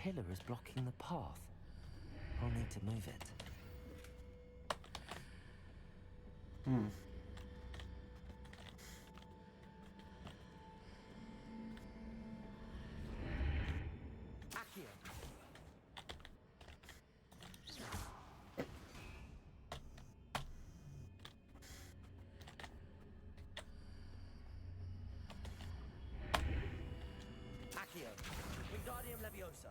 pillar is blocking the path. I'll need to move it. Accio. Wingardium Leviosa.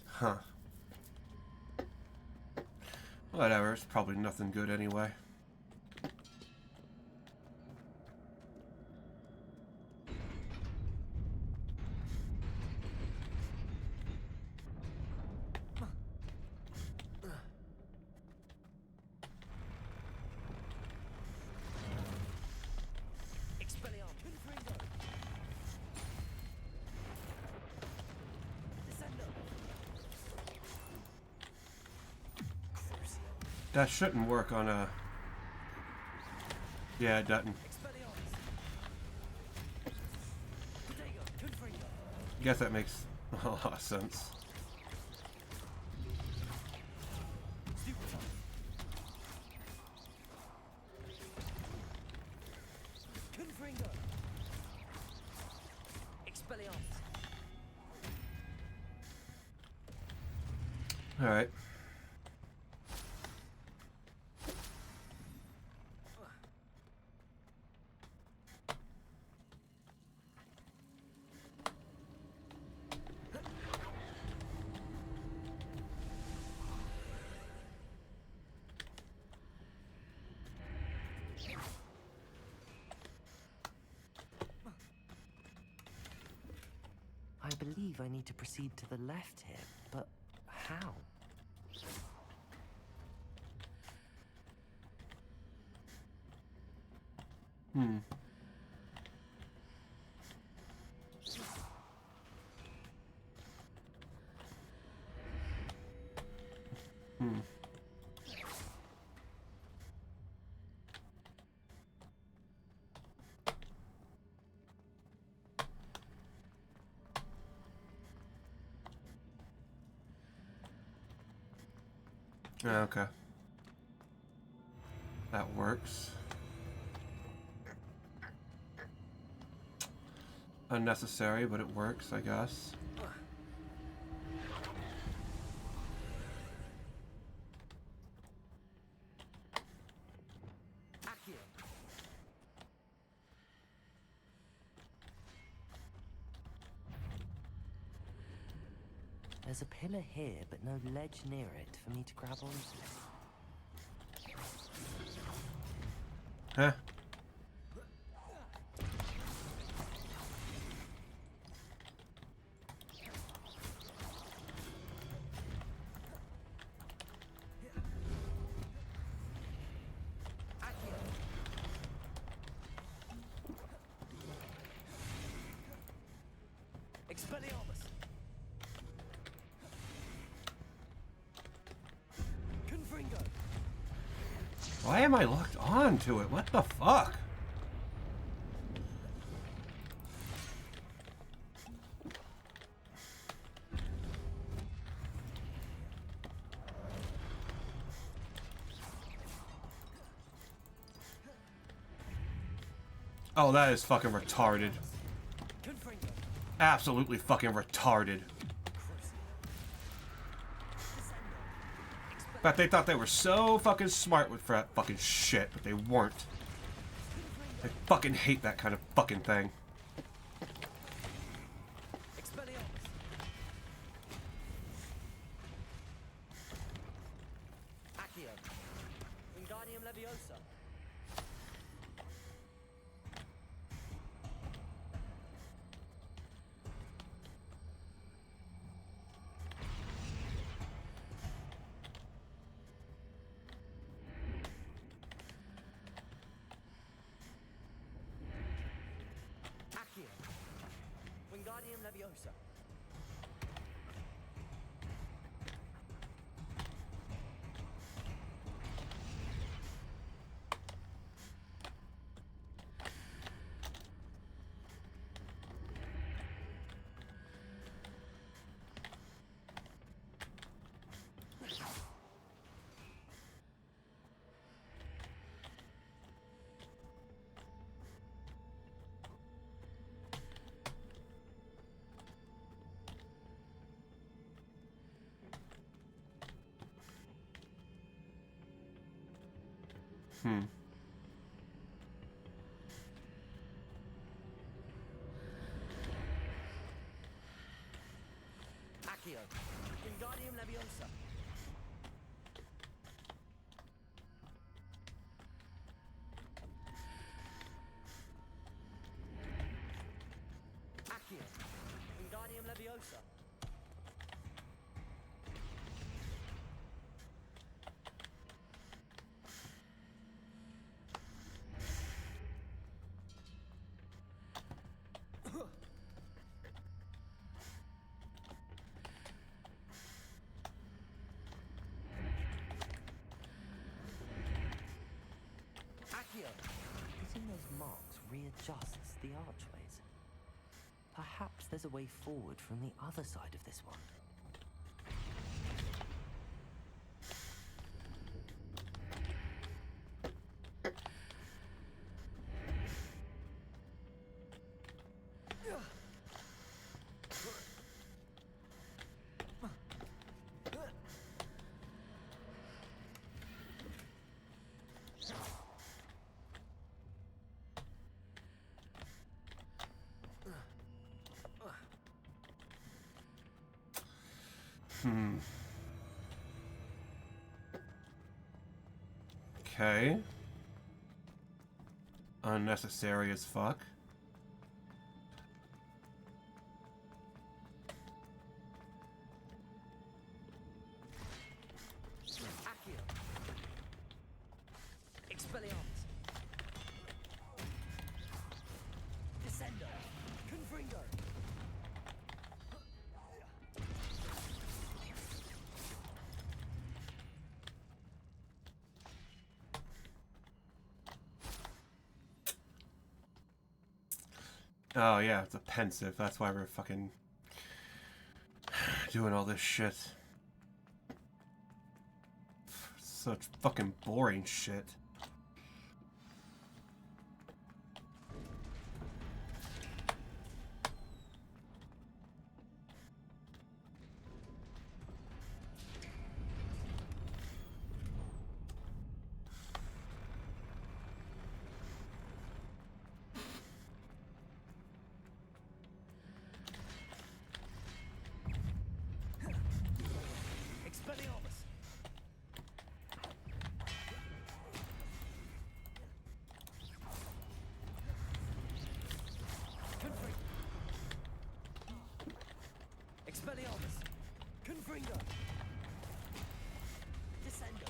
Huh. Whatever, it's probably nothing good anyway. Expelliarmus. Confringo. Descendo. Crucio. That shouldn't work on a... Yeah, it doesn't. Expelliarmus. Protego. Confringo. Guess that makes a lot of sense. Stupefy. Confringo. Expelliarmus. Alright. I believe I need to proceed to the left here, but how? Okay. That works. Unnecessary, but it works, I guess. Accio. There's a pillar here, but no ledge near it for me to grab onto. Huh? Accio. Expelliarmus. Confringo. Why am I locked on to it? What the fuck? Oh, that is fucking retarded. Confringo. Absolutely fucking retarded. But they thought they were so fucking smart with that fucking shit, but they weren't. I fucking hate that kind of fucking thing. Expelliarmus. Accio. Wingardium Leviosa. Wingardium Leviosa. Accio. Wingardium Leviosa. Accio. Wingardium Leviosa. Accio. Hitting those marks readjusts the archways. Perhaps there's a way forward from the other side of this one. Okay. Unnecessary as fuck. Accio. Expelliarmus. Descendo. Confringo. Oh yeah, it's a pensive. That's why we're fucking doing all this shit. Such fucking boring shit. Expelliarmus. Confringo. Expelliarmus. Confringo. Descendo.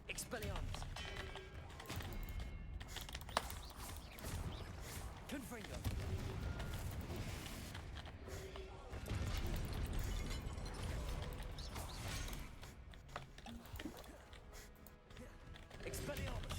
Expelliarmus. Confringo. Expelliarmus.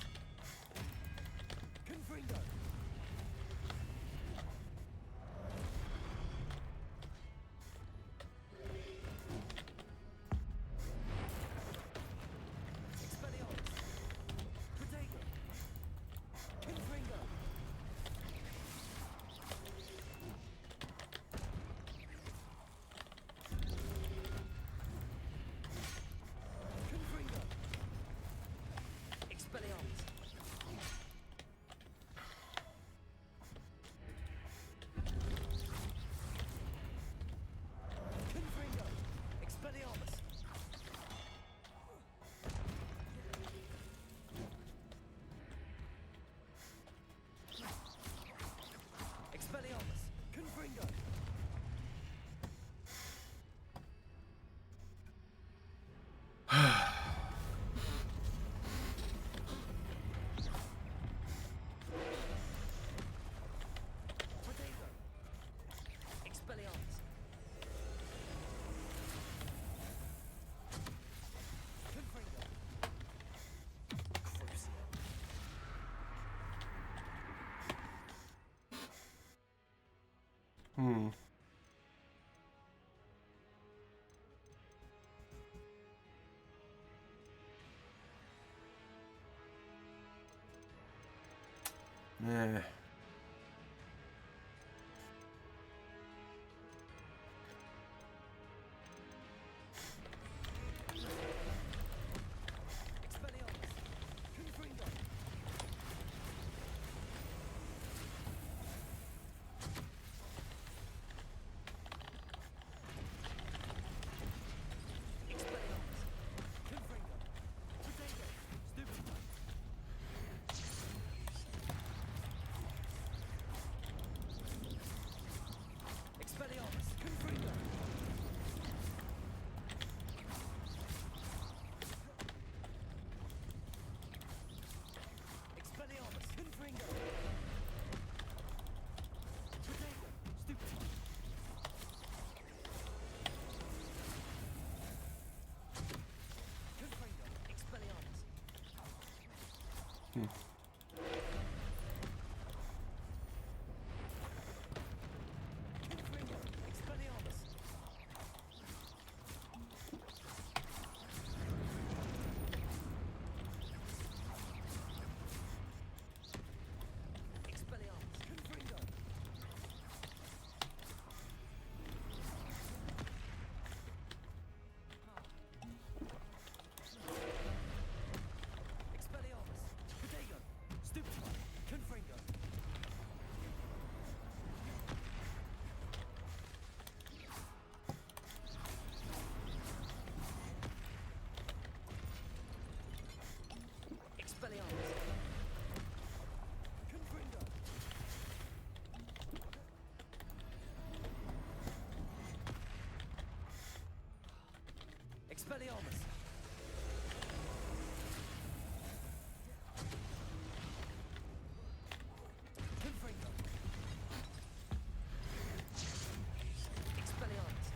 Hmm. Eh. Expelliarmus! Confringo! Expelliarmus! Confringo! Potato! Stupefy! Expelliarmus! Confringo! Expelliarmus! Confringo! Potato! Stupefy! Confringo! Expelliarmus! Confringo! Expelliarmus! Expelliarmus! Confringo! Expelliarmus! Potato! Stupefy! Confringo! Expelliarmus! Confringo! Expelliarmus!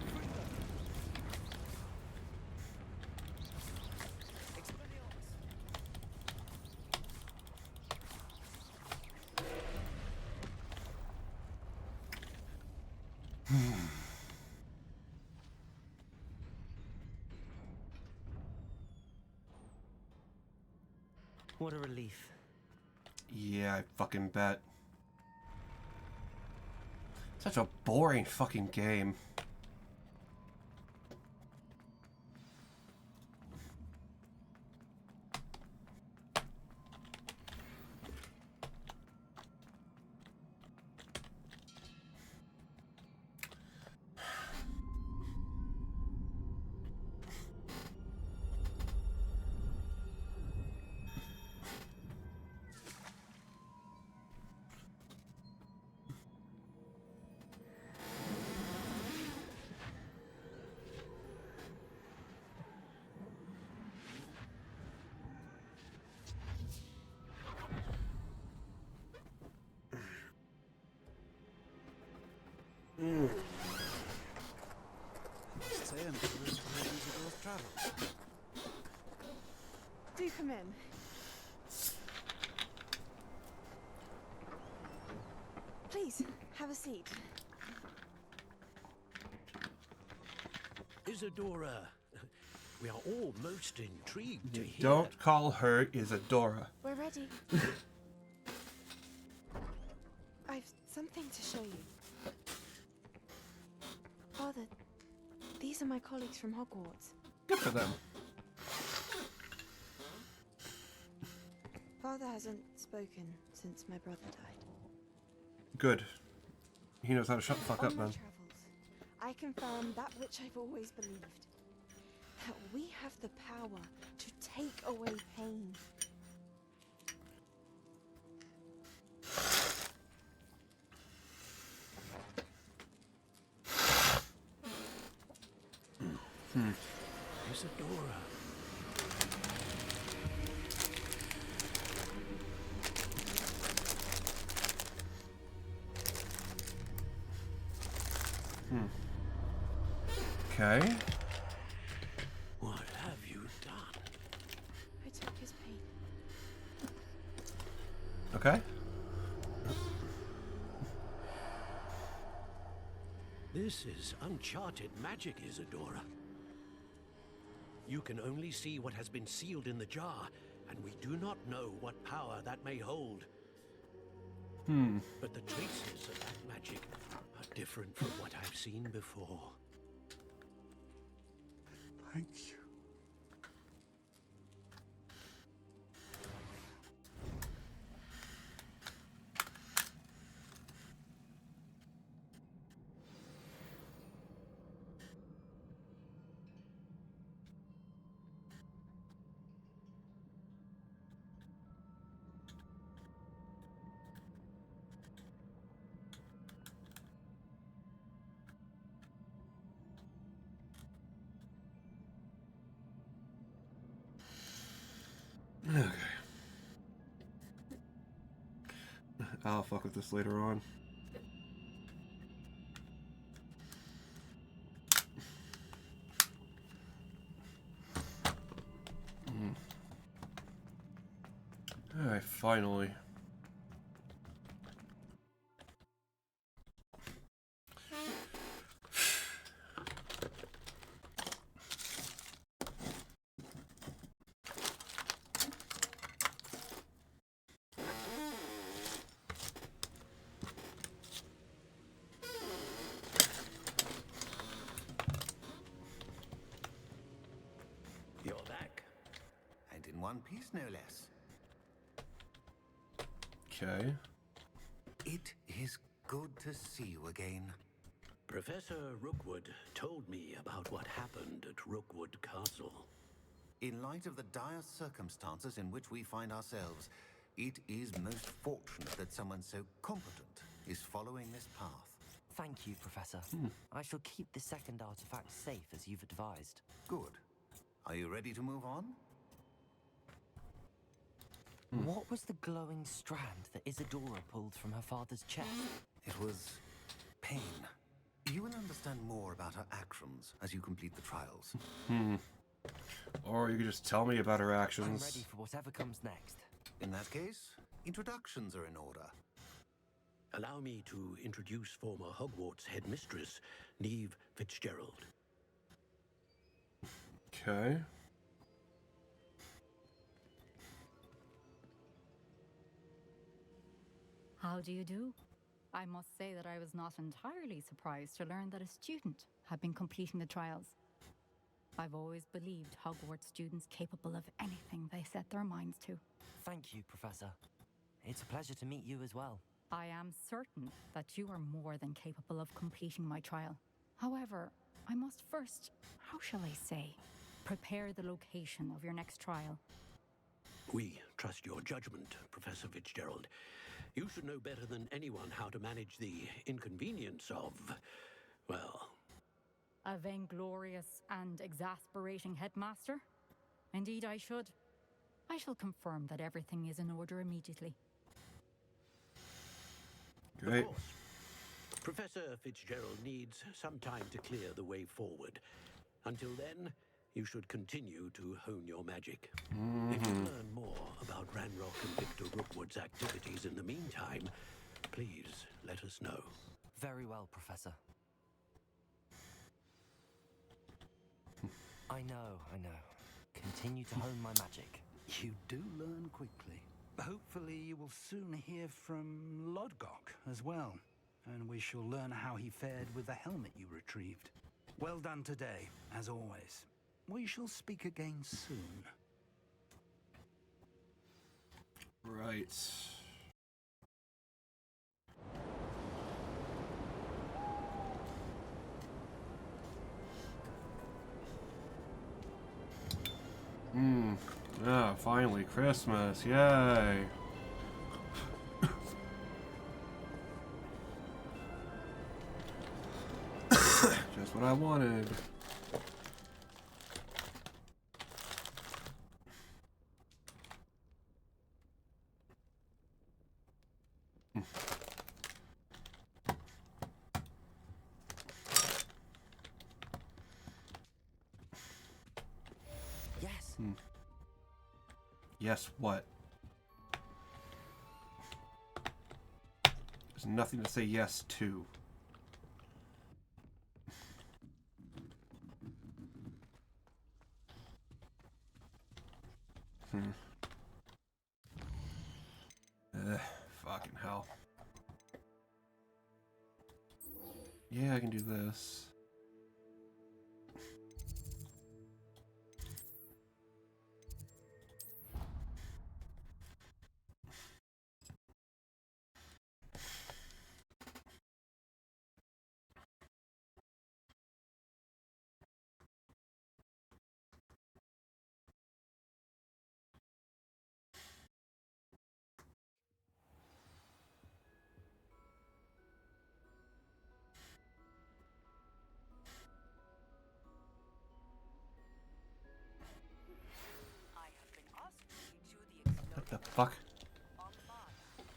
Confringo! Expelliarmus! Confringo! Expelliarmus! What a relief. Yeah, I fucking bet. Such a boring fucking game. Say I'm curious to hear these girls travel. Do come in. Please, have a seat. Isadora, we are all most intrigued to hear. Don't call her Isadora. We're ready. I've something to show you. Father, these are my colleagues from Hogwarts. Good for them. Father hasn't spoken since my brother died. Good. He knows how to shut the fuck On up, my man. travels, I confirm that which I've always believed. That we have the power to take away pain. Isadora. Okay. What have you done? I took his pain. Okay. This is uncharted magic, Isadora. You can only see what has been sealed in the jar, and we do not know what power that may hold. But the traces of that magic are different from what I've seen before. Thank you. Okay. I'll fuck with this later on. Alright, finally. You're back. And in one piece, no less. Okay. It is good to see you again. Professor Rookwood told me about what happened at Rookwood Castle. In light of the dire circumstances in which we find ourselves, it is most fortunate that someone so competent is following this path. Thank you, Professor. I shall keep the second artifact safe as you've advised. Good. Are you ready to move on? What was the glowing strand that Isadora pulled from her father's chest? It was pain. You will understand more about her actions as you complete the trials. Or you could just tell me about her I'm actions. ready for whatever comes next. In that case, introductions are in order. Allow me to introduce former Hogwarts headmistress, Neve Fitzgerald. Okay. How do you do? I must say that I was not entirely surprised to learn that a student had been completing the trials. I've always believed Hogwarts students capable of anything they set their minds to. Thank you, Professor. It's a pleasure to meet you as well. I am certain that you are more than capable of completing my trial. However, I must first, how shall I say, prepare the location of your next trial. We trust your judgment, Professor Fitzgerald. You should know better than anyone how to manage the inconvenience of, well... A vainglorious and exasperating headmaster? Indeed I should. I shall confirm that everything is in order immediately. Great. Of course. Professor Fitzgerald needs some time to clear the way forward. Until then, you should continue to hone your magic. If you learn more about Ranrock and Victor Rookwood's activities in the meantime, please let us know. Very well, Professor. I know. Continue to hone my magic. You do learn quickly. Hopefully you will soon hear from Lodgok as well, and we shall learn how he fared with the helmet you retrieved. Well done today, as always. We shall speak again soon. Right. Ah, finally, Christmas. Yay. Just what I wanted. Yes. Yes, what? There's nothing to say yes to. Fucking hell. Yeah, I can do this. What the fuck?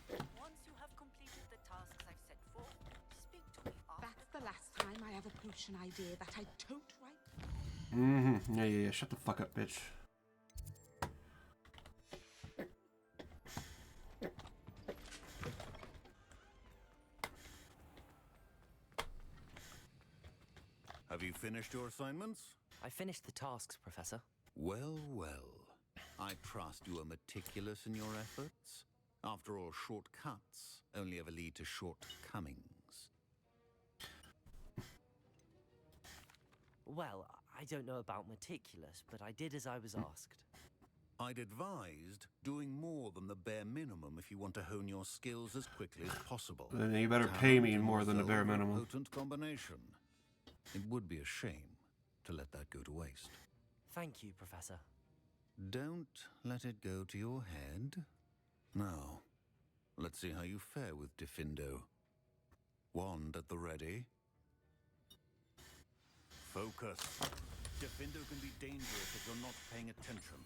Once you have completed the tasks I've set forth, speak to me after. That's the last time I have a potion idea that I don't write. Yeah. Shut the fuck up, bitch. Have you finished your assignments? I finished the tasks, Professor. Well, well. I trust you are meticulous in your efforts. After all, shortcuts only ever lead to shortcomings. Well, I don't know about meticulous, but I did as I was asked. I'd advised doing more than the bare minimum if you want to hone your skills as quickly as possible. Then you better pay me Talent more than the is bare a minimum. potent combination. It would be a shame to let that go to waste. Thank you, Professor. Don't let it go to your head. Now, let's see how you fare with Diffindo. Wand at the ready. Focus. Diffindo can be dangerous if you're not paying attention.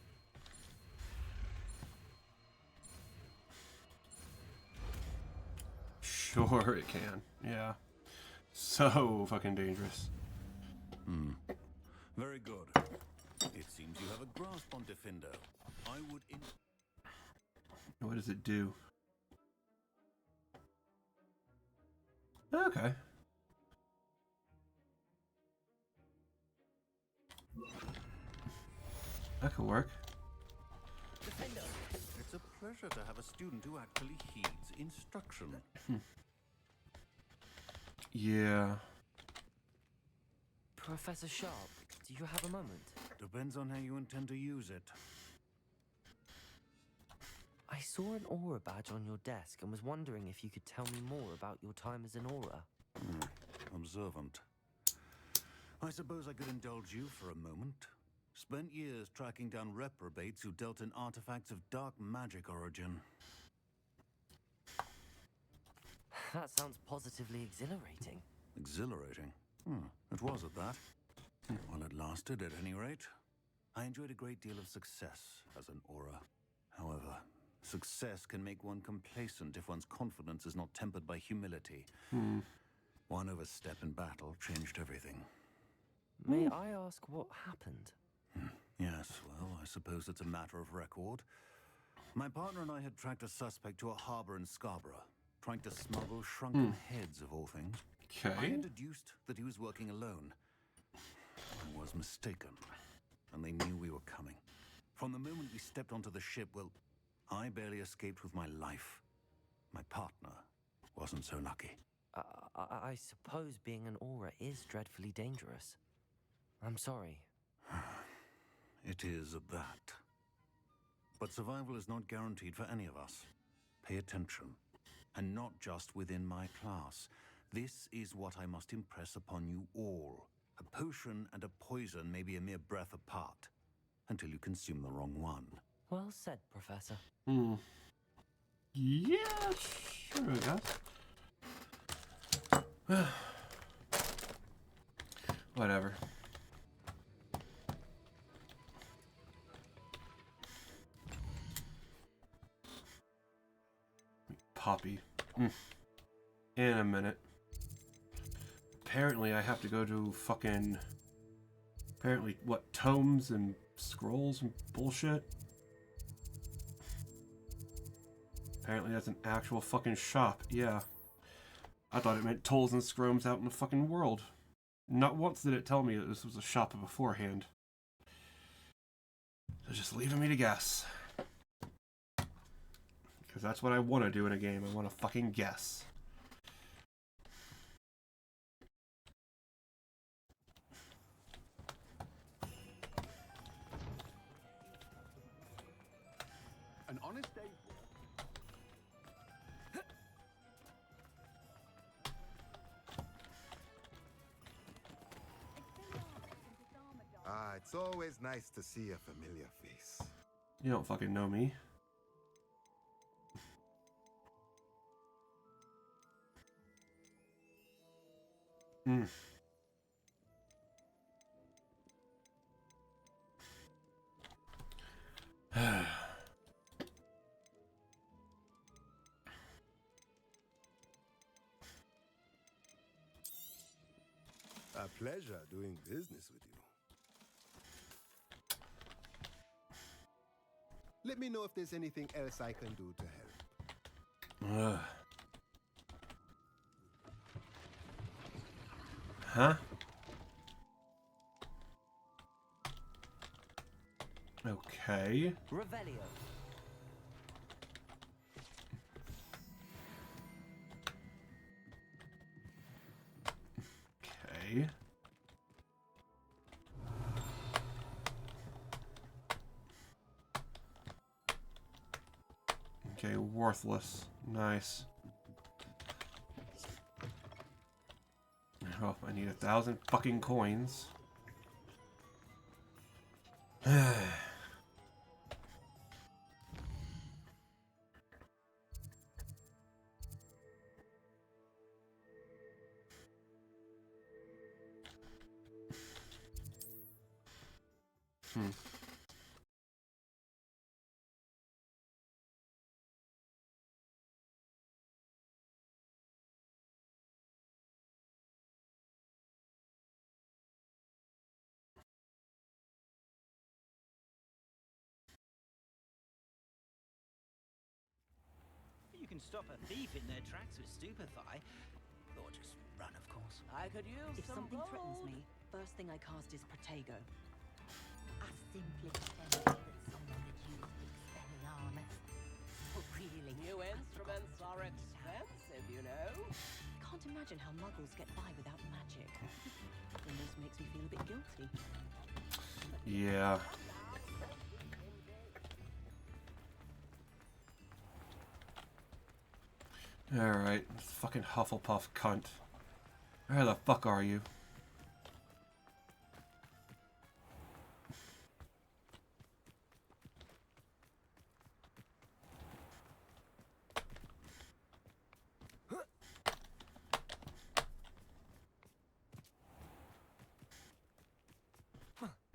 Sure it can. Yeah. So fucking dangerous. Very good. It seems you have a grasp on Diffindo. I would What does it do? Okay. That could work. It's a pleasure to have a student who actually heeds instruction. Yeah. Professor Sharp, do you have a moment? Depends on how you intend to use it. I saw an aura badge on your desk and was wondering if you could tell me more about your time as an aura. Observant. I suppose I could indulge you for a moment. Spent years tracking down reprobates who dealt in artifacts of dark magic origin. That sounds positively exhilarating. Exhilarating. It was at that. Well, it lasted at any rate. I enjoyed a great deal of success as an aura. However, success can make one complacent if one's confidence is not tempered by humility. One overstep in battle changed everything. May I ask what happened? Yes, well, I suppose it's a matter of record. My partner and I had tracked a suspect to a harbor in Scarborough, trying to smuggle shrunken heads of all things. I Okay. had deduced that he was working alone. I was mistaken, and they knew we were coming. From the moment we stepped onto the ship, well, I barely escaped with my life. My partner wasn't so lucky. I suppose being an aura is dreadfully dangerous. I'm sorry. It is at that. But survival is not guaranteed for any of us. Pay attention. And not just within my class. This is what I must impress upon you all. A potion and a poison may be a mere breath apart, until you consume the wrong one. Well said, Professor. Yeah, sure, I guess. Whatever. Poppy. In a minute. Apparently I have to go to fucking... Apparently, what, tomes and scrolls and bullshit? Apparently that's an actual fucking shop, yeah. I thought it meant tolls and scromes out in the fucking world. Not once did it tell me that this was a shop beforehand. So just leaving me to guess. Because that's what I want to do in a game. I want to fucking guess. An honest day. Ah, it's always nice to see a familiar face. You don't fucking know me. Hmm. A pleasure doing business with you. Let me know if there's anything else I can do to help. Huh? Okay. Revelio. Okay. Okay, worthless. Nice. Oh, I need 1,000 fucking coins. You can stop a thief in their tracks with stupefy. Or just run, of course. I could use If some something threatens gold. me, first thing I cast is Protego. I simply pretended that someone had used Expelliarmus. Oh, really? New instruments are expensive, you know. I can't imagine how muggles get by without magic. Almost makes me feel a bit guilty. Yeah. Alright, fucking Hufflepuff cunt. Where the fuck are you?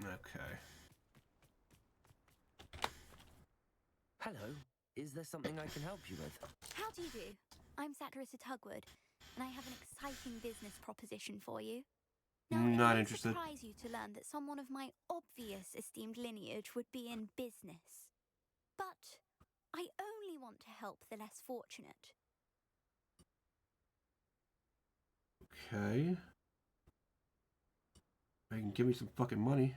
Okay. Hello. Is there something I can help you with? How do you do? I'm Satirissa Tugwood, and I have an exciting business proposition for you. Now, Not it interested. might surprise you to learn that someone of my obvious esteemed lineage would be in business. But I only want to help the less fortunate. Okay. They can give me some fucking money.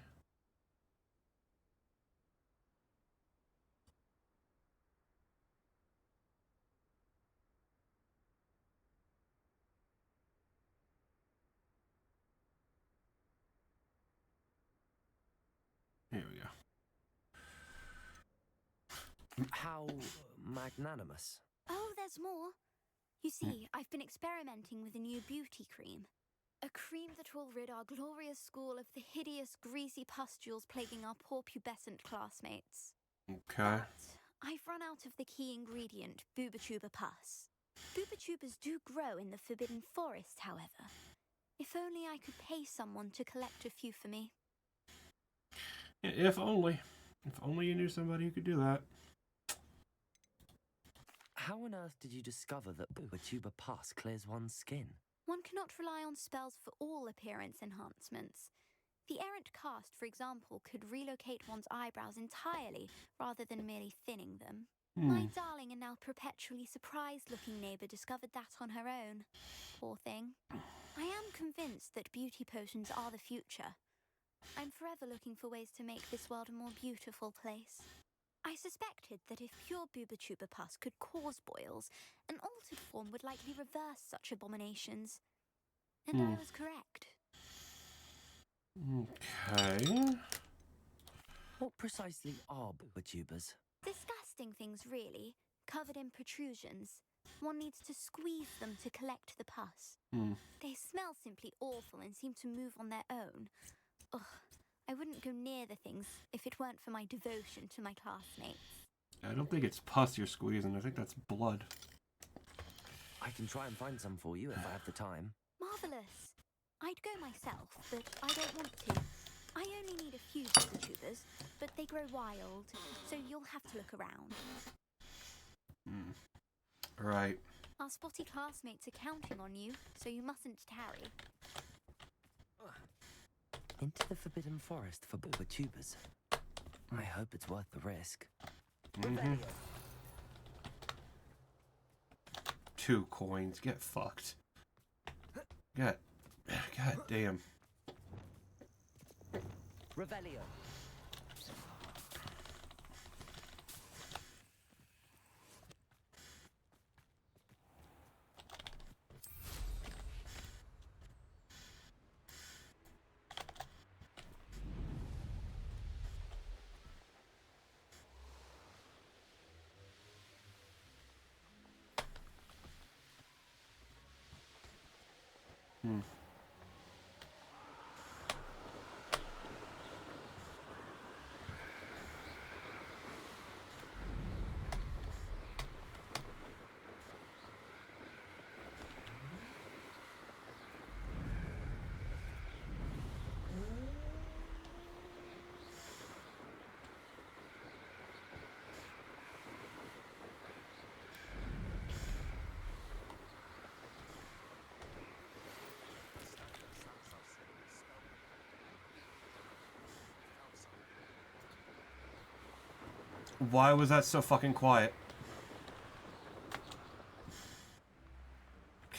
Here we go. How magnanimous. Oh, there's more. You see, I've been experimenting with a new beauty cream. A cream that will rid our glorious school of the hideous, greasy pustules plaguing our poor pubescent classmates. Okay. But I've run out of the key ingredient, Booba-Tuba pus. Booba-Tubas do grow in the Forbidden Forest, however. If only I could pay someone to collect a few for me. If only. If only you knew somebody who could do that. How on earth did you discover that Booba-Tuba pus clears one's skin? One cannot rely on spells for all appearance enhancements. The errant cast, for example, could relocate one's eyebrows entirely rather than merely thinning them. My darling and now perpetually surprised-looking neighbour discovered that on her own. Poor thing. I am convinced that beauty potions are the future. I'm forever looking for ways to make this world a more beautiful place. I suspected that if pure Booba pus could cause boils, an altered form would likely reverse such abominations. And I was correct. Okay. What precisely are boobotubers? Disgusting things, really, covered in protrusions. One needs to squeeze them to collect the pus. They smell simply awful and seem to move on their own. Ugh, I wouldn't go near the things if it weren't for my devotion to my classmates. I don't think it's pus you're squeezing. I think that's blood. I can try and find some for you if I have the time. Marvellous. I'd go myself, but I don't want to. I only need a few boobotubers, but they grow wild, so you'll have to look around. Right. Our spotty classmates are counting on you, so you mustn't tarry. Into the Forbidden Forest for boobotubers. I hope it's worth the risk. 2 coins. Get fucked. God damn. Revelio. Why was that so fucking quiet?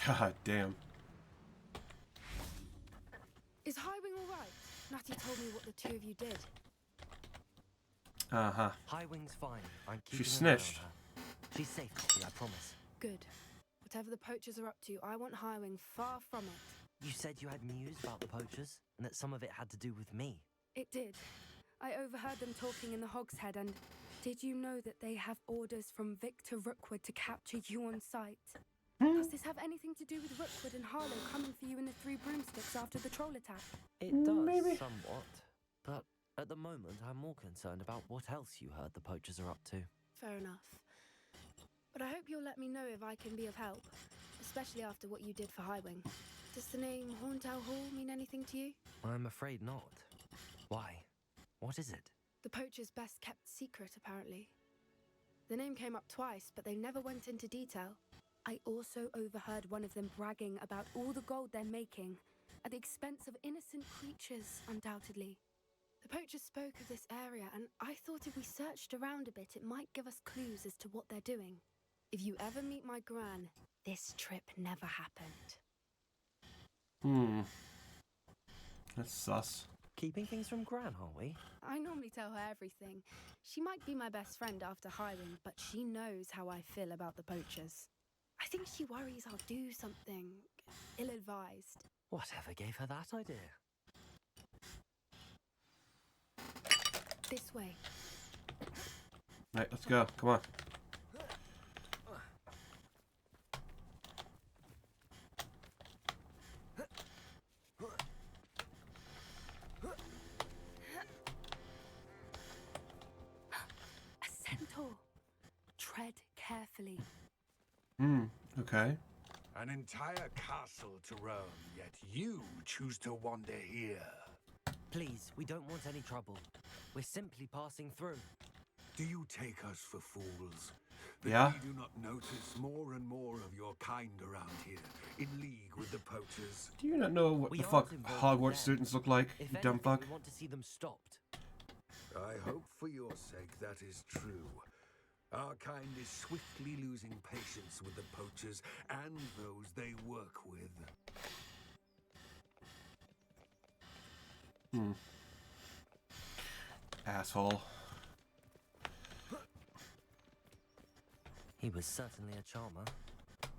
God damn. Is Highwing alright? Natty told me what the two of you did. Uh-huh. Highwing's fine. I'm keeping She an eye on snitched. her. She's safe, Poppy, I promise. Good. Whatever the poachers are up to, I want Highwing far from it. You said you had news about the poachers, and that some of it had to do with me. It did. I overheard them talking in the Hogshead, and did you know that they have orders from Victor Rookwood to capture you on sight? Does this have anything to do with Rookwood and Harlow coming for you in the Three Broomsticks after the troll attack? It does, Maybe. somewhat. But at the moment, I'm more concerned about what else you heard the poachers are up to. Fair enough. But I hope you'll let me know if I can be of help, especially after what you did for Highwing. Does the name Horntown Hall mean anything to you? I'm afraid not. Why? What is it? The poacher's best kept secret, apparently. The name came up twice, but they never went into detail. I also overheard one of them bragging about all the gold they're making, at the expense of innocent creatures, undoubtedly. The poachers spoke of this area, and I thought if we searched around a bit, it might give us clues as to what they're doing. If you ever meet my gran, this trip never happened. That's sus. Keeping things from Gran, are we? I normally tell her everything. She might be my best friend after Highwing, but she knows how I feel about the poachers. I think she worries I'll do something ill-advised. Whatever gave her that idea? This way. Right, let's go. Come on. A centaur. Tread carefully. Okay. An entire castle to roam, yet you choose to wander here. Please, we don't want any trouble. We're simply passing through. Do you take us for fools? That Yeah. we do not notice more and more of your kind around here, in league with the poachers? Do you not know what We the aren't fuck involved Hogwarts with them. students look like, If you dumb anything, fuck? we want to see them stopped. I hope for your sake that is true. Our kind is swiftly losing patience with the poachers and those they work with. Asshole. He was certainly a charmer.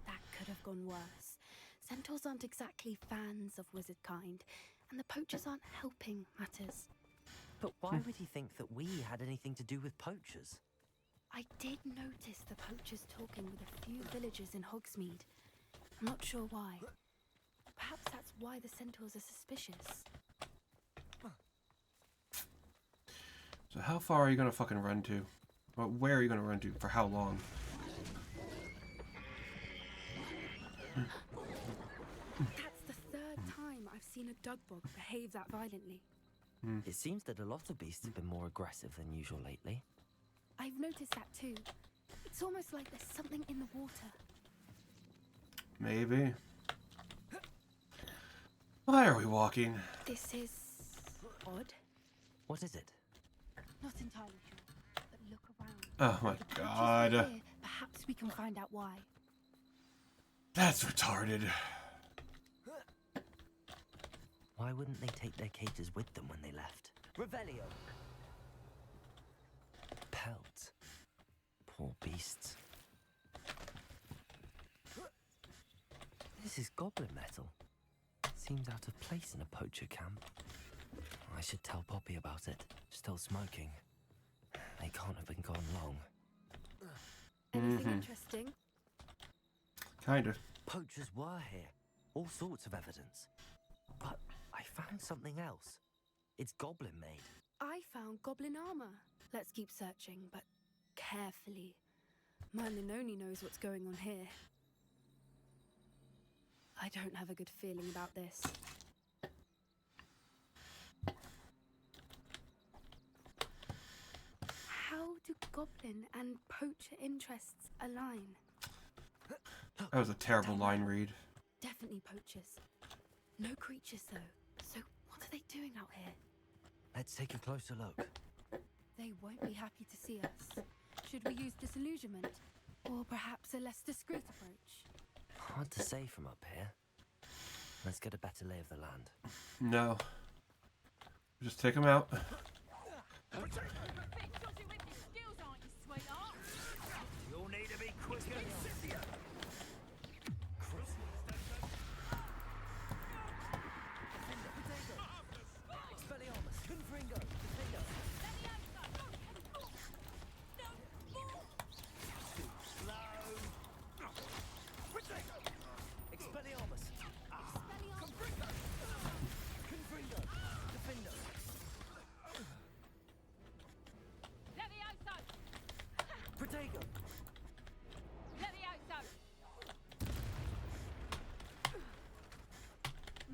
That could have gone worse. Centaurs aren't exactly fans of wizard kind, and the poachers aren't helping matters. But why would he think that we had anything to do with poachers? I did notice the poachers talking with a few villagers in Hogsmeade. I'm not sure why. Perhaps that's why the centaurs are suspicious. So how far are you gonna fucking run to? Well, where are you gonna run to? For how long? That's the third time I've seen a dugbog behave that violently. It seems that a lot of beasts have been more aggressive than usual lately. I've noticed that too. It's almost like there's something in the water. Maybe. Why are we walking? This is odd. What is it? Not entirely sure, but look around. Oh my The poachers god. are here. Perhaps we can find out why. That's retarded. Why wouldn't they take their cages with them when they left? Revelio! Pelt. Poor beasts. This is goblin metal. Seems out of place in a poacher camp. I should tell Poppy about it. Still smoking. They can't have been gone long. Anything interesting? Kind of. Poachers were here. All sorts of evidence. But I found something else. It's goblin made. I found goblin armor. Let's keep searching, but carefully. Merlin only knows what's going on here. I don't have a good feeling about this. How do goblin and poacher interests align? That was a terrible line read. Definitely poachers. No creatures, though. So what are they doing out here? Let's take a closer look. They won't be happy to see us. Should we use disillusionment? Or perhaps a less discreet approach? Hard to say from up here. Let's get a better lay of the land. No. Just take him out. You'll need to be quicker.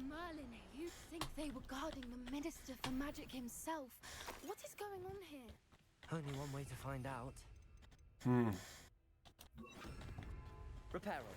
Merlin, you'd think they were guarding the Minister for Magic himself. What is going on here? Only one way to find out. Reparo.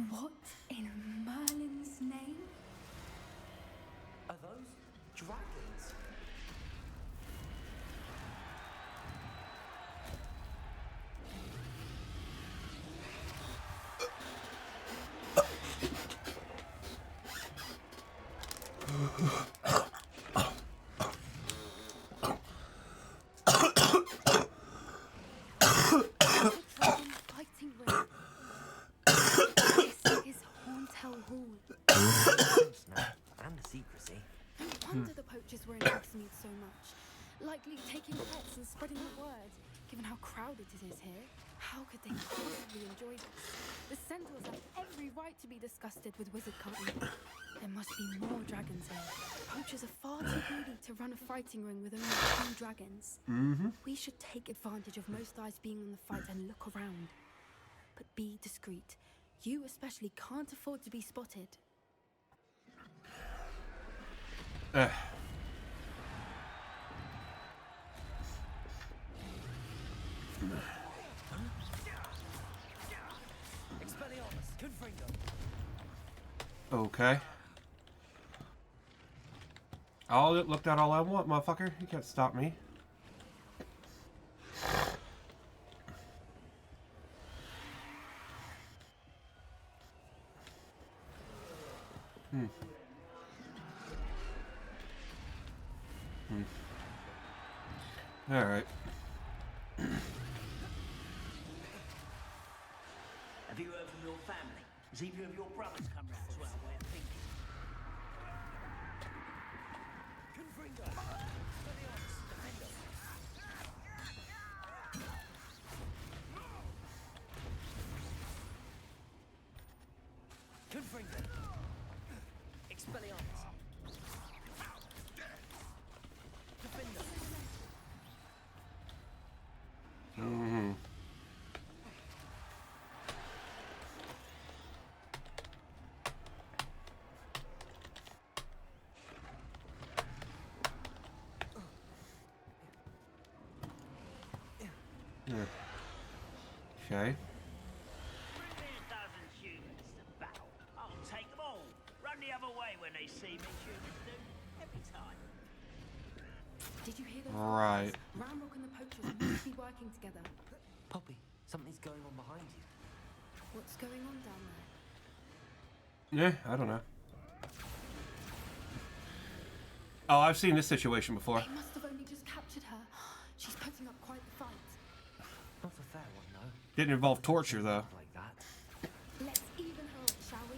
What in Merlin's name? Are those dragons? And the secrecy. No wonder the poachers were in Hogsmeade so much. Likely taking pets and spreading the word. Given how crowded it is here, how could they possibly enjoy this? The centaurs have every right to be disgusted with wizard company. There must be more dragons here. Poachers are far too greedy to run a fighting ring with only 2 dragons. We should take advantage of most eyes being on the fight and look around. But be discreet. You especially can't afford to be spotted. Okay. I'll look at all I want, motherfucker. You can't stop me. Alright. Have you heard from your family? Has either of your brothers come round to our way of thinking? Confringo! Defender! Confringo! Expelliarmus! Defender! Okay. Bring me a dozen humans to battle. I'll take them all. Run the other way when they see me, humans do. Every time. Did you hear those? Right. Ramrock and the poachers must be working together. Poppy, something's going on behind you. What's going on down there? Yeah, I don't know. Oh, I've seen this situation before. They must have only just captured her. She's putting up quite the fight. Not a fair one, no. Didn't involve torture, though. Like that. Let's even her up, shall we?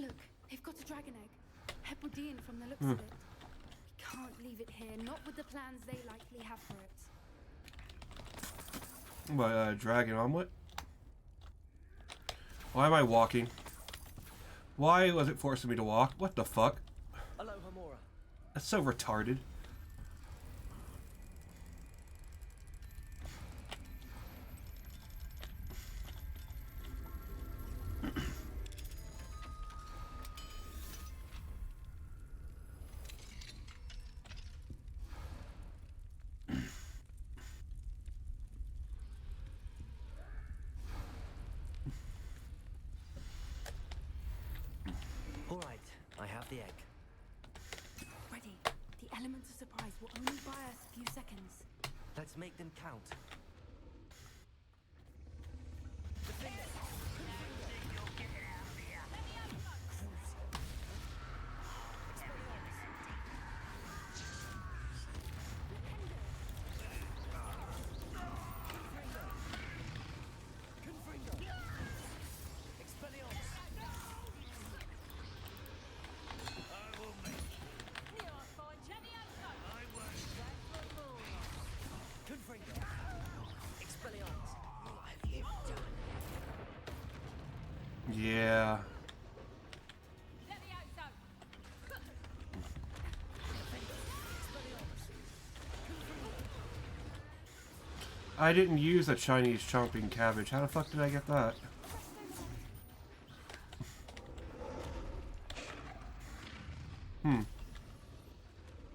Look, they've got a dragon egg. Hebridean from the looks of it. We can't leave it here, not with the plans they likely have for it. My dragon omelet? Why am I walking? Why was it forcing me to walk? What the fuck? Hello, Hamura. That's so retarded. All right, I have the egg. Ready. The elements of surprise will only buy us a few seconds. Let's make them count. Yeah. I didn't use a Chinese chomping cabbage. How the fuck did I get that?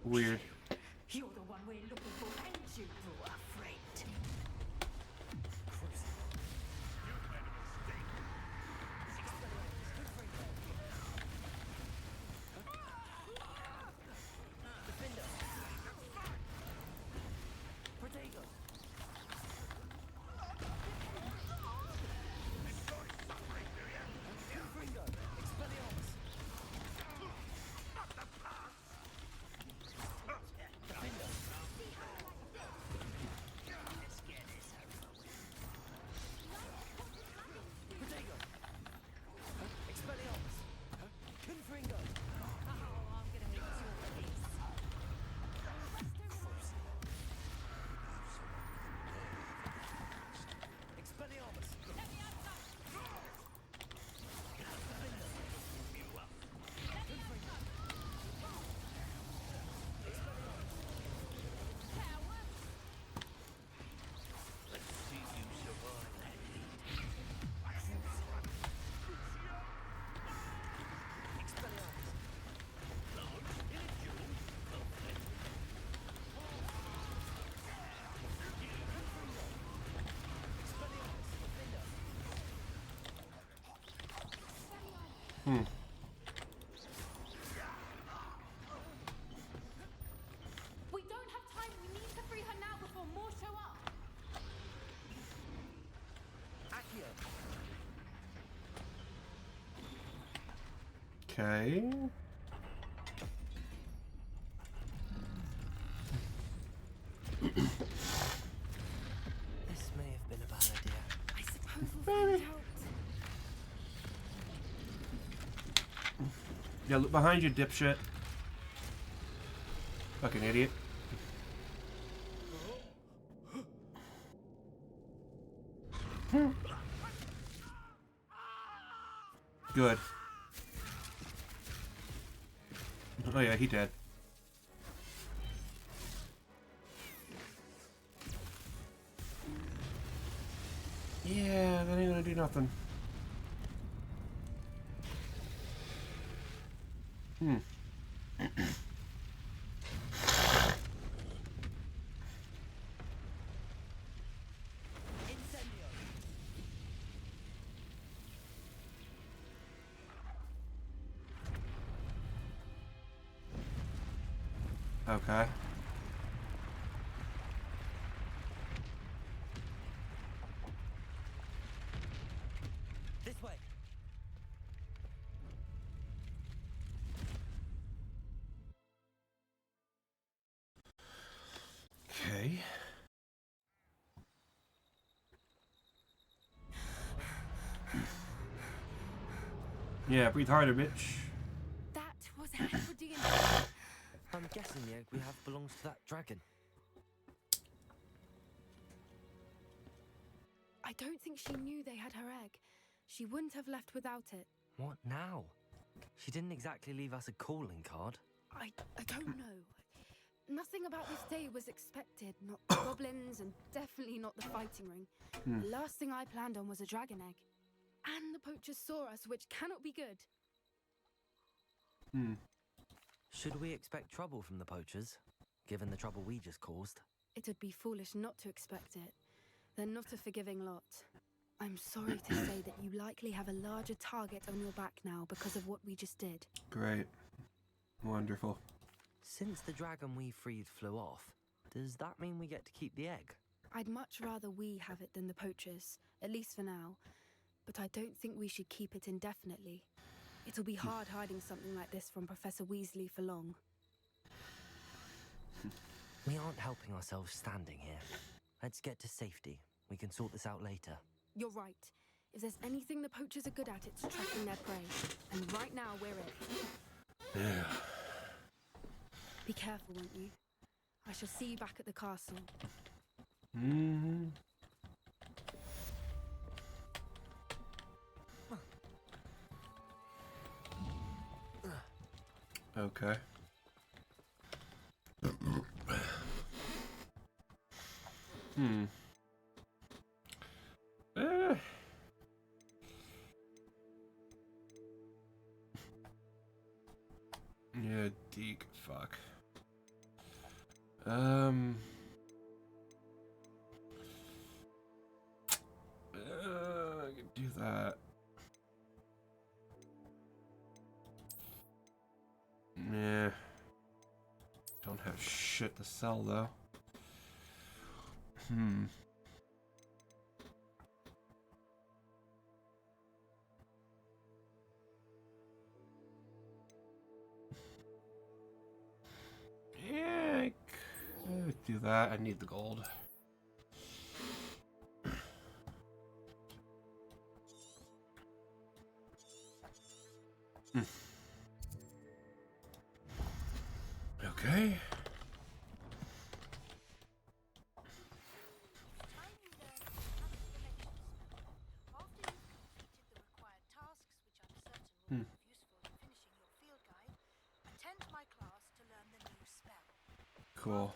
Weird. You're the one we're looking for, and you brought a friend. We don't have time. We need to free her now before more show up. Accio. Okay. This may have been a bad idea. I suppose we'll find out. Yeah, look behind you, dipshit. Fucking idiot. Good. Oh yeah, he dead. Yeah, that ain't gonna do nothing. Okay. This way. Okay. Yeah, breathe harder, bitch. That was Hebridean. I'm guessing the egg we have belongs to that dragon. I don't think she knew they had her egg. She wouldn't have left without it. What now? She didn't exactly leave us a calling card. I don't know. Nothing about this day was expected. Not the goblins and definitely not the fighting ring. The last thing I planned on was a dragon egg. And the poachers saw us, which cannot be good. Should we expect trouble from the poachers, given the trouble we just caused? It would be foolish not to expect it. They're not a forgiving lot. I'm sorry to say that you likely have a larger target on your back now because of what we just did. Great. Wonderful. Since the dragon we freed flew off, does that mean we get to keep the egg? I'd much rather we have it than the poachers, at least for now. But I don't think we should keep it indefinitely. It'll be hard hiding something like this from Professor Weasley for long. We aren't helping ourselves standing here. Let's get to safety. We can sort this out later. You're right. If there's anything the poachers are good at, it's tracking their prey. And right now, we're it. Yeah. Be careful, won't you? I shall see you back at the castle. Okay. Yeah, Deke, fuck. I can do that. Yeah. Don't have shit to sell though. Yeah, I could do that. I need the gold. Okay. Cool.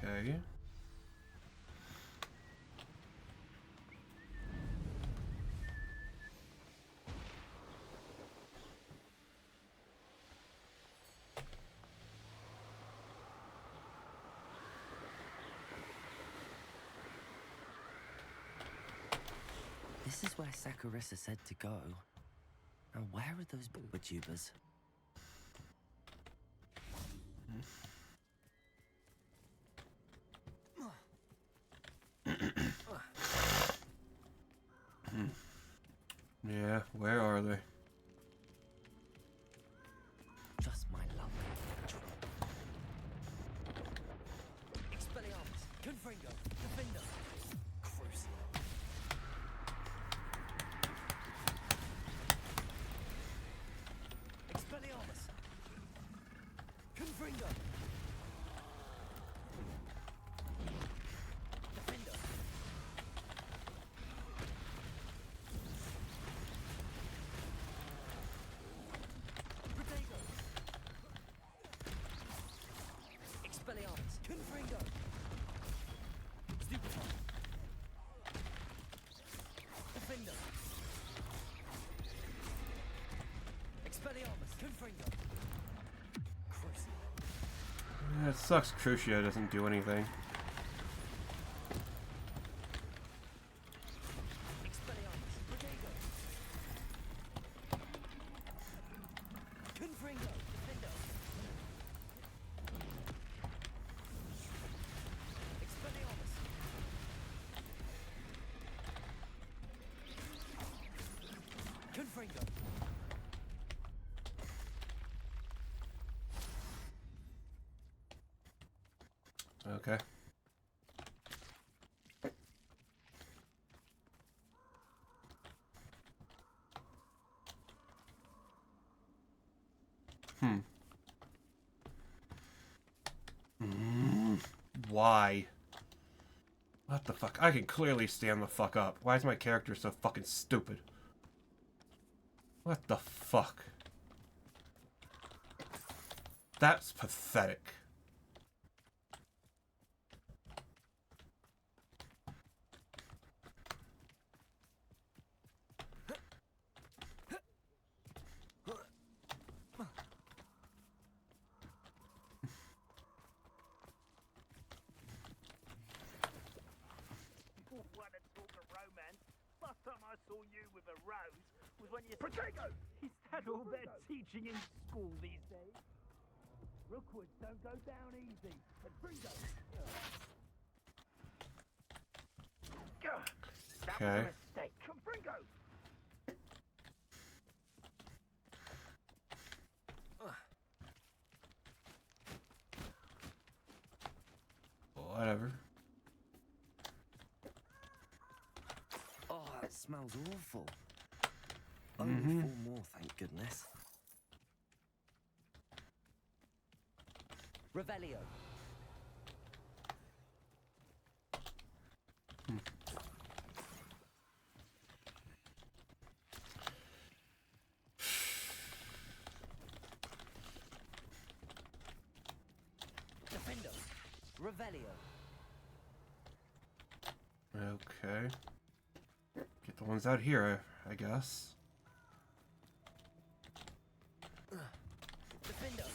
Okay. This is where Saccharissa said to go. Now where are those booba-tubers? Yeah, where are they? Just my luck. Expelliarmus, Confringo, Defender, Crucible. Expelliarmus, Confringo, Defender. Protego. Expelliarmus, Confringo. Stupefy. Defender. Expelliarmus, Confringo. Crucible. Yeah, it sucks Crucio doesn't do anything. Expelliarmus, Protego. Confringo, Defender. Expelliarmus. Confringo. Okay. Why? What the fuck? I can clearly stand the fuck up. Why is my character so fucking stupid? What the fuck? That's pathetic. What a talk of romance. Last time I saw you with a rose was when you... Protego! Is that all they're teaching in school these days? Rookwoods don't go down easy. And Fringo! That Okay. was a mistake. Fringo! Whatever. Oh, that smells awful. Only 4 more, thank goodness. Revelio. Defender. Revelio. Okay. Get the ones out here, I guess. Defender.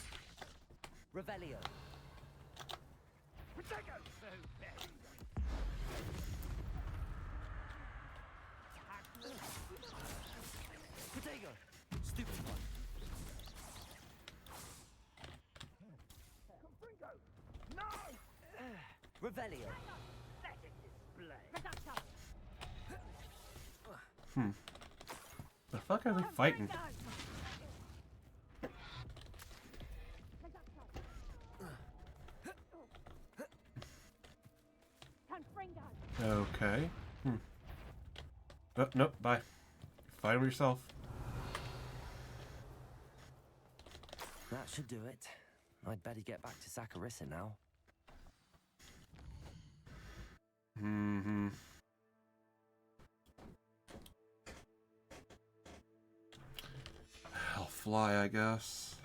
Revelio. Protego! So very. Protego. Stupid one. Fringo! No! Revelio. Pathetic display. The fuck are they fighting? Okay. Oh, nope, bye. Fight them yourself. That should do it. I'd better get back to Saccharissa now. I'll fly, I guess.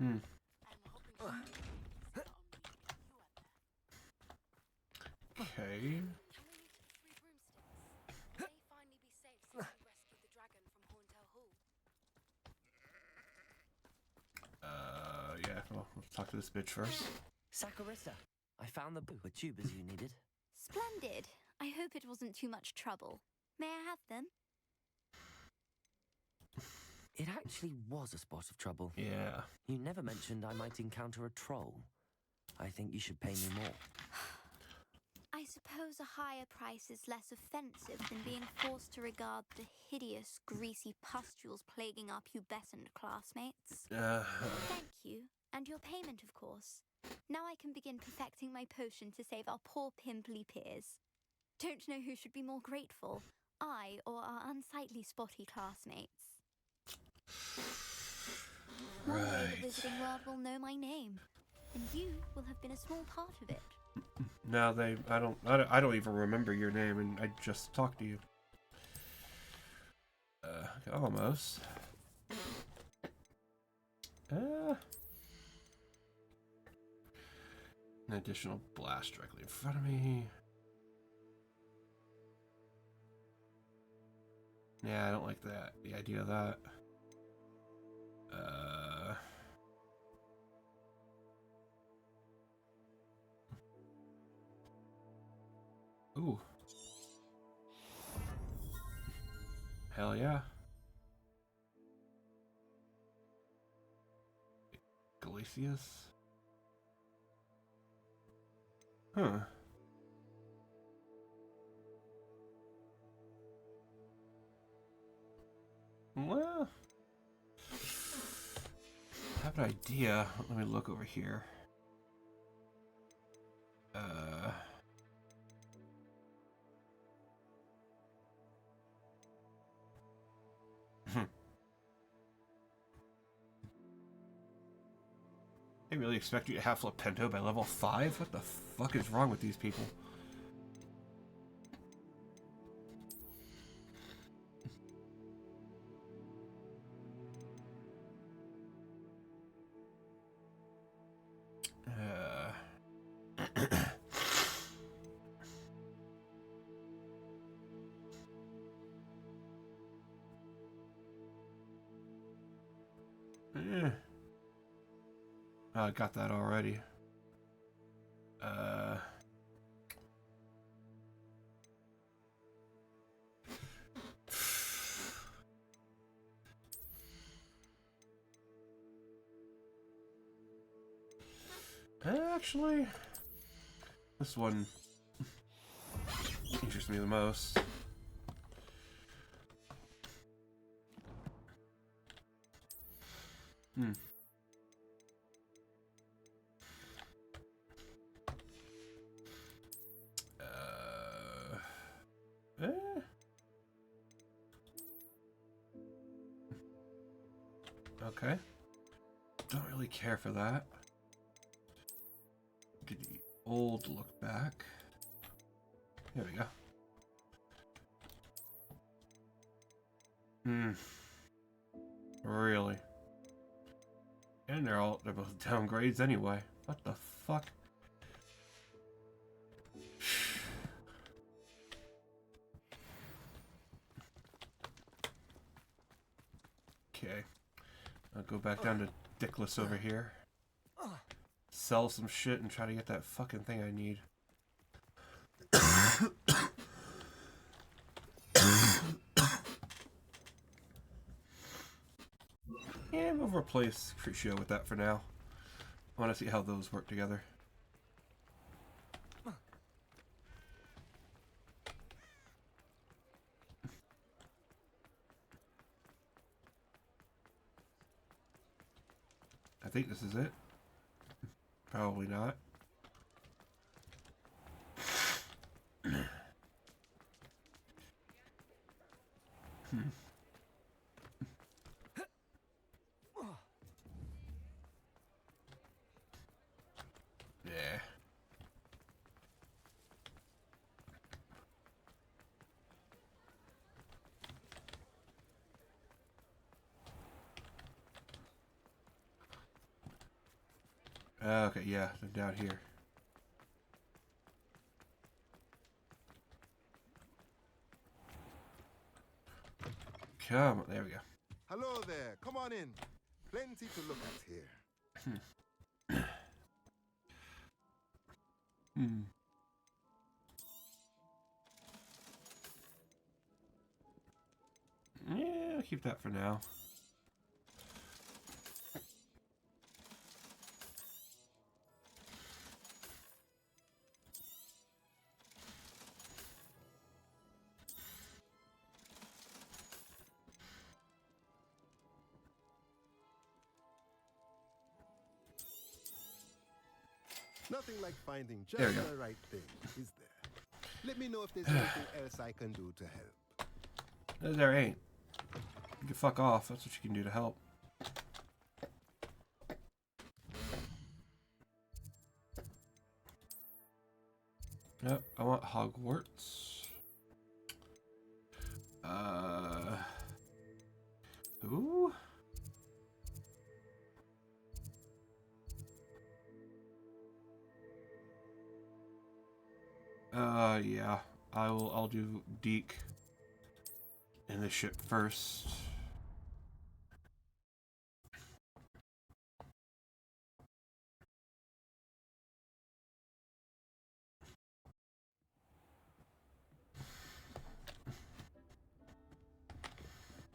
Hmm. Okay. May finally be safe since you rescued the dragon from Horntail Hall. Yeah, well, let's talk to this bitch first. Saccharissa, I found the tubers you needed. Splendid. I hope it wasn't too much trouble. May I have them? It actually was a spot of trouble. Yeah. You never mentioned I might encounter a troll. I think you should pay me more. I suppose a higher price is less offensive than being forced to regard the hideous, greasy pustules plaguing our pubescent classmates. Thank you, and your payment, of course. Now I can begin perfecting my potion to save our poor pimply peers. Don't know who should be more grateful, I or our unsightly spotty classmates. One day the Wizarding World will know my name, and you will have been a small part of it. No, I don't even remember your name, and I just talked to you. Almost. An additional blast directly in front of me. Yeah, I don't like that. The idea of that. Ooh. Hell yeah. Galicius? Huh. Well, I have an idea. Let me look over here. They really expect you to have Flipento by level 5? What the fuck is wrong with these people? Oh, I got that already. Actually, this one interests me the most. Okay. Don't really care for that. Get the old look back. There we go. Really? And they're both downgrades anyway. What the fuck? Okay. I'll go back down to Dickless over here. Sell some shit and try to get that fucking thing I need. Yeah, we'll replace Crucio with that for now. I want to see how those work together. I think this is it. Probably not. Yeah. Okay, yeah, they're down here. Come on, there we go. Hello there. Come on in. Plenty to look at here. Yeah, I'll keep that for now. Nothing like finding just There we go. the right thing, is there? Let me know if there's anything else I can do to help. No, there ain't. You can fuck off. That's what you can do to help. Yep, I want Hogwarts. Who? Yeah. I'll do Deke in the ship first.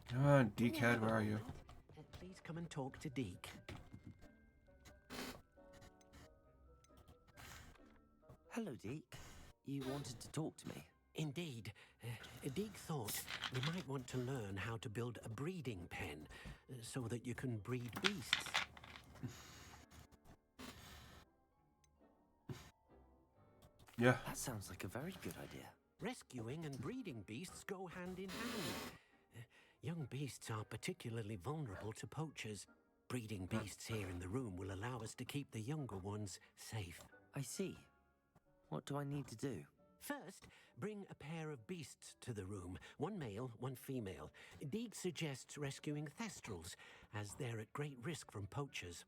Come on, Deekhead, where are you? Please come and talk to Deke. Hello, Deke. You wanted to talk to me? Indeed. Deke thought we might want to learn how to build a breeding pen so that you can breed beasts. Yeah. That sounds like a very good idea. Rescuing and breeding beasts go hand in hand. Young beasts are particularly vulnerable to poachers. Breeding beasts here in the room will allow us to keep the younger ones safe. I see. What do I need to do? First, bring a pair of beasts to the room. One male, one female. Deke suggests rescuing thestrals, as they're at great risk from poachers.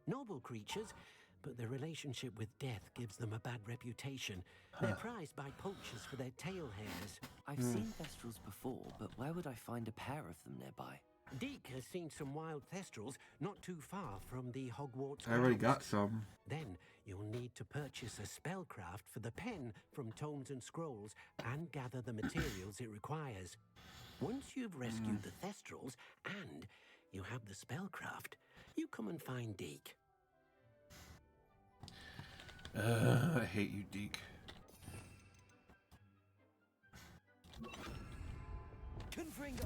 Noble creatures, but their relationship with death gives them a bad reputation. They're prized by poachers for their tail hairs. I've seen thestrals before, but where would I find a pair of them nearby? Deke has seen some wild thestrals not too far from the Hogwarts I already grounds. got some. Then you'll need to purchase a spellcraft for the pen from Tomes and Scrolls and gather the materials it requires. Once you've rescued the thestrals and you have the spellcraft, you come and find Deke. I hate you, Deke. Confringo!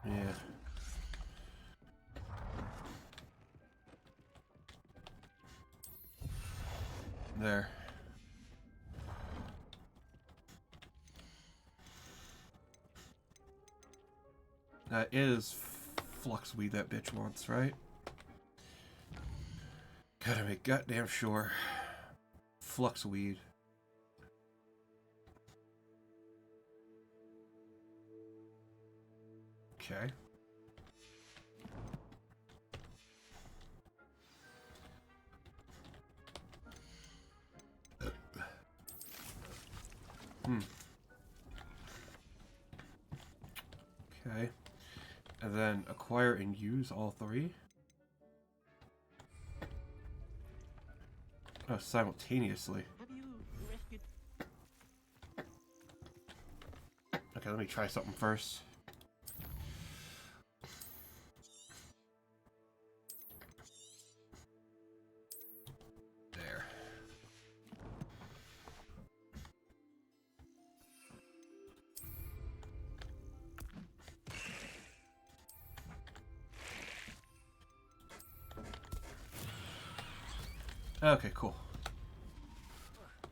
Yeah. There. That is Fluxweed that bitch wants, right? Gotta make goddamn sure. Fluxweed. Okay. Okay. And then acquire and use all three. Oh, simultaneously. Have you rescued... Okay, let me try something first. There. Okay, cool.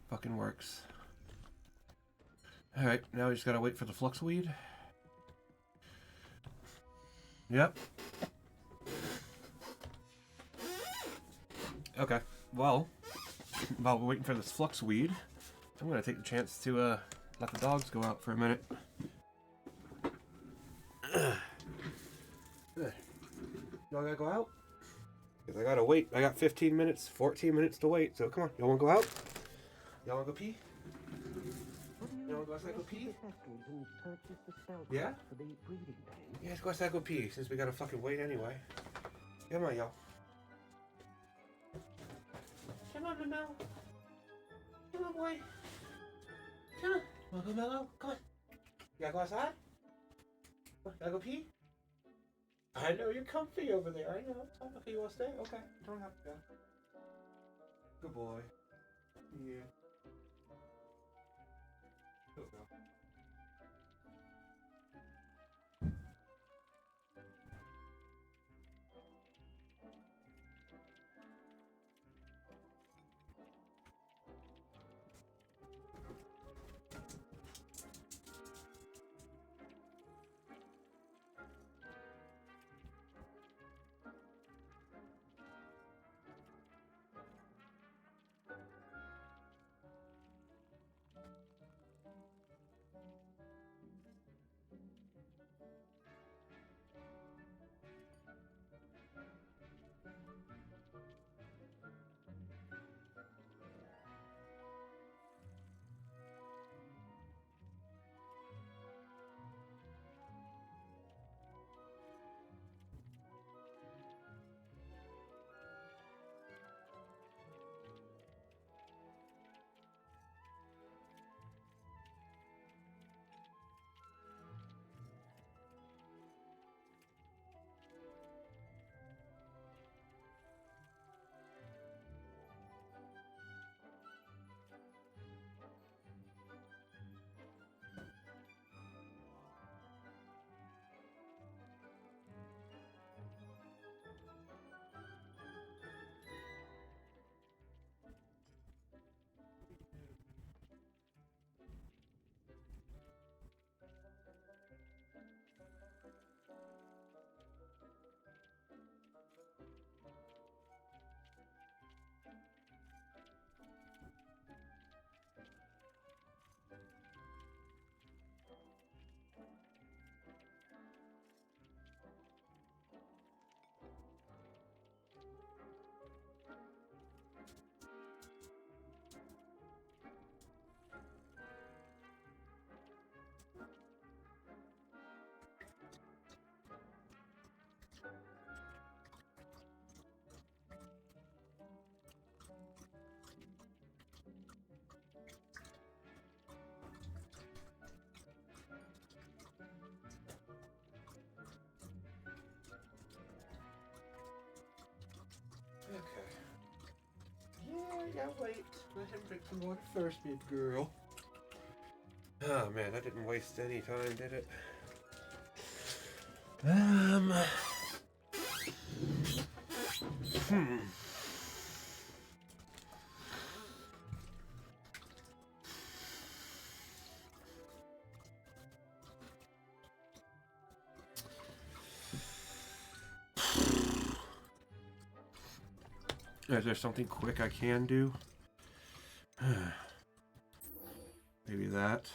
Fucking works. Alright, now we just gotta wait for the Fluxweed. Yep. Okay. Well, while we're waiting for this flux weed, I'm gonna take the chance to let the dogs go out for a minute. Y'all gotta go out? Because I gotta wait. I got 15 minutes, 14 minutes to wait. So come on, y'all wanna go out? Y'all wanna go pee? Y'all wanna go outside go pee? Yeah? Yeah, let's go outside go pee since we gotta fucking wait anyway. Come on, y'all. Come on, Mello. Come on, boy. Come on. Wanna go, Mello? Come on. You gotta go outside? Gotta go pee? I know you're comfy over there. I know. Okay, you wanna stay? Okay. Don't have to go. Good boy. Yeah. Go, girl. Okay. Yeah, I gotta wait. Let him drink some water first, big girl. Oh man, that didn't waste any time, did it? Is there something quick I can do? Maybe that.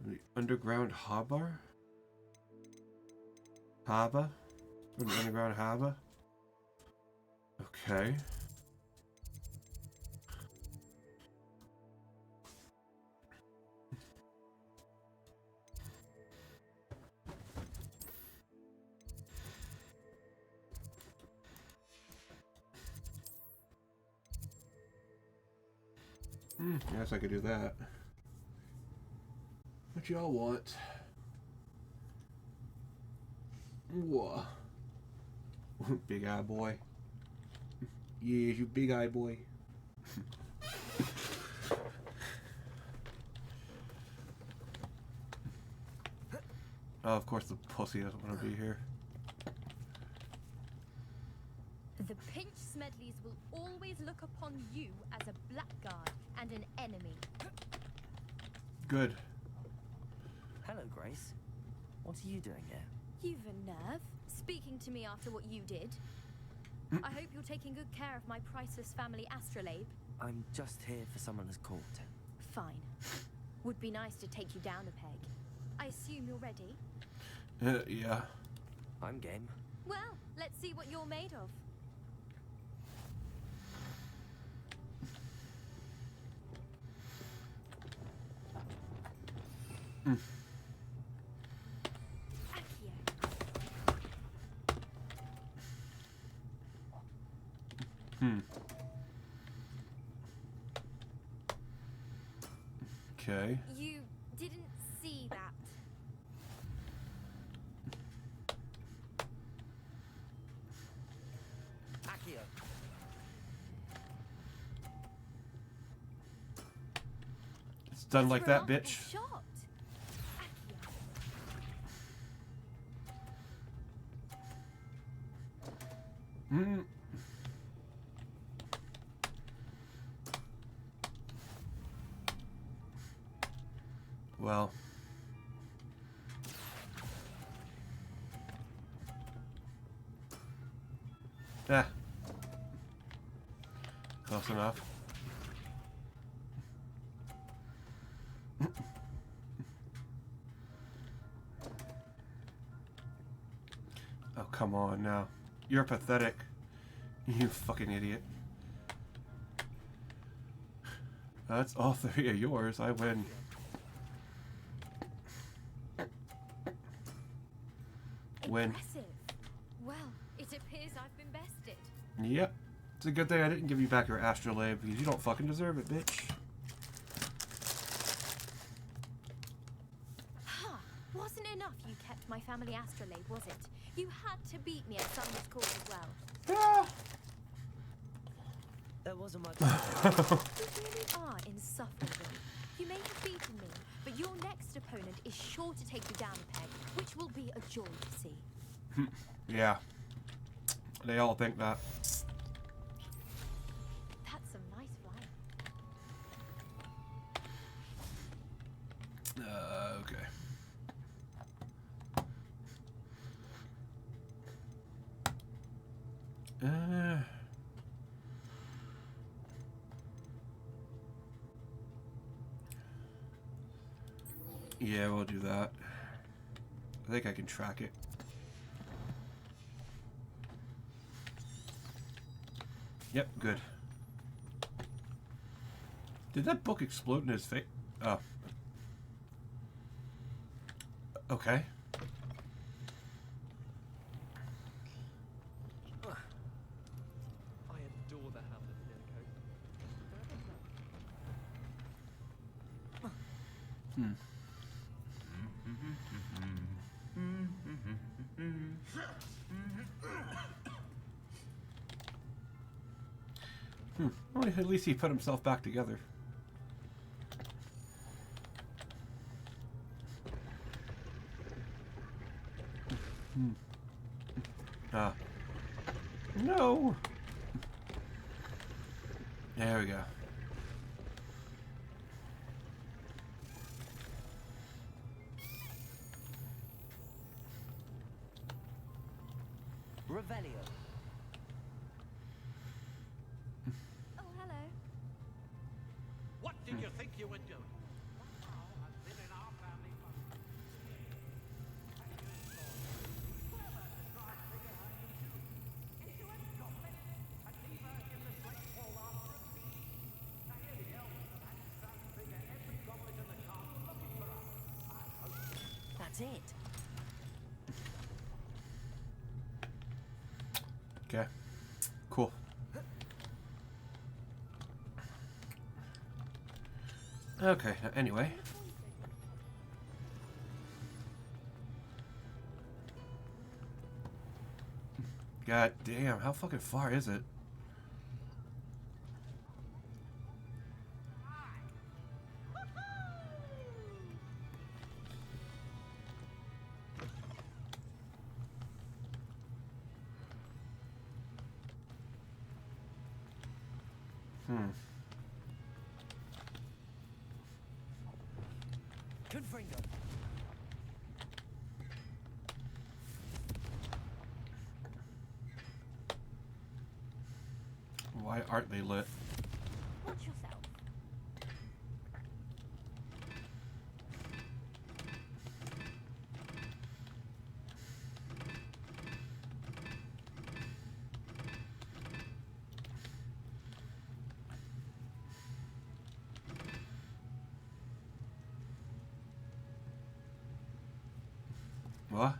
The underground harbor? Harbor? The underground harbor? Okay. Guess I could do that. What y'all want? Whoa. Big eye boy. Yeah, you big eye boy. Oh, of course the pussy doesn't want to be here. The Pinch Smedley's will always look upon you as a blackguard and an enemy. Good. Hello, Grace. What are you doing here? You've a nerve, speaking to me after what you did. I hope you're taking good care of my priceless family astrolabe. I'm just here for someone as called. Fine. Would be nice to take you down a peg. I assume you're ready? Yeah. I'm game. Well, let's see what you're made of. Okay. You didn't see that. Accio. It's done like that, bitch. Shot. Hmm. Well. Yeah. Close enough. Oh, come on now. You're pathetic. You fucking idiot. That's all three of yours. I win. Win. Impressive. Well, it appears I've been bested. Yep. It's a good thing I didn't give you back your astrolabe because you don't fucking deserve it, bitch. Huh. Wasn't enough you kept my family astrolabe, was it? You had to beat me at Summer's Court as well. Yeah. There wasn't much. You really are insufferable. You may have beaten me, but your next opponent is sure to take you down a peg, which will be a joy to see. Yeah. They all think that. That's some nice flying. Okay. Yeah, we'll do that. I think I can track it. Yep, good. Did that book explode in his face? Oh. Okay. I adore the Hamlet Nearcoat. Well, at least he put himself back together. Ah. No! There we go. Revelio. Oh, hello. What did you think you were doing? That's it. Okay. Cool. Okay, anyway. God damn, how fucking far is it? Confringo. Why aren't they lit? Watch yourself. What?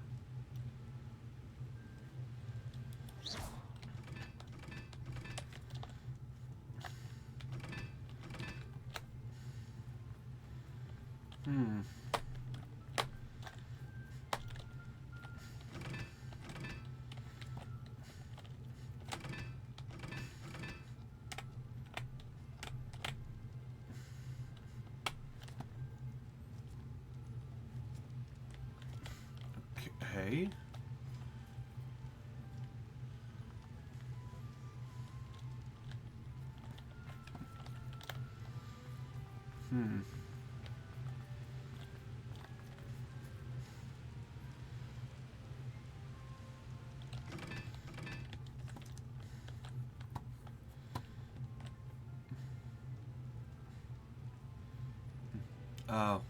Okay. Oh.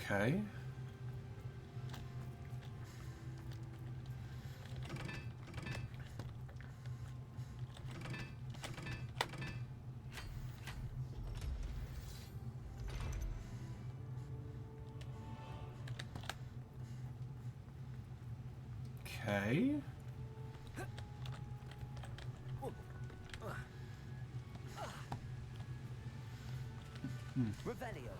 Okay. Okay. Revelio.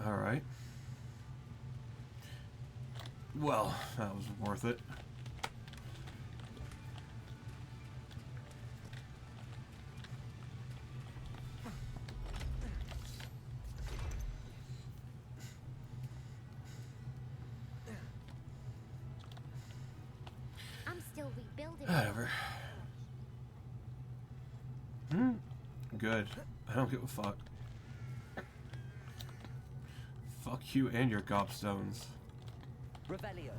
All right. Well, that was worth it. I'm still rebuilding. Whatever. Good. I don't give a fuck. Fuck you and your gobstones. Revelio.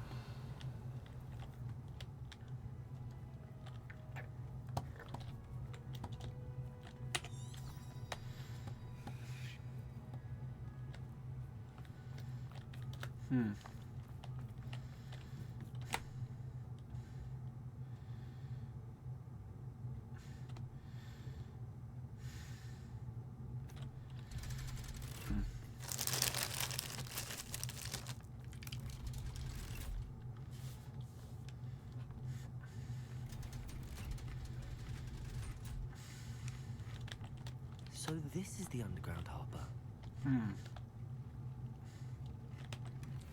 So this is the underground harbor.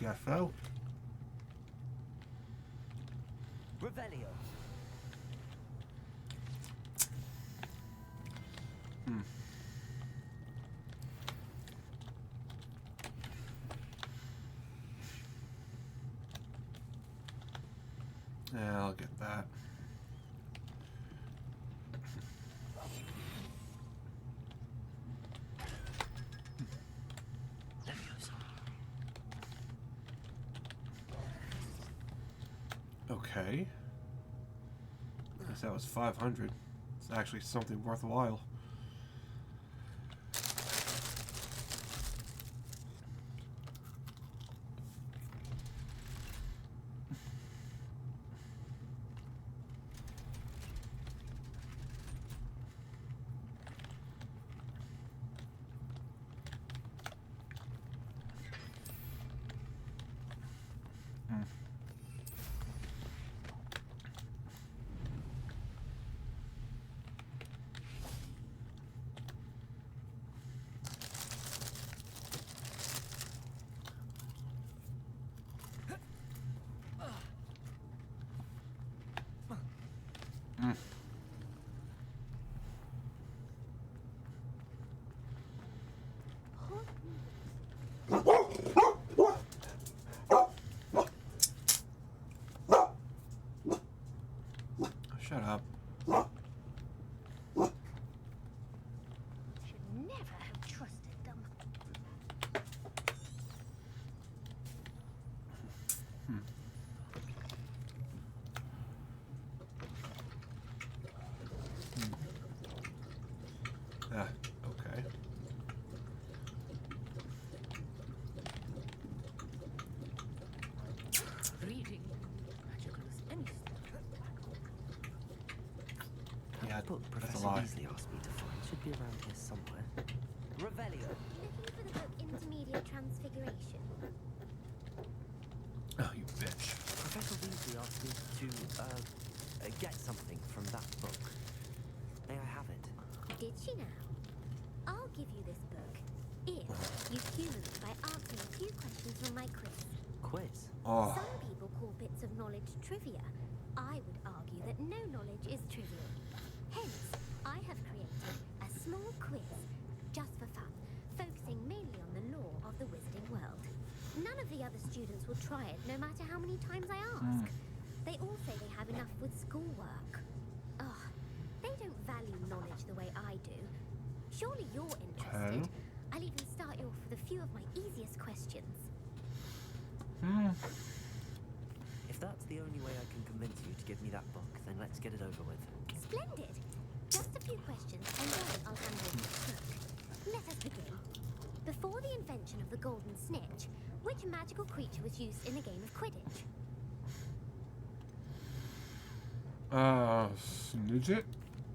Guess so. Revelio. Yeah, I'll get that. Okay. Guess that was 500. It's actually something worthwhile. never have trusted them. Okay. Reading magical as anything. Yeah, The book that's a Professor lie. Weasley asked me to find should be around here somewhere. Revelio. Looking for the book Intermediate Transfiguration. Oh, you bitch. Professor Weasley asked me to, get something from that book. May I have it? Did she now? I'll give you this book if you humour me by answering a few questions from my quiz. Quiz? Oh. Some people call bits of knowledge trivia. I would argue that no knowledge is trivial. Hence, I have created a small quiz, just for fun, focusing mainly on the lore of the wizarding world. None of the other students will try it, no matter how many times I ask. They all say they have enough with schoolwork. Ugh, they don't value knowledge the way I do. Surely you're interested. I'll even start you off with a few of my easiest questions. If that's the only way I can convince you to give me that book, then let's get it over with. Splendid! Just a few questions, and then I'll hand over the book. Let us begin. Before the invention of the golden snitch, which magical creature was used in the game of Quidditch? Snidget?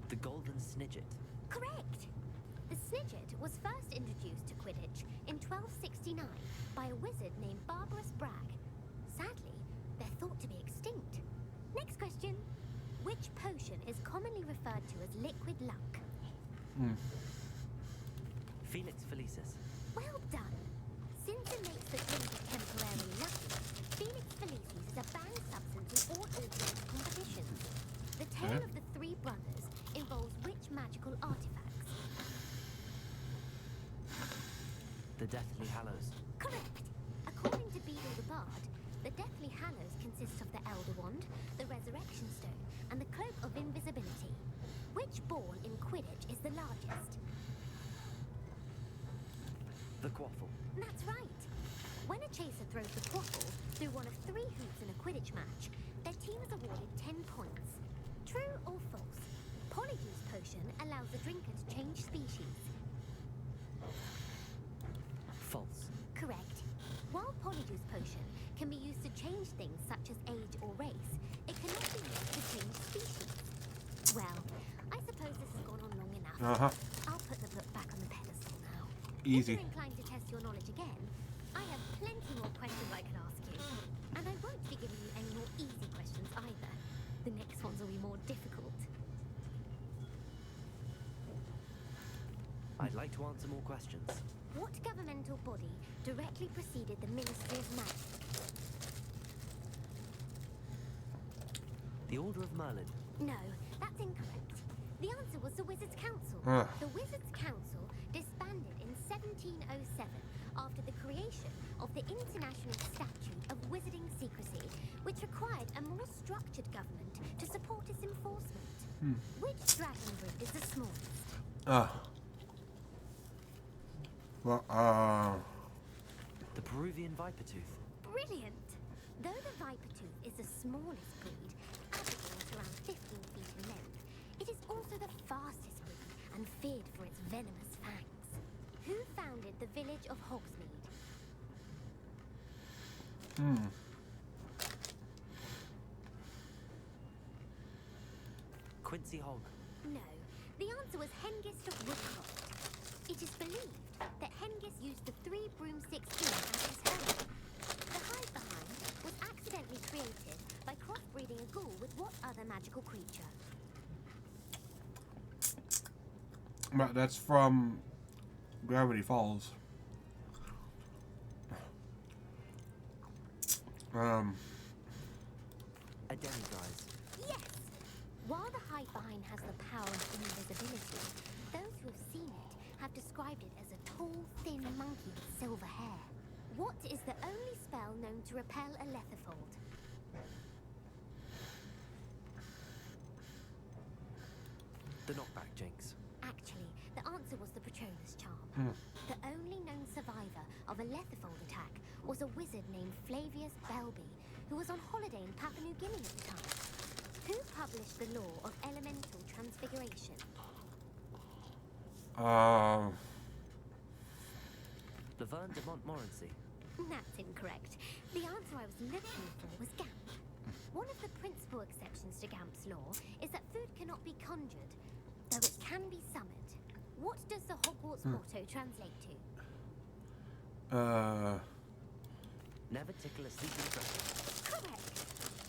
The Golden Snidget. Correct! The Snidget was first introduced to Quidditch in 1269 by a wizard named Barbarous Bragg. Sadly, they're thought to be extinct. Next question. Which potion is commonly referred to as liquid luck? Felix Felicis. Well done. Since it makes the drinker temporarily lucky, Felix Felicis is a banned substance in all Orpheus competitions. The tale of the three brothers involves which magical artifacts? The Deathly Hallows. Correct. According to Beedle the Bard, the Deathly Hallows consists of the Elder Wand, the Resurrection Stone, and the Cloak of Invisibility. Which ball in Quidditch is the largest? The Quaffle. That's right. When a chaser throws the quaffle through one of 3 hoops in a Quidditch match, their team is awarded 10 points. True or false? Polyjuice potion allows the drinker to change species. False. Correct. While Polyjuice potion can be used to change things such as age or race, it cannot be used to change species. Well, I suppose this has gone on long enough. I'll put the book back on the pedestal now. Easy. If you're inclined to test your knowledge again, I have plenty more questions I can ask you. And I won't be giving you any more easy questions either. The next ones will be more difficult. I'd like to answer more questions. What governmental body directly preceded the Ministry of Magic? The Order of Merlin. No, that's incorrect. The answer was the Wizards' Council. The Wizards' Council disbanded in 1707 after the creation of the International Statute of Wizarding Secrecy, which required a more structured government to support its enforcement. Which dragon breed is the smallest? The Peruvian Vipertooth. Brilliant! Though the Vipertooth is the smallest breed, averaging at around 15 feet in length, it is also the fastest breed and feared for its venomous fangs. Who founded the village of Hogsmeade? Quincy Hogg. No, the answer was Hengist of Woodcroft. It is believed that Hengist used the 3 broomstick spoon as his helmet. The hive behind was accidentally created by crossbreeding a ghoul with what other magical creature? That's from Gravity Falls. A demiguise. Yes! While the hive behind has the power of invisibility, those who have seen it have described it as a tall, thin monkey with silver hair. What is the only spell known to repel a letherfold? The Knockback Jinx. Actually, the answer was the Patronus charm. The only known survivor of a Lethifold attack was a wizard named Flavius Belby, who was on holiday in Papua New Guinea at the time. Who published the law of elemental transfiguration? Laverne de Montmorency. That's incorrect. The answer I was looking for was Gamp. One of the principal exceptions to Gamp's law is that food cannot be conjured, though it can be summoned. What does the Hogwarts motto translate to? Never tickle a sleeping dragon. Correct.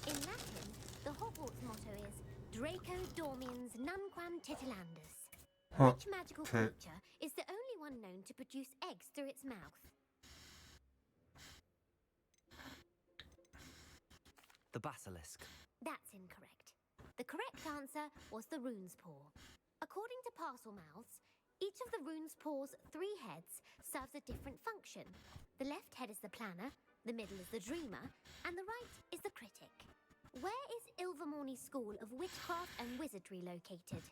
In Latin, the Hogwarts motto is Draco Dormiens Nunquam Titilandus. Which magical creature is the only one known to produce eggs through its mouth? The basilisk. That's incorrect. The correct answer was the rune's paw. According to Parselmouths, each of the rune's paw's 3 heads serves a different function. The left head is the planner, the middle is the dreamer, and the right is the critic. Where is Ilvermorny School of Witchcraft and Wizardry located?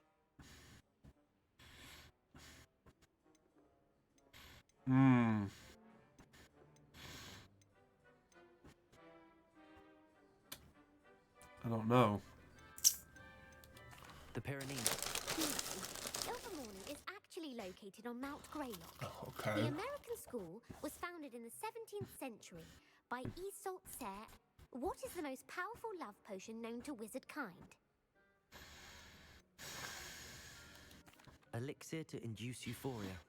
I don't know. The Pyrenees. Ilvermorny is actually located on Mount Greylock. Okay. The American school was founded in the 17th century by Isolde Serre. What is the most powerful love potion known to wizard kind? Elixir to induce euphoria.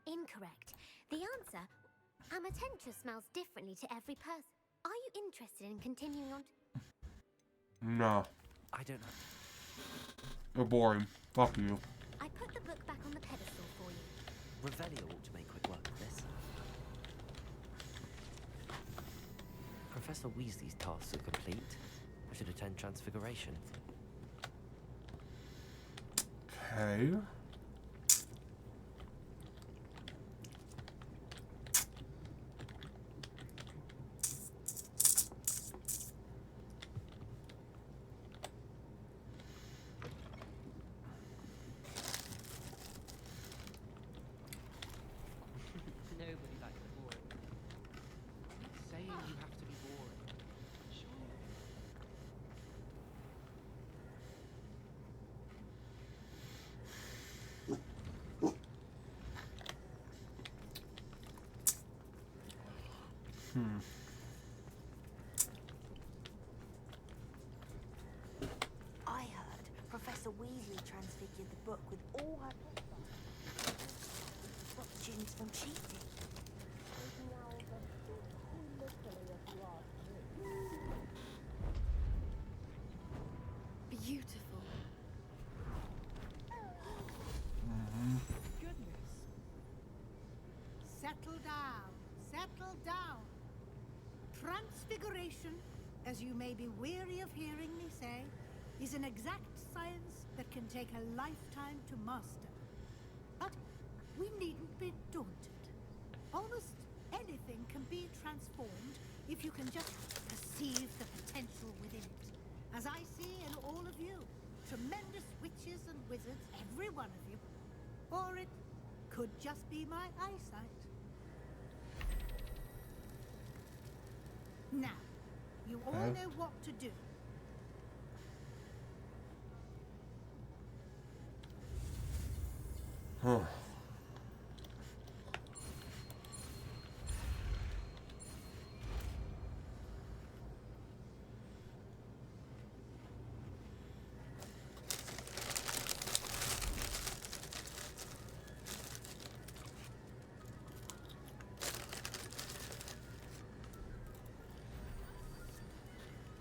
Incorrect. The answer, Amatentra, smells differently to every person. Are you interested in continuing on? No. I don't know. You're boring. Fuck you. I put the book back on the pedestal for you. Revelio ought to make quick work of this. Professor Weasley's tasks are complete. I should attend Transfiguration. Okay. Nobody likes boring. Saying you have to be boring. Sure. I heard Professor Weasley transfigured the book with all her to stop students from cheating. Beautiful. Goodness. Settle down. Settle down. Transfiguration, as you may be weary of hearing me say, is an exact science that can take a lifetime to master. But we needn't be daunted. Almost anything can be transformed if you can just perceive the potential within it. As I see in all of you, tremendous witches and wizards, every one of you. Or it could just be my eyesight. Now, you all know what to do. Huh.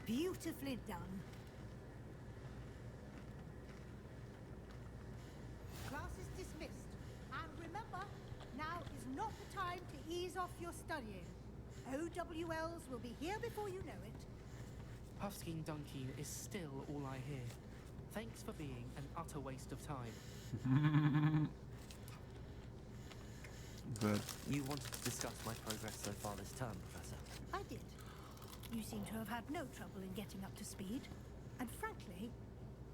Beautifully done. Class is dismissed. And remember, now is not the time to ease off your studying. OWLs will be here before you know it. Puffskein Dunkeen is still all I hear. Thanks for being an utter waste of time. Good. You wanted to discuss my progress so far this term, Professor. I did. You seem to have had no trouble in getting up to speed. And frankly,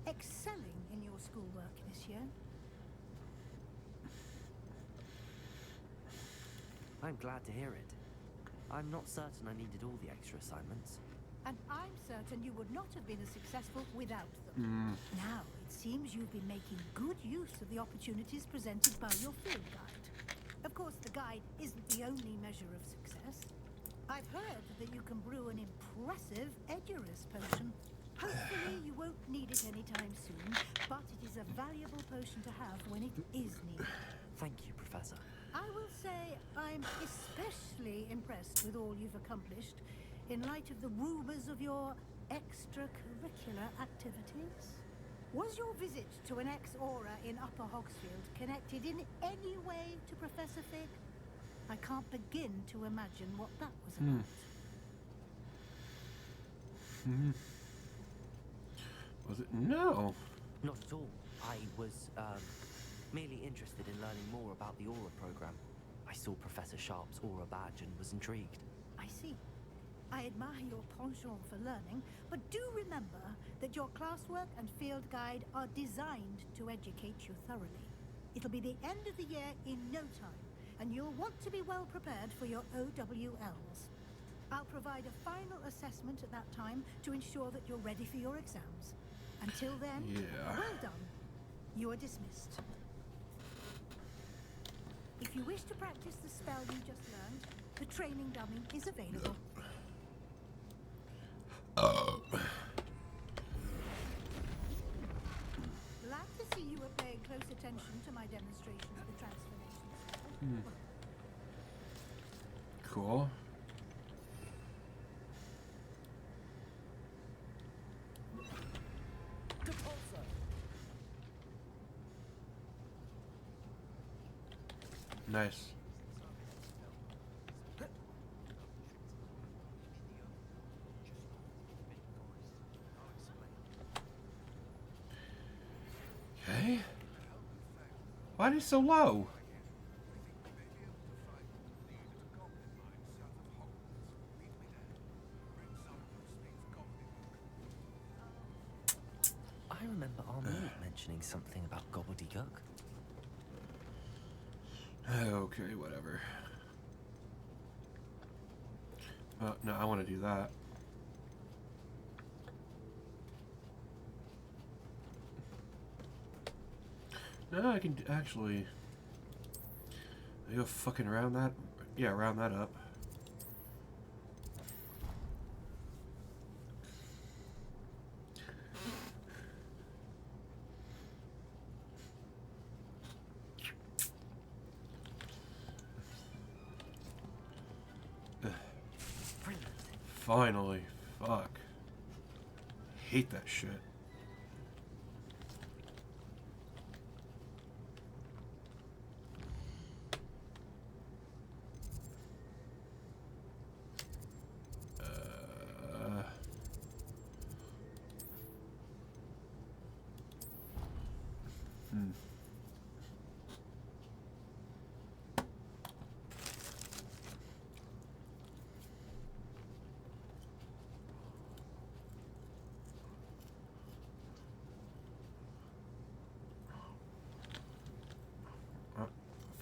excelling in your schoolwork this year. I'm glad to hear it. I'm not certain I needed all the extra assignments. And I'm certain you would not have been as successful without them. Now, it seems you've been making good use of the opportunities presented by your field guide. Of course, the guide isn't the only measure of success. I've heard that you can brew an impressive Edurus potion. Hopefully, you won't need it anytime soon, but it is a valuable potion to have when it is needed. Thank you, Professor. I will say I'm especially impressed with all you've accomplished in light of the rumors of your extracurricular activities. Was your visit to an ex-aura in Upper Hogsfield connected in any way to Professor Fig? I can't begin to imagine what that was about. Was it? No. Not at all. I was, merely interested in learning more about the Aura program. I saw Professor Sharp's Aura badge and was intrigued. I see. I admire your penchant for learning, but do remember that your classwork and field guide are designed to educate you thoroughly. It'll be the end of the year in no time, and you'll want to be well prepared for your OWLs. I'll provide a final assessment at that time to ensure that you're ready for your exams. Until then, well done. You are dismissed. If you wish to practice the spell you just learned, the training dummy is available. Glad to see you were paying close attention to my demonstration of the transformation spell. Cool. Nice. Okay. Why is it so low? I remember Armand mentioning something about gobbledygook. Okay, whatever. No, I want to do that. No, I can actually go fucking round that. Yeah, round that up. Finally. Fuck. Hate that shit.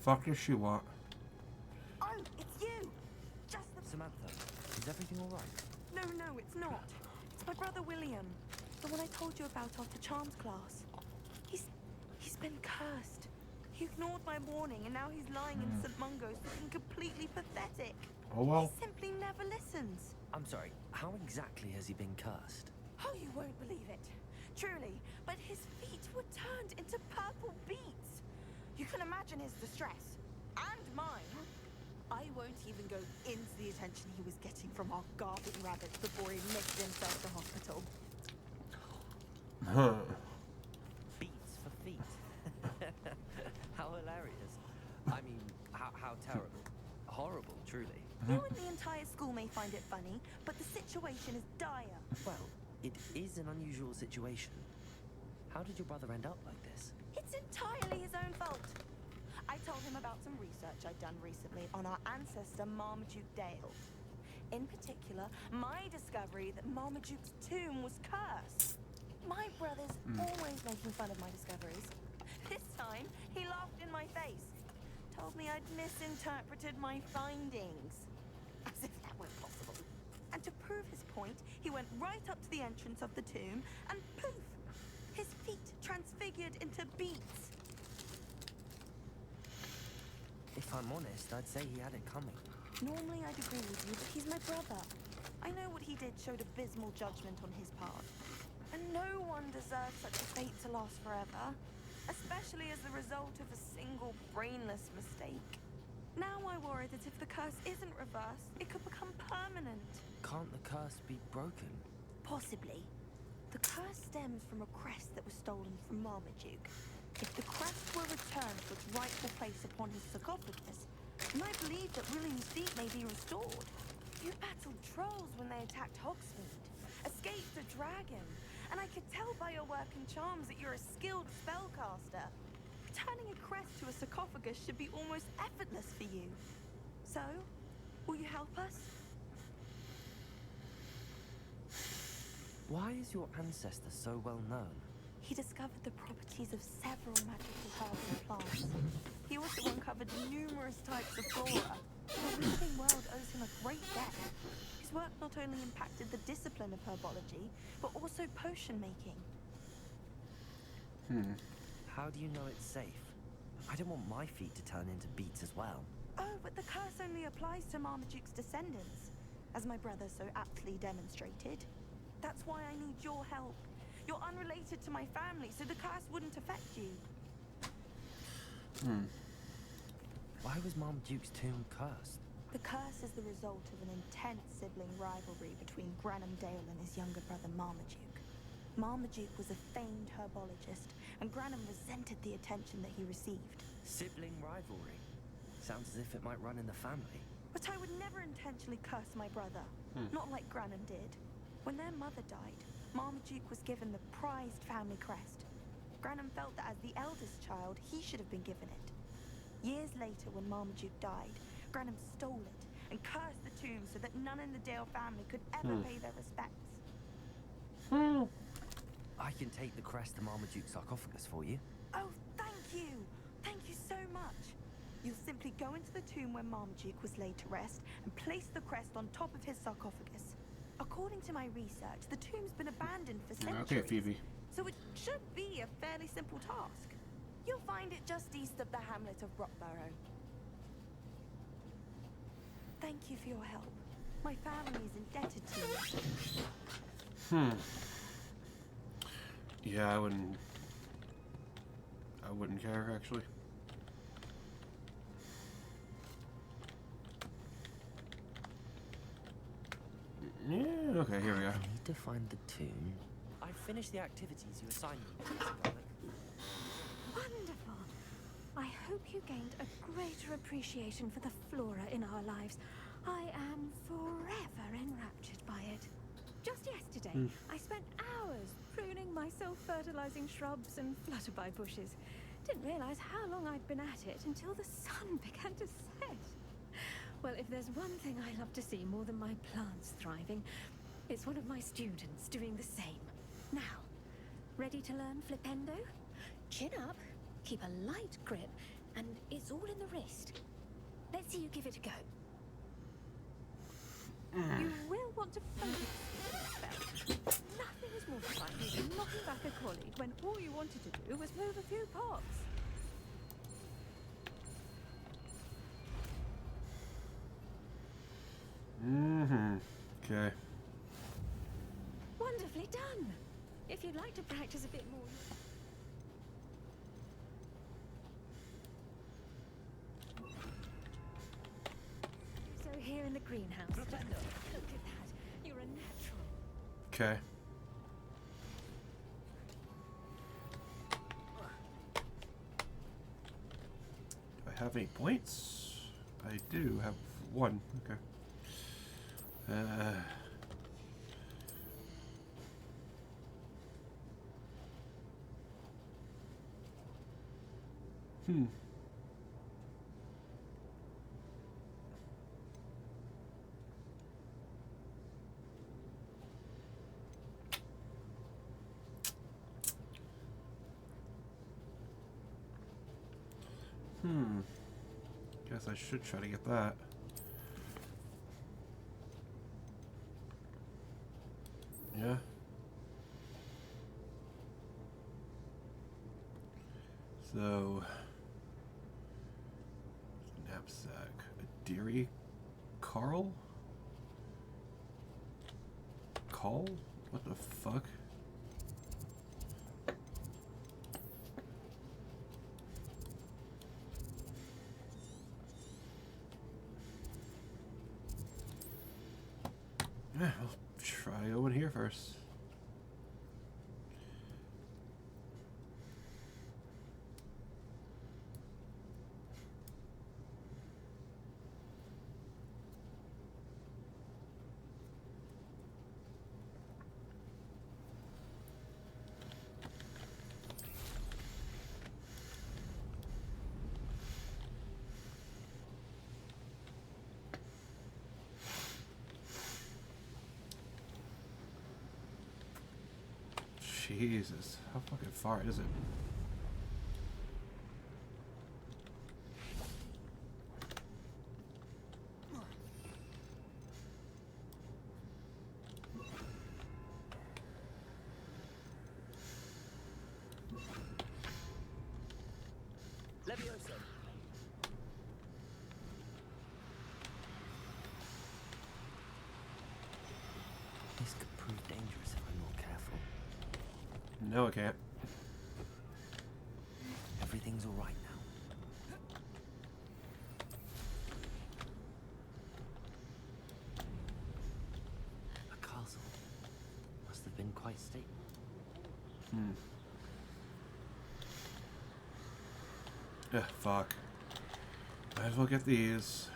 Fuck does she want? Oh, it's you! Just the... Samantha, is everything alright? No, it's not. It's my brother William. The one I told you about after Charms class. He's been cursed. He ignored my warning and now he's lying in St. Mungo's looking completely pathetic. Oh well. He simply never listens. I'm sorry, how exactly has he been cursed? Oh, you won't believe it. Truly, but his feet were turned into purple beets. You can imagine his distress. And mine. I won't even go into the attention he was getting from our garbage rabbits before he admitted himself to hospital. Beats for feet. How hilarious. I mean, how terrible. Horrible, truly. You and the entire school may find it funny, but the situation is dire. Well, it is an unusual situation. How did your brother end up like this? It's entirely his own fault. I told him about some research I'd done recently on our ancestor Marmaduke Dale. In particular, my discovery that Marmaduke's tomb was cursed. My brother's always making fun of my discoveries. This time, he laughed in my face. told me I'd misinterpreted my findings. As if that were possible. And to prove his point, he went right up to the entrance of the tomb and poof! His feet transfigured into beets. If I'm honest, I'd say he had it coming. Normally I'd agree with you, but he's my brother. I know what he did showed abysmal judgment on his part. And no one deserves such a fate to last forever. Especially as the result of a single brainless mistake. Now I worry that if the curse isn't reversed, it could become permanent. Can't the curse be broken? Possibly. The curse stems from a crest that was stolen from Marmaduke. If the crest were returned to its rightful place upon his sarcophagus, then I believe that William's feet may be restored. You battled trolls when they attacked Hogsmeade, escaped a dragon, and I could tell by your work and charms that you're a skilled spellcaster. Returning a crest to a sarcophagus should be almost effortless for you. So, will you help us? Why is your ancestor so well known? He discovered the properties of several magical herbs and plants. He also uncovered numerous types of flora. The living world owes him a great debt. His work not only impacted the discipline of herbology, but also potion making. How do you know it's safe? I don't want my feet to turn into beets as well. Oh, but the curse only applies to Marmaduke's descendants, as my brother so aptly demonstrated. That's why I need your help. You're unrelated to my family, so the curse wouldn't affect you. Why was Marmaduke's tomb cursed? The curse is the result of an intense sibling rivalry between Granham Dale and his younger brother Marmaduke. Marmaduke was a famed herbologist, and Granham resented the attention that he received. Sibling rivalry? Sounds as if it might run in the family. But I would never intentionally curse my brother, not like Granham did. When their mother died, Marmaduke was given the prized family crest. Granham felt that as the eldest child, he should have been given it. Years later, when Marmaduke died, Granham stole it and cursed the tomb so that none in the Dale family could ever pay their respects. I can take the crest to Marmaduke's sarcophagus for you. Oh, thank you! Thank you so much! You'll simply go into the tomb where Marmaduke was laid to rest and place the crest on top of his sarcophagus. According to my research, the tomb's been abandoned for centuries. Okay, Phoebe. So it should be a fairly simple task. You'll find it just east of the hamlet of Brockborough. Thank you for your help. My family is indebted to you. Yeah, I wouldn't care, actually. Yeah, okay, here we go. I need to find the tomb. I finished the activities you assigned me. Wonderful. I hope you gained a greater appreciation for the flora in our lives. I am forever enraptured by it. Just yesterday, I spent hours pruning my self-fertilizing shrubs and flutterby bushes. Didn't realize how long I'd been at it until the sun began to set. Well, if there's one thing I love to see more than my plants thriving, it's one of my students doing the same. Now, ready to learn Flipendo? Chin up, keep a light grip, and it's all in the wrist. Let's see you give it a go. You will want to focus on the spell. Nothing is more frightening than knocking back a colleague when all you wanted to do was move a few pots. Okay. Wonderfully done. If you'd like to practice a bit more... So here in the greenhouse. Look at that. You're a natural. Okay. Do I have any points? I do have one. Okay. guess I should try to get that. Yeah. So, knapsack. A Deary Carl? Call? What the fuck? Yeah, I'll try to go in here first. Jesus, how fucking far is it? Levioso. This could prove dangerous if I'm not careful. No, I can't. Everything's all right now. A castle. Must have been quite stately. Fuck. Might as well get these.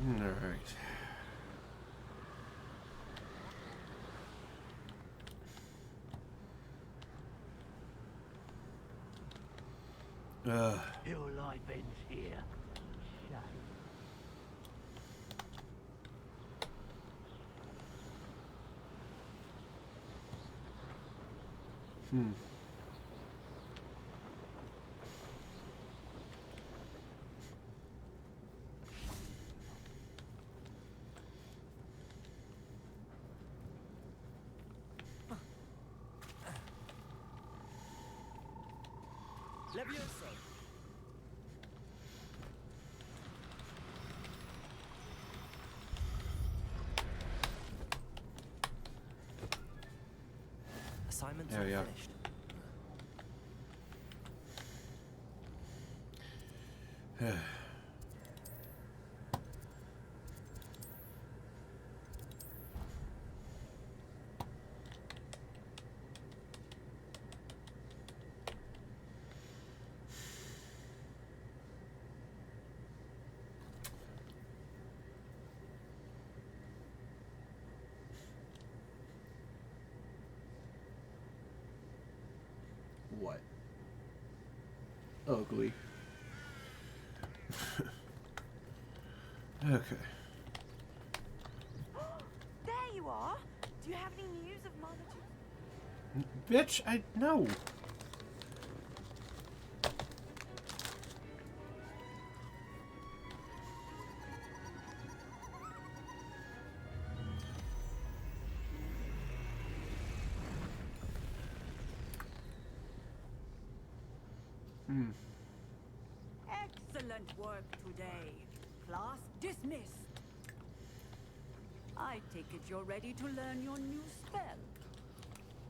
Alright. Your life ends here. Shame. Levioso. Assignments are finished. What? Ugly. Okay. There you are. Do you have any news of Marmaduke? Bitch, I know. Excellent work today. Class dismissed. I take it you're ready to learn your new spell.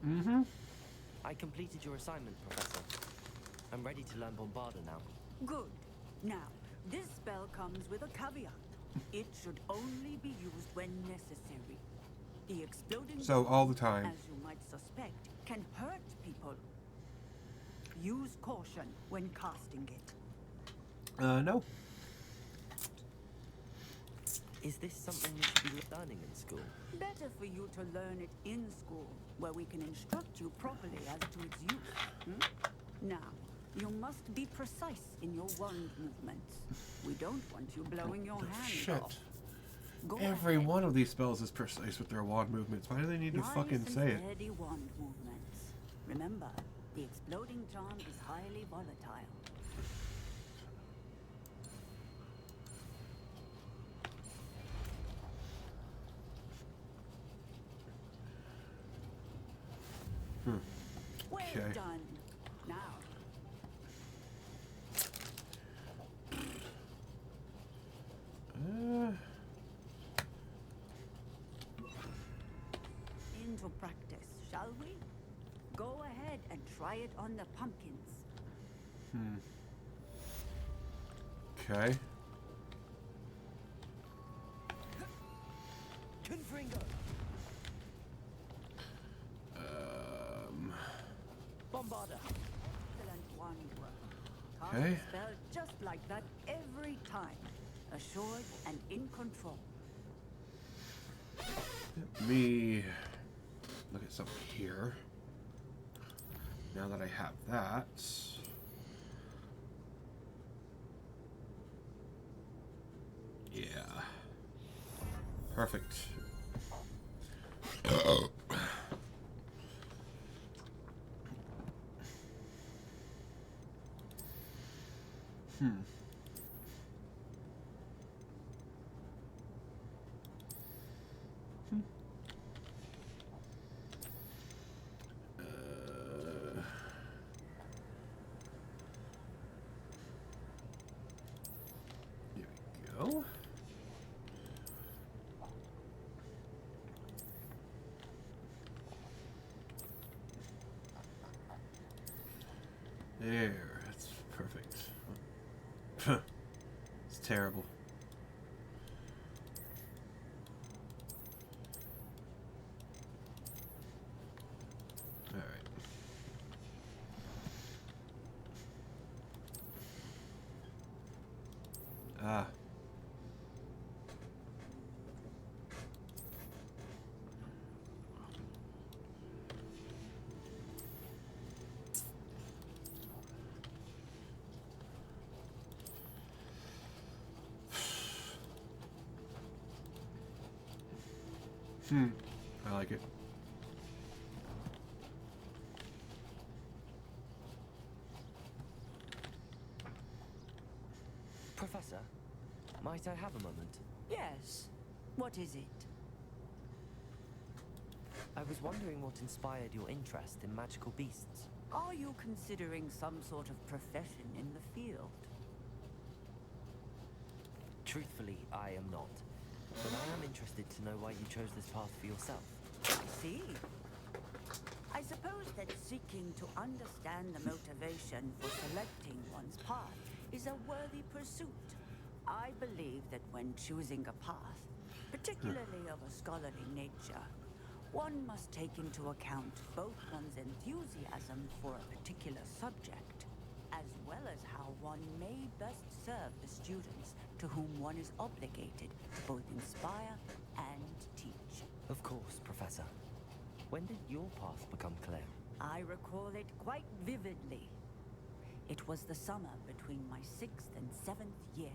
Mm-hmm. I completed your assignment, Professor. I'm ready to learn Bombarda now. Good. Now, this spell comes with a caveat. It should only be used when necessary. The exploding So, all the time. as you might suspect, can hurt people. Use caution when casting it. No. Is this something we should be learning in school? Better for you to learn it in school, where we can instruct you properly as to its use. Now, you must be precise in your wand movements. We don't want you blowing your hands Shit. off. Go Every ahead. one of these spells is precise with their wand movements. Why do they need to fucking Nice say and it? steady wand movements. Remember, the exploding charm is highly volatile. Well Okay. done. Now, into practice, shall we? Go ahead and try it on the pumpkins. Okay. Confringo! Bombarda! Excellent wand work. Cast Okay. the spell just like that every time. Assured and in control. Let me look at something here. Now that I have that. Yeah. Perfect. There we go. There, that's perfect. It's terrible. All right. Ah. I like it. Professor, might I have a moment? Yes. What is it? I was wondering what inspired your interest in magical beasts. Are you considering some sort of profession in the field? Truthfully, I am not. But I am interested to know why you chose this path for yourself. I see. I suppose that seeking to understand the motivation for selecting one's path is a worthy pursuit. I believe that when choosing a path, particularly of a scholarly nature, one must take into account both one's enthusiasm for a particular subject, as well as how one may best serve the students to whom one is obligated to both inspire and teach. Of course, Professor. When did your path become clear? I recall it quite vividly. It was the summer between my 6th and 7th years.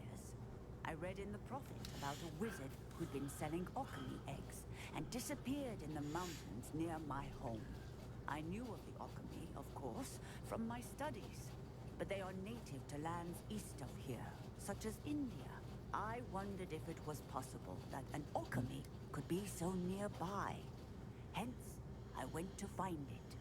I read in the Prophet about a wizard who'd been selling alchemy eggs and disappeared in the mountains near my home. I knew of the alchemy, of course, from my studies, but they are native to lands east of here, such as India. I wondered if it was possible that an alchemy could be so nearby. Hence, I went to find it.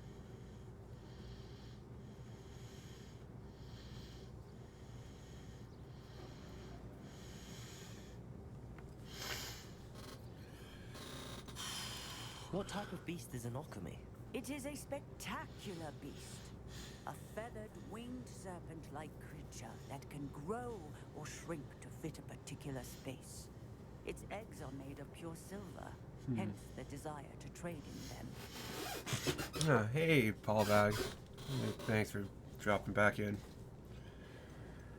What type of beast is an alchemy? It is a spectacular beast. A feathered, winged serpent-like creature that can grow or shrink to fit a particular space. Its eggs are made of pure silver, hence the desire to trade in them. Oh, hey, Paul Bag. Thanks for dropping back in.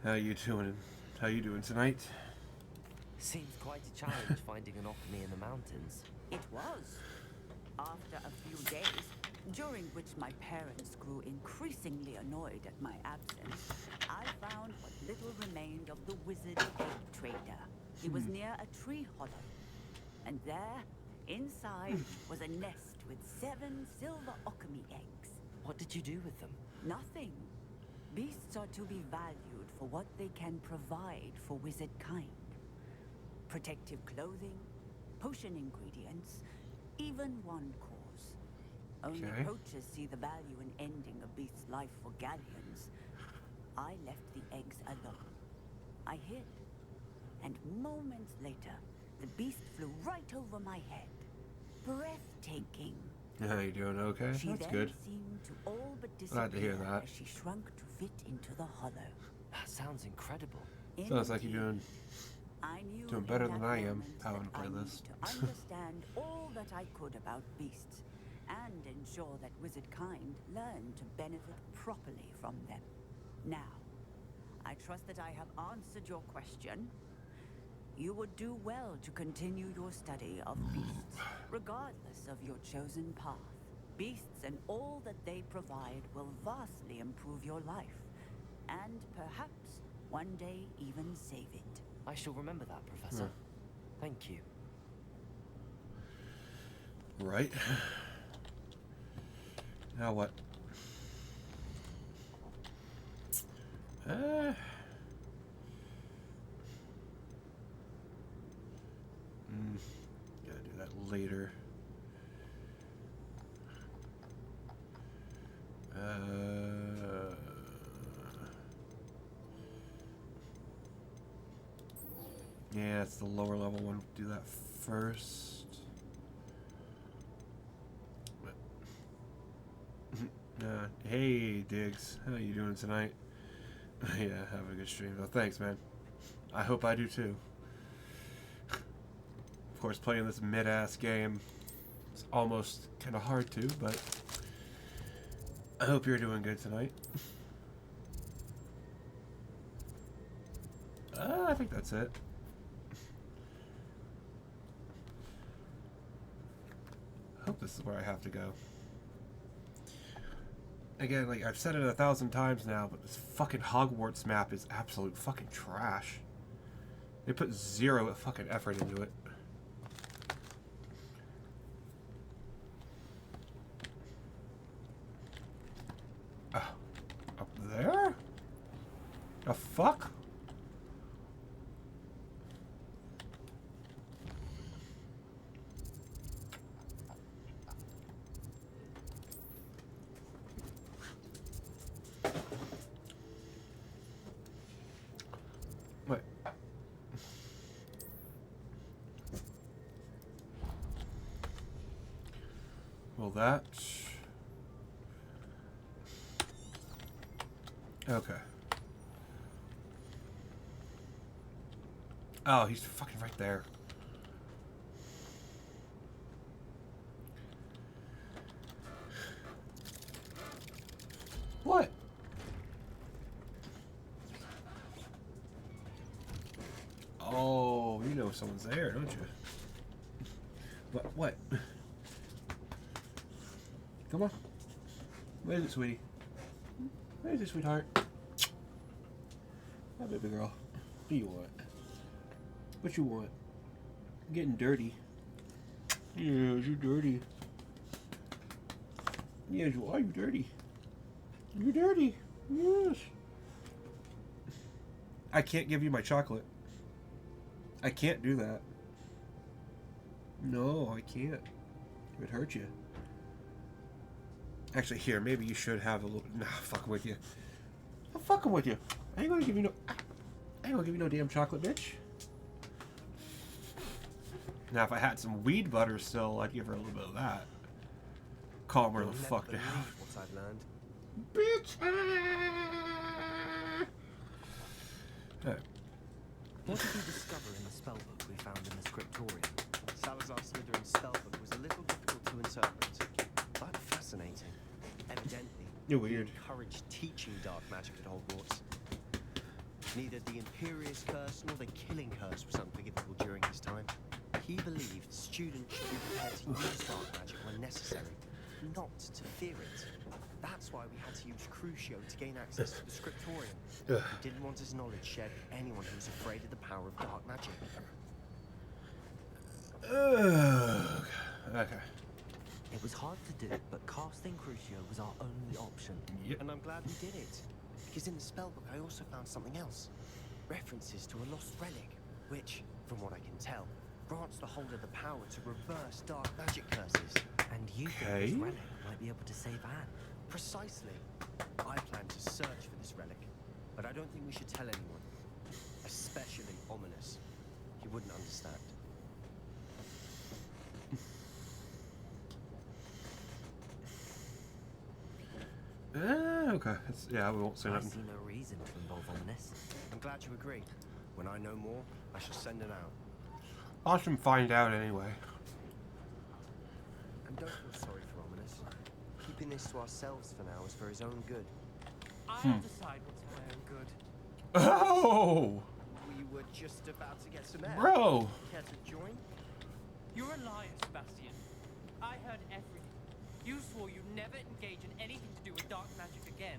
How you doing? How you doing tonight? Seems quite a challenge finding an alchemy in the mountains. It was. After a few days, during which my parents grew increasingly annoyed at my absence, I found what little remained of the wizard egg trader. He was near a tree hollow. And there, inside, was a nest with 7 silver alchemy eggs. What did you do with them? Nothing. Beasts are to be valued for what they can provide for wizard kind. Protective clothing, potion ingredients, even one cause. Only poachers see the value in ending a beast's life for galleons. I left the eggs alone. I hid. And moments later, the beast flew right over my head. Breathtaking. Yeah, you doing okay? She That's then good. seemed to all but Glad to hear disappear that. as she shrunk to fit into the hollow. That sounds incredible. Sounds like you're I knew doing in better that than I am moment having to that play I this. needed to understand all that I could about beasts and ensure that wizard kind learned to benefit properly from them. Now, I trust that I have answered your question. You would do well to continue your study of beasts, regardless of your chosen path. Beasts and all that they provide will vastly improve your life, and perhaps one day even save it. I shall remember that, Professor. Thank you. Right. Now what? Gotta do that later. Yeah, it's the lower level one. Do that first. Hey, Diggs. How you doing tonight? Yeah, have a good stream. Oh, thanks, man. I hope I do too. Of course, playing this mid-ass game is almost kind of hard to, but I hope you're doing good tonight. I think that's it. I hope this is where I have to go. Again, like, I've said it 1,000 times now, but this fucking Hogwarts map is absolute fucking trash. They put 0 fucking effort into it. Up there? The fuck? Wait. Well, that... Okay. Oh, he's fucking right there. What? Oh, you know someone's there, don't you? What? Come on. Where is it, sweetie? Where is it, sweetheart? Hi, baby girl. What do you want? What you want? I'm getting dirty. Yes, you're dirty. Yes, you are. You dirty. You're dirty. Yes. I can't give you my chocolate. I can't do that. No, I can't. It would hurt you. Actually, here, maybe you should have a little... Nah, fucking with you. I'm fucking with you. I ain't gonna give you no... I ain't gonna give you no damn chocolate, bitch. Now, if I had some weed butter still, I'd give her a little bit of that. Calm her the fuck down. What I've learned. Bitch! Hey. What did you discover in the spellbook we found in the scriptorium? Salazar Slytherin's spellbook was a little difficult to interpret, but fascinating. Evidently, you're weird. He encouraged teaching dark magic at Hogwarts. Neither the Imperious Curse nor the Killing Curse was unforgivable. experimental during his time. He believed students should be prepared to use dark magic when necessary, not to fear it. That's why we had to use Crucio to gain access to the scriptorium. He didn't want his knowledge shared with anyone who was afraid of the power of dark magic. Okay. It was hard to do, but casting Crucio was our only option. Yep. And I'm glad we did it, because in the spellbook I also found something else. References to a lost relic, which, from what I can tell, grants the holder the power to reverse dark magic curses. And you think this relic might be able to save Anne? Precisely. I plan to search for this relic, but I don't think we should tell anyone. Especially Ominous. He wouldn't understand. Okay. Yeah, we won't say I nothing. see no reason to involve Ominous. I'm glad you agree. When I know more, I shall send it out. Watch him find out anyway. And don't feel sorry for Ominous. Keeping this to ourselves for now is for his own good. I'll decide what's for my own good. Oh! We were just about to get some air. Bro! Care to join? You're a liar, Sebastian. I heard everything. You swore you'd never engage in anything to do with dark magic again.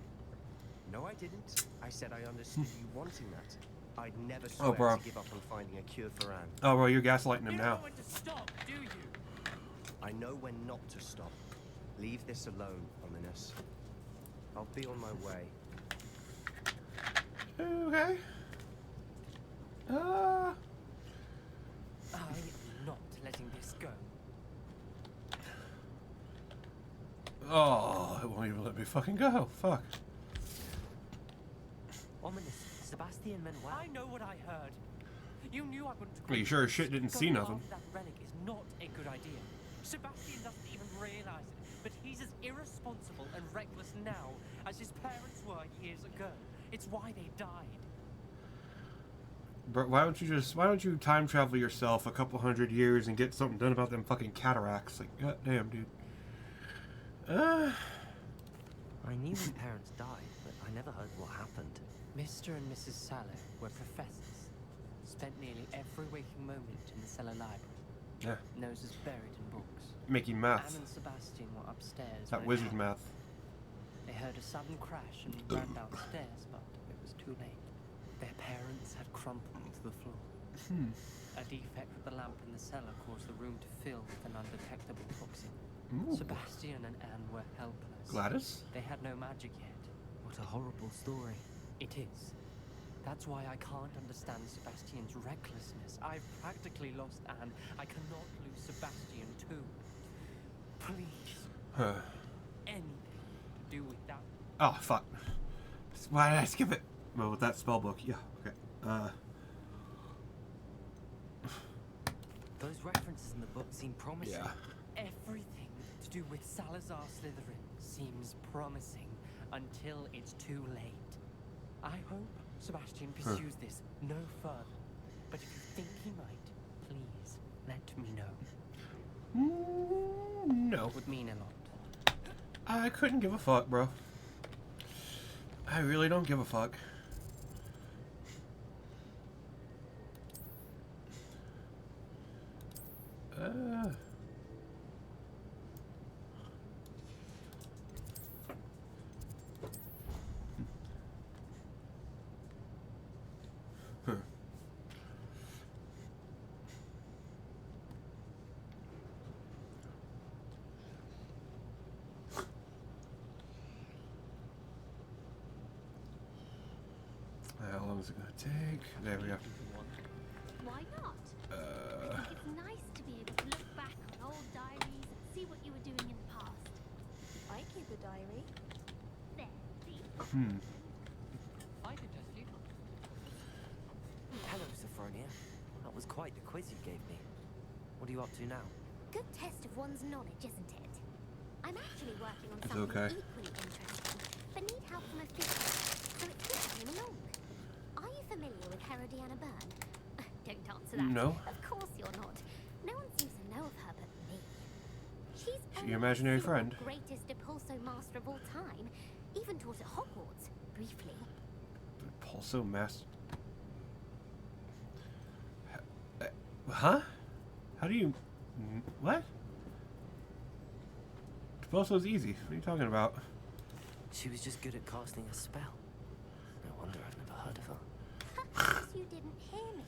No, I didn't. I said I understood you wanting that. I'd never swear bro. to give up on finding a cure for Anne. Oh, bro, you're gaslighting him You now. don't know when to stop, do you? I know when not to stop. Leave this alone, Ominous. I'll be on my way. Okay. I'm not letting this go. Oh, it won't even let me fucking go. Fuck. Ominous, Sebastian meant well. I know what I heard. You knew I wouldn't. Well, you sure as shit didn't see Going nothing. after that relic is not a good idea. Sebastian doesn't even realize it, but he's as irresponsible and reckless now as his parents were years ago. It's why they died. Bro, why don't you time travel yourself a couple 100 years and get something done about them fucking cataracts? Like, goddamn, dude. I knew his parents died, but I never heard what happened. Mr. and Mrs. Sallow were professors. Spent nearly every waking moment in the cellar library. Yeah. Noses buried in books. Making math. Anne and Sebastian were upstairs. That when it wizard happened. math. They heard a sudden crash and ran downstairs, but it was too late. Their parents had crumpled to the floor. A defect with the lamp in the cellar caused the room to fill with an undetectable toxin. Ooh. Sebastian and Anne were helpless. Gladys? They had no magic yet. What a horrible story. It is. That's why I can't understand Sebastian's recklessness. I've practically lost Anne. I cannot lose Sebastian too. Please. Anything to do with that. Oh, fuck. Why did I skip it? Well, with that spellbook, yeah, okay. Those references in the book seem promising. Yeah. Everything to do with Salazar Slytherin seems promising until it's too late. I hope Sebastian pursues this no further. But if you think he might, please let me know. No. It would mean a lot. I couldn't give a fuck, bro. I really don't give a fuck. How long is it gonna take? There we go. Why not? It's nice to be able to look back on old diaries and see what you were doing in the past. I keep a diary. There, see? I can test you. Hello, Sophronia. That was quite the quiz you gave me. What are you up to now? Good test of one's knowledge, isn't it? I'm actually working on It's something okay. equally interesting, but need help from a physicist, so it's good to come along. Are you familiar with Herodiana Byrne? Don't answer that. No. Of course you're not. No one seems to know of her but me. She's Your imaginary the friend. greatest Depulso master of all time. Even taught at Hogwarts, briefly. Pulso master. Huh? How do you... What? Depulso's easy. What are you talking about? She was just good at casting a spell. No wonder I've never heard of her. Perhaps you didn't hear me.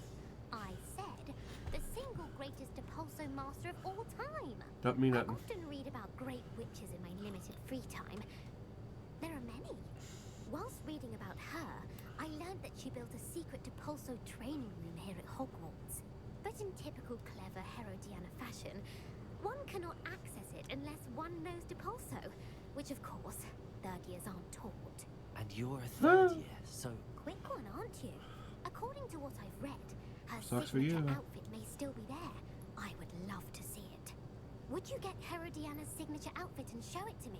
I said the single greatest Depulso master of all time. Don't mean I nothing. often read about great witches in my limited free time. There are many. Whilst reading about her, I learned that she built a secret Depulso training room here at Hogwarts. But in typical clever Herodiana fashion, one cannot access it unless one knows Depulso, which of course, third years aren't taught. And you're a third year, so... Quick one, aren't you? According to what I've read, her Sucks for signature you. outfit may still be there. I would love to see it. Would you get Herodiana's signature outfit and show it to me?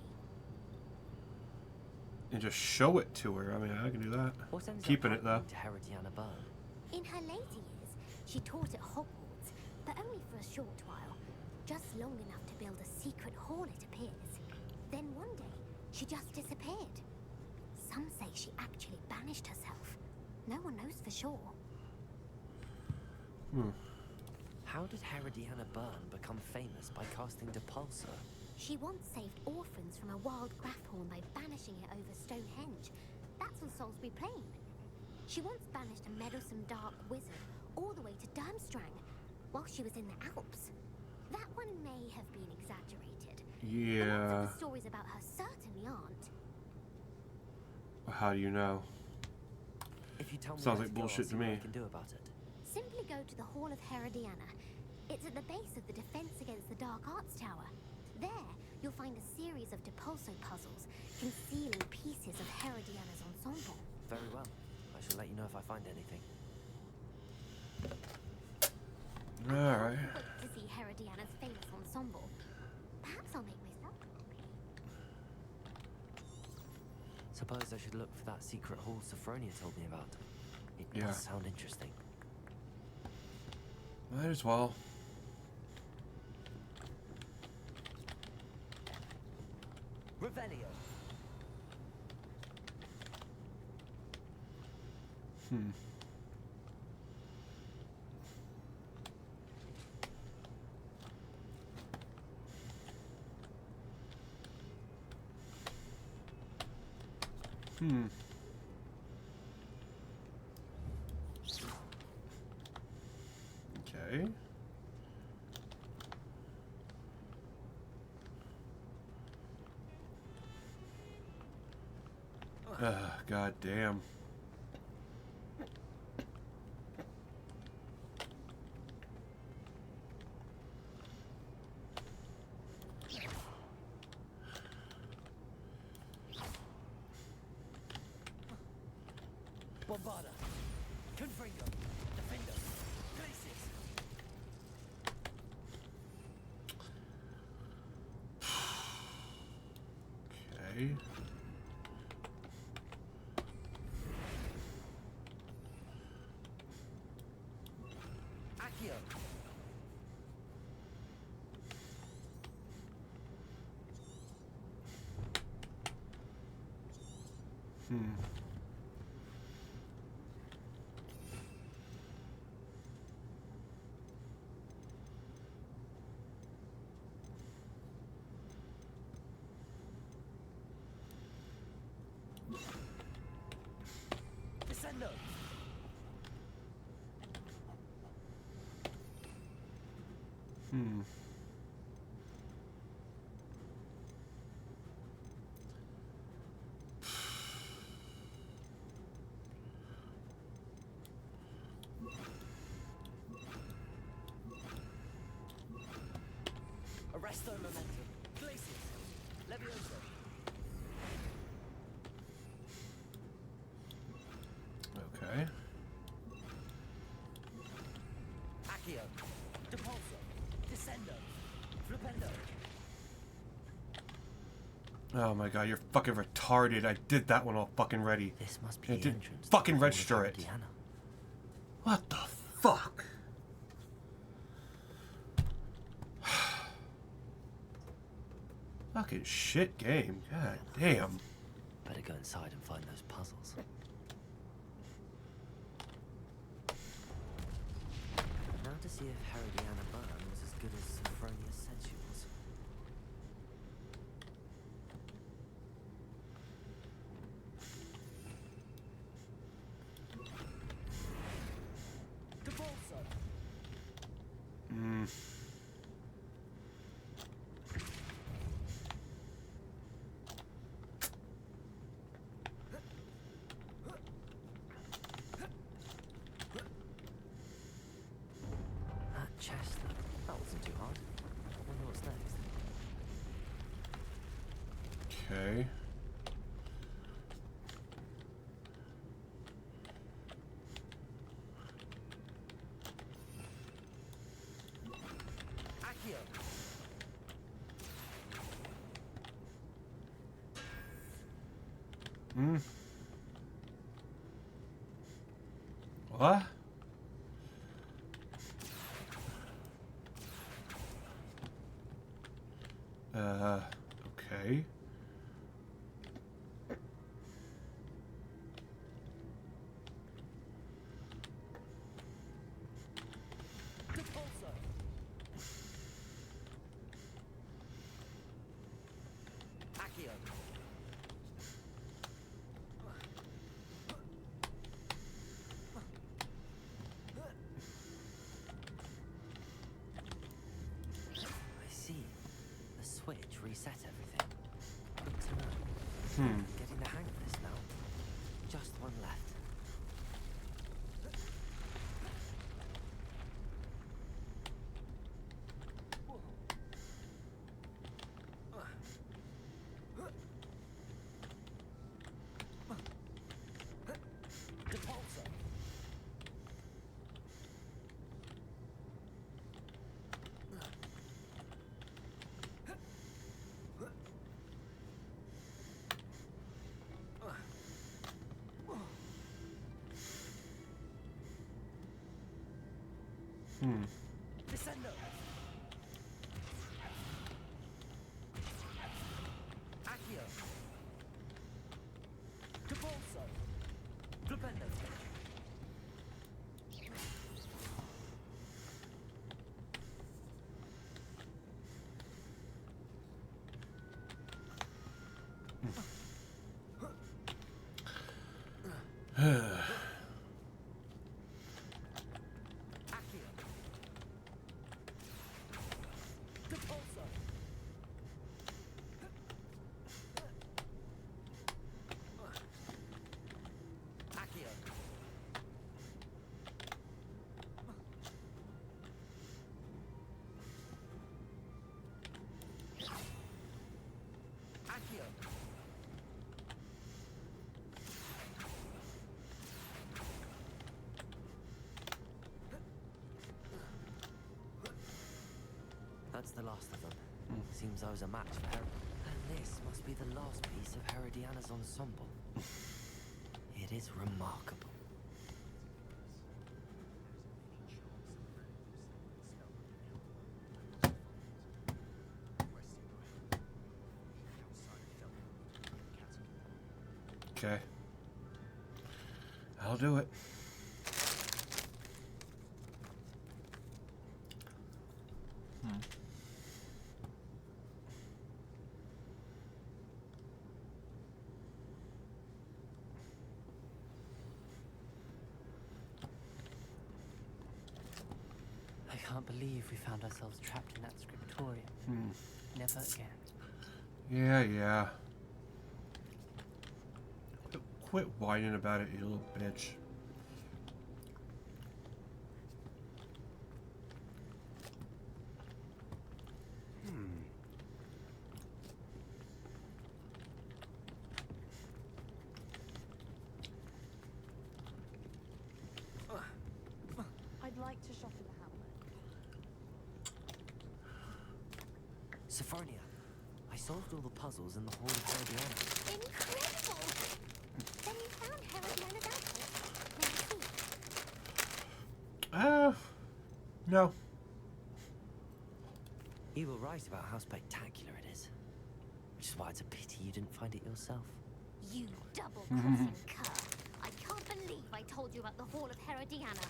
And just show it to her. I mean, I can do that. What ends Keeping up it though. happening to Herodiana Byrne? In her later years, she taught at Hogwarts, but only for a short while. Just long enough to build a secret hall, it appears. Then one day, she just disappeared. Some say she actually banished herself. No one knows for sure. How did Herodiana Byrne become famous by casting Depulso? She once saved orphans from a wild Grafhorn by banishing it over Stonehenge. That's on Salisbury Plain. She once banished a meddlesome dark wizard all the way to Durmstrang while she was in the Alps. That one may have been exaggerated. Yeah. The stories about her certainly aren't. How do you know? If you tell me Sounds where like to go, bullshit I'll see to me. what I can do about it. Simply go to the Hall of Herodiana. It's at the base of the Defense Against the Dark Arts Tower. There, you'll find a series of Depulso puzzles concealing pieces of Herodiana's ensemble. Very well. I shall let you know if I find anything. Alright. Wait to see Herodiana's famous ensemble. Perhaps I'll make myself a copy. Suppose I should look for that secret hall Sophronia told me about. It Yeah. does sound interesting. Might as well. Revelio. Okay. God damn. Bombarda. Confringo. Defender. Places. Okay. Accio. Descendo. Arresto momentum. Glacius. Levioso. Okay. Accio. Depulso. Descendo. Flipendo. Oh my god, you're fucking retarded. I did that one all fucking ready. This must be I the didn't entrance. fucking register it. Diana. What the fuck? Fucking shit game. God damn. Better go inside and find those puzzles. Now to see if Herodiana Byrne was as good as Sophronia said she was. That chest, that wasn't too hard. I wonder what's next. Okay. Hmm. What? Okay. I see. The switch reset everything. Good to know. Getting the hang of this now. Just one left. Descendo. Accio. Depulso. Flipendo. That's the last of them. Seems I was a match for her. And this must be the last piece of Herodiana's ensemble. It is remarkable. Okay. I'll do it. I can't believe we found ourselves trapped in that scriptorium. Never again. Yeah. Quit whining about it, you little bitch. I'd like to shop in the hamlet. Sophronia, I solved all the puzzles in the Hall of Herodiana. Incredible! Then you found Herodiana's outfit. Now see. No. You were right about how spectacular it is. Which is why it's a pity you didn't find it yourself. You double-crossing cur. I can't believe I told you about the Hall of Herodiana.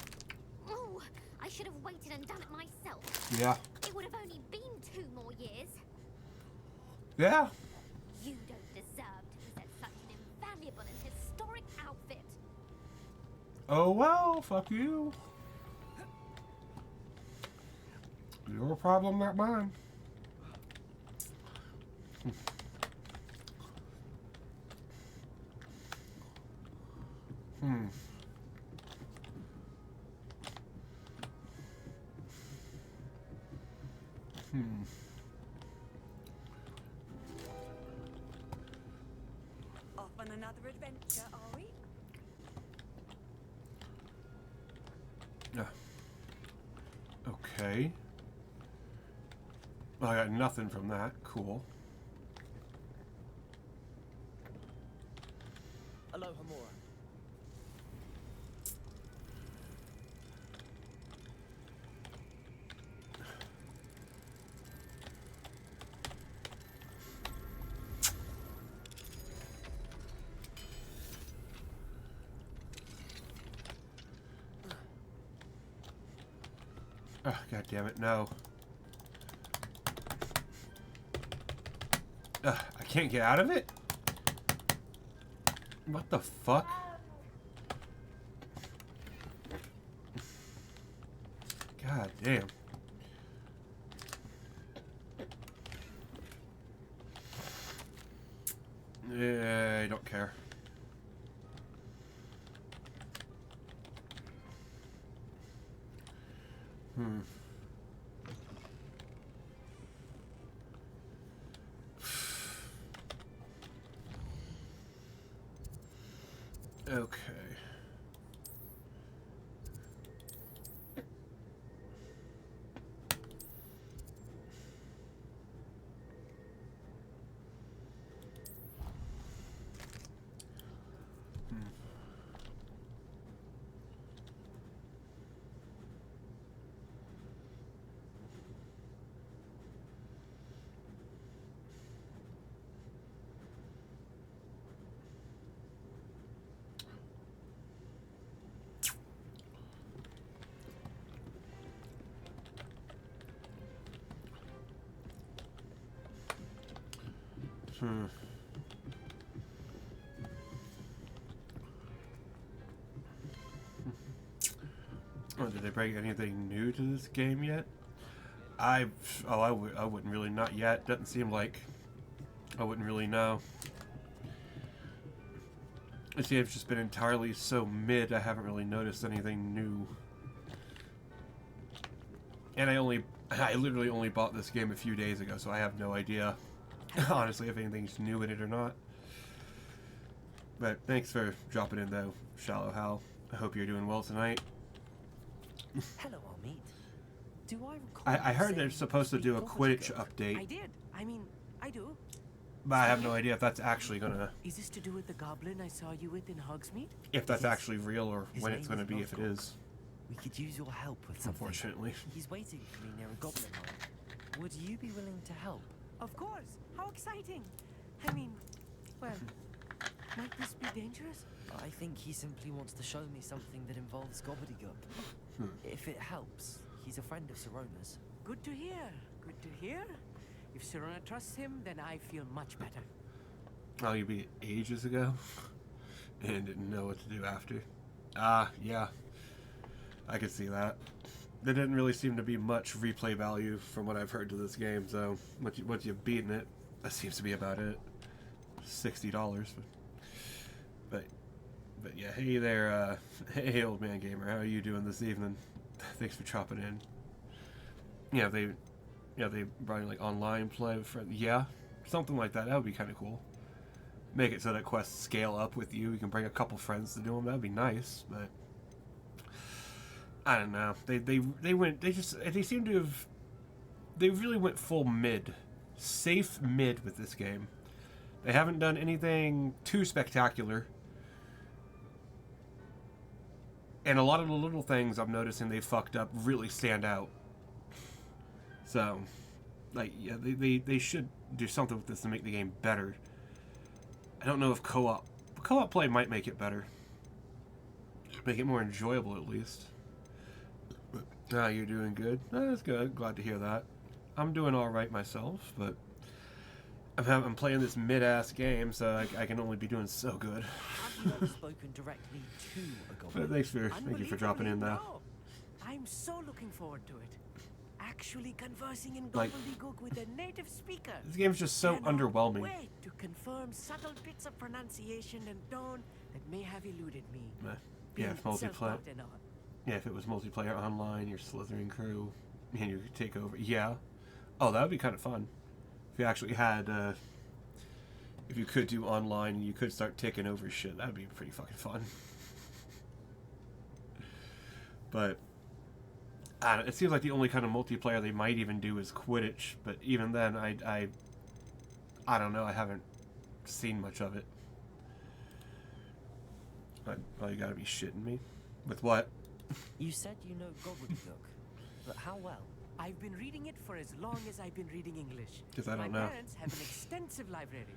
Oh, I should have waited and done it myself. Yeah. It would have only been 2 more years. Yeah. You don't deserve to possess such an invaluable and historic outfit. Oh well, fuck you. Your problem, not mine. Hmm. Off on another adventure, are we? Yeah. Okay. Well, I got nothing from that. Cool. Aloha, Mora. Oh, God damn it, no. I can't get out of it? What the fuck? God damn. Yeah, I don't care. Okay. Oh, did they bring anything new to this game yet? I wouldn't really, not yet. Doesn't seem like I wouldn't really know. This game's just been entirely so mid, I haven't really noticed anything new. And I literally only bought this game a few days ago, so I have no idea, honestly, if anything's new in it or not. But thanks for dropping in, though, Shallow Hal. I hope you're doing well tonight. Hello, Amit. Do I recall? I heard they're supposed to do a Quidditch update. I did. I mean, I do. But I have no idea if that's actually gonna... Is this to do with the goblin I saw you with in Hogsmeade? If that's actually real or when it's gonna be, if it is. We could use your help with something. Unfortunately. He's waiting for me near a goblin mine. Would you be willing to help? Of course. How exciting. I mean, well, might this be dangerous? I think he simply wants to show me something that involves gobbledygook. If it helps, he's a friend of Sirona's. Good to hear. Good to hear. If Sirona trusts him, then I feel much better. Oh, you beat it ages ago? And didn't know what to do after? Yeah. I could see that. There didn't really seem to be much replay value from what I've heard to this game, so once you've beaten it, that seems to be about it. $60. But yeah, hey there, hey old man gamer, how are you doing this evening? Thanks for dropping in. Yeah, they brought in like online play with friends. Yeah, something like that. That would be kind of cool. Make it so that quests scale up with you. You can bring a couple friends to do them. That'd be nice, but I don't know. They seem to have. They really went full mid, safe mid with this game. They haven't done anything too spectacular. And a lot of the little things I'm noticing they fucked up really stand out. So, like, yeah, they should do something with this to make the game better. I don't know if co-op play might make it better. Make it more enjoyable, at least. Ah, you're doing good. That's good. Glad to hear that. I'm doing all right myself, but I'm playing this mid-ass game, so I can only be doing so good. Have you ever spoken directly to a goblin? But thank you for dropping in there. No. I'm so looking forward to it. Actually conversing in Like, gobbledygook with a native speaker. This game's just so Cannot underwhelming. Wait to confirm subtle bits of pronunciation and tone that may have eluded me. Yeah, if multiplayer. Self-taught and all. Yeah, if it was multiplayer online, your Slytherin crew, and you could take over. Yeah. Oh, that would be kind of fun. If you actually had, if you could do online and you could start taking over shit, that would be pretty fucking fun. But I don't, it seems like the only kind of multiplayer they might even do is Quidditch. But even then, I don't know. I haven't seen much of it. Oh, you gotta be shitting me. With what? You said you know gobbledygook, but how well? I've been reading it for as long as I've been reading English. 'Cause I don't My know. parents have an extensive library.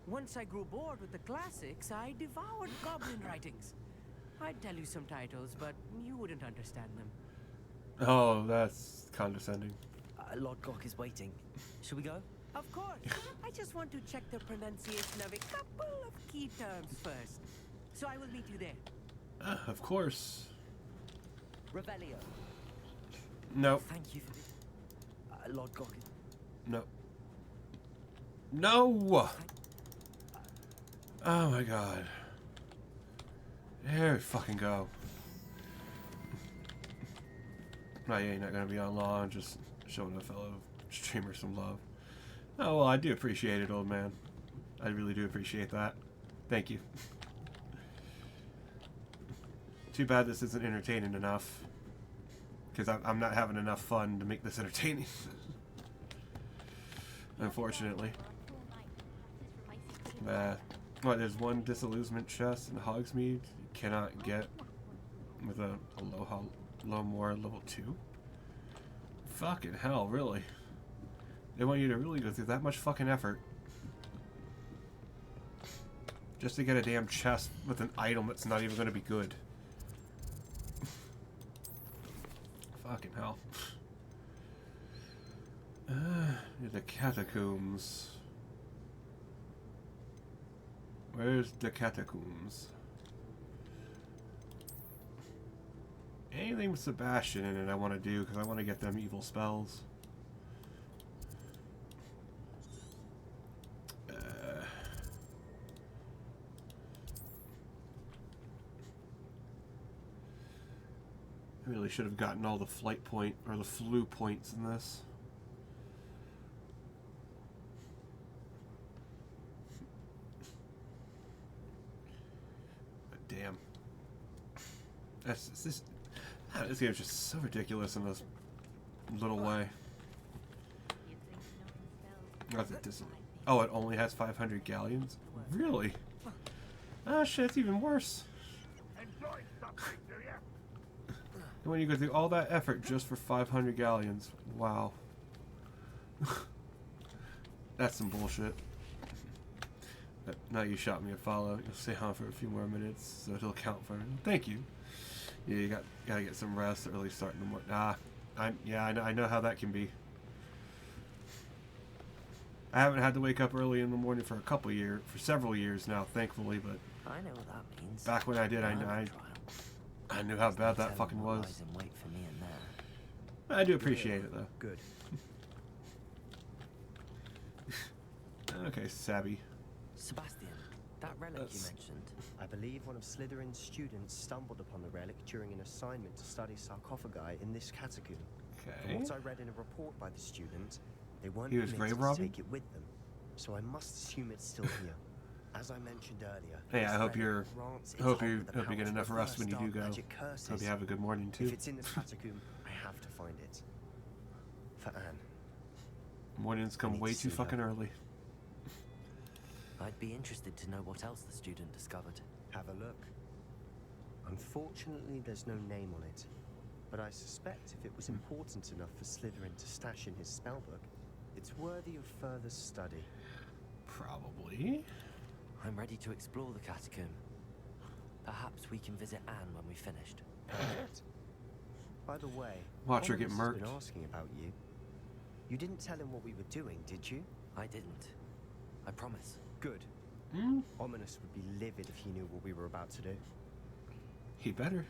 Once I grew bored with the classics, I devoured goblin writings. I'd tell you some titles, but you wouldn't understand them. Oh, that's condescending. Lord Gok is waiting. Should we go? Of course. I just want to check the pronunciation of a couple of key terms first. So I will meet you there. Of course. Revelio. No. Thank you for this. Lord Gok. No. No! Oh my god. There we fucking go. No, you ain't not gonna be on long, just showing a fellow streamer some love. Oh, well, I do appreciate it, old man. I really do appreciate that. Thank you. Too bad this isn't entertaining enough. Because I'm not having enough fun to make this entertaining. Unfortunately. What, there's one disillusionment chest in Hogsmeade you cannot get with a low more level 2? Fucking hell, really? They want you to really go through that much fucking effort just to get a damn chest with an item that's not even going to be good. Fucking hell. The catacombs. Where's the catacombs? Anything with Sebastian in it I want to do because I want to get them evil spells. I really should have gotten all the flight point or the flu points in this. But damn. This game is just so ridiculous in this little way. Oh, it only has 500 galleons? Really? Oh shit, it's even worse. When you go through all that effort just for 500 galleons. Wow. That's some bullshit. But now you shot me a follow. You'll stay on for a few more minutes, so it'll count for it. Thank you. Yeah, you gotta get some rest early start in the morning. I know how that can be. I haven't had to wake up early in the morning for several years now, thankfully, but I know what that means. back when I did, I knew how bad that fucking was. And wait for me in there. I do appreciate it though. Good. Okay, Sabby. Sebastian, that relic you mentioned. I believe one of Slytherin's students stumbled upon the relic during an assignment to study sarcophagi in this catacomb. From what I read in a report by the student, they weren't permitted to take it with them, so I must assume it's still here. As I mentioned earlier, hey, I hope you get enough rest when you do go. Hope you have a good morning too. If it's in this catacomb, I have to find it. For Anne. Mornings come way too fucking early. I'd be interested to know what else the student discovered. Have a look. Unfortunately, there's no name on it, but I suspect if it was important enough for Slytherin to stash in his spellbook, it's worthy of further study. Probably. I'm ready to explore the catacomb. Perhaps we can visit Anne when we've finished. Perfect. By the way, Watch her get Ominous has murked. been asking about you. You didn't tell him what we were doing, did you? I didn't. I promise. Good. Hmm? Ominous would be livid if he knew what we were about to do. He better.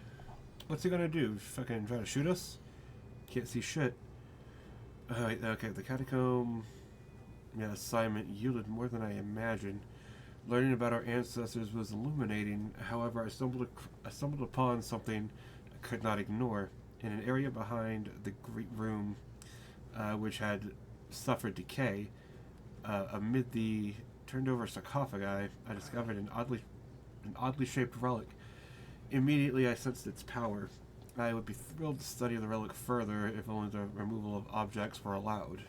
What's he gonna do? Fucking try to shoot us? Can't see shit. Okay, the catacomb assignment yielded more than I imagined. Learning about our ancestors was illuminating. However, I stumbled upon something I could not ignore. In an area behind the great room, which had suffered decay, amid the turned-over sarcophagi, I discovered an oddly shaped relic. Immediately, I sensed its power. I would be thrilled to study the relic further if only the removal of objects were allowed.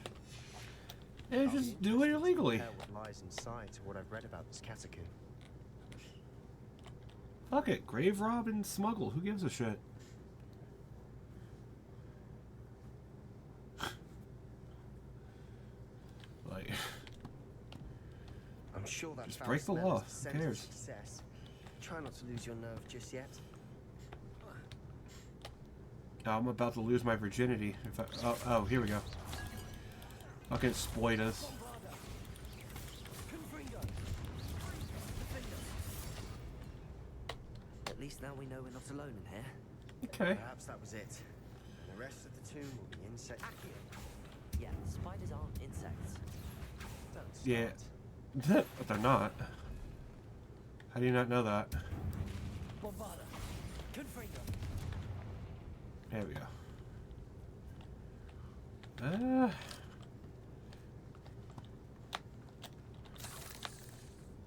And just do it illegally. What lies inside to what I've read about this catacomb. Fuck it, grave rob and smuggle. Who gives a shit? Like, I'm sure that just foul break the smell law. is Who central cares? success. Try not to lose your nerve just yet. I'm about to lose my virginity. If I, oh, here we go. Fucking exploit us. At least now we know we're not alone in here. Okay. Perhaps that was it. And the rest of the tomb will be insect. Yeah, spiders aren't insects. Yeah. But they're not. How do you not know that? There we go.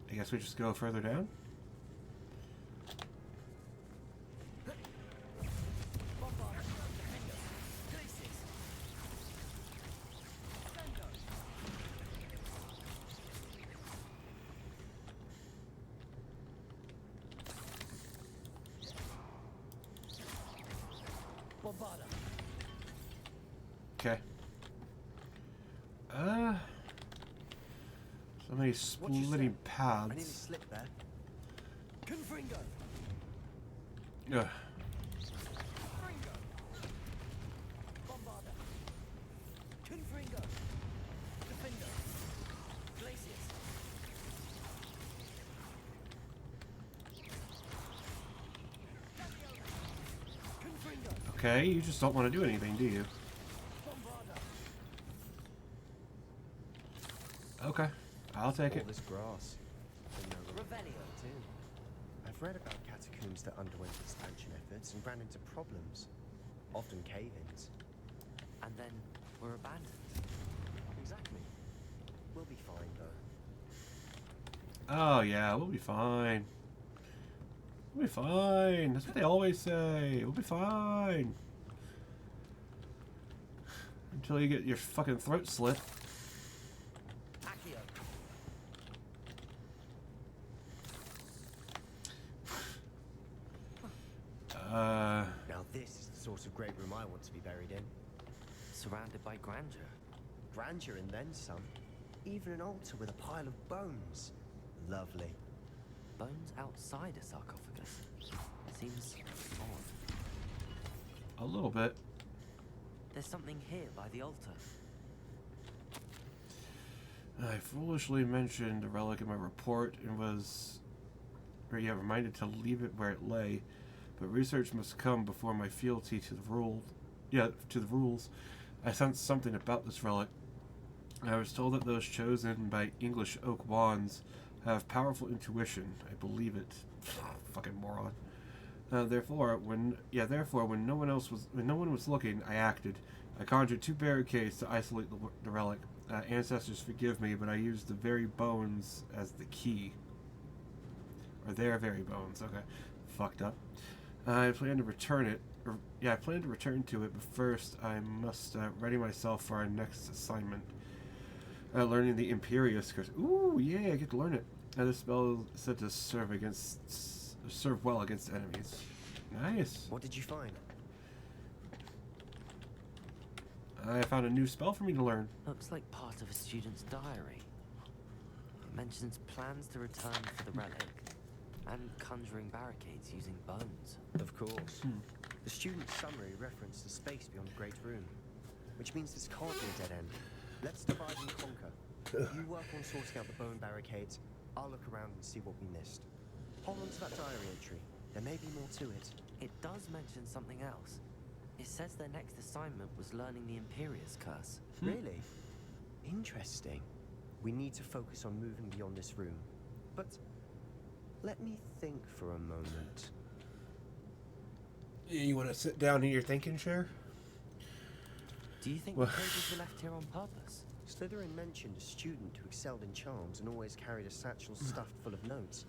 I guess we just go further down. Okay. So many splitting paths. I nearly slipped there. Confringo. Ugh. Bombarder. Confringo. Defender. Glacius. Confringo. Okay, you just don't want to do anything, do you? Okay, I'll take All it. this grass. I've read about catacombs that underwent expansion efforts and ran into problems, often cave-ins. And then we're abandoned. Exactly. We'll be fine though. Oh yeah, we'll be fine. We'll be fine. That's what they always say. We'll be fine. Until you get your fucking throat slit. Now this is the sort of great room I want to be buried in. Surrounded by grandeur. Grandeur and then some. Even an altar with a pile of bones. Lovely. Bones outside a sarcophagus. Seems odd. A little bit. There's something here by the altar. I foolishly mentioned the relic in my report and was reminded to leave it where it lay. But research must come before my fealty to the rules. I sensed something about this relic. I was told that those chosen by English oak wands have powerful intuition. I believe it. Fucking moron. Therefore, when no one was looking, I acted. I conjured 2 barricades to isolate the relic. Ancestors forgive me, but I used the very bones as the key. Or their very bones. Okay, fucked up. I plan to return it. I plan to return to it, but first I must ready myself for our next assignment. Learning the Imperious Curse. Ooh, yeah, I get to learn it. This spell is said to serve well against enemies. Nice. What did you find? I found a new spell for me to learn. Looks like part of a student's diary. It mentions plans to return for the relic and conjuring barricades using bones. Of course. The student's summary referenced the space beyond the Great Room, which means this can't be a dead end. Let's divide and conquer. You work on sorting out the bone barricades. I'll look around and see what we missed. Hold on to that diary entry. There may be more to it. It does mention something else. It says their next assignment was learning the Imperius Curse. Really? Interesting. We need to focus on moving beyond this room. But let me think for a moment. You want to sit down in your thinking chair? Do you think the pages were left here on purpose? Slytherin mentioned a student who excelled in charms and always carried a satchel stuffed full of notes.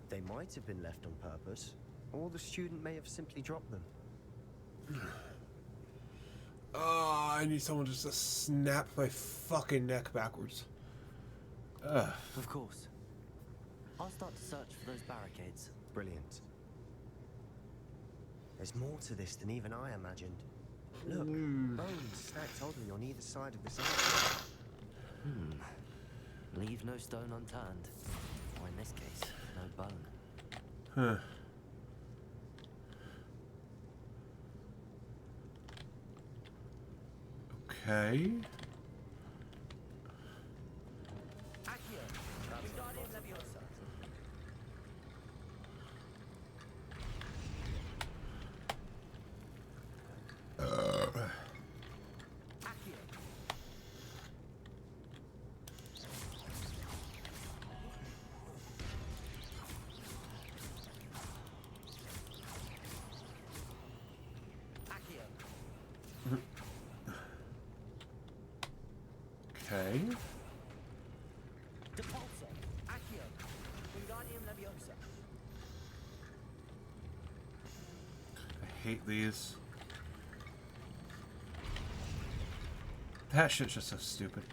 They might have been left on purpose, or the student may have simply dropped them. Oh, I need someone just to snap my fucking neck backwards. Ugh. Of course. I'll start to search for those barricades. Brilliant. There's more to this than even I imagined. Look, bones stacked oddly on either side of this arch. Leave no stone unturned. Or in this case, no bone. Huh. Okay. Okay. I hate these. That shit's just so stupid.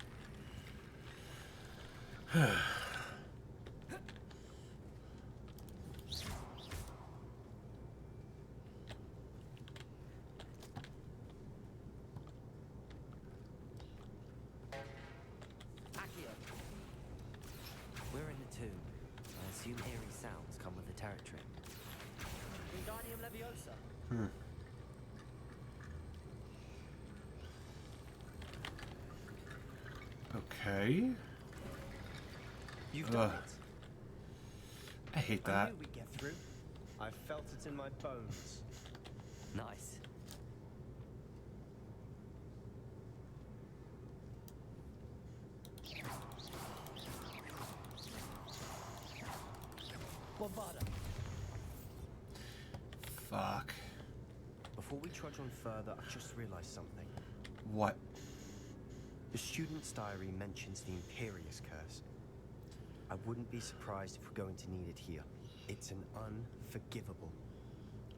We're in the tomb. I assume eerie sounds come with the territory. Okay. You've done it. I hate I that. knew we'd get through. I felt it in my bones. Nice. Fuck. Before we trudge on further, I've just realized something. What? The student's diary mentions the Imperius Curse. I wouldn't be surprised if we're going to need it here. It's an unforgivable,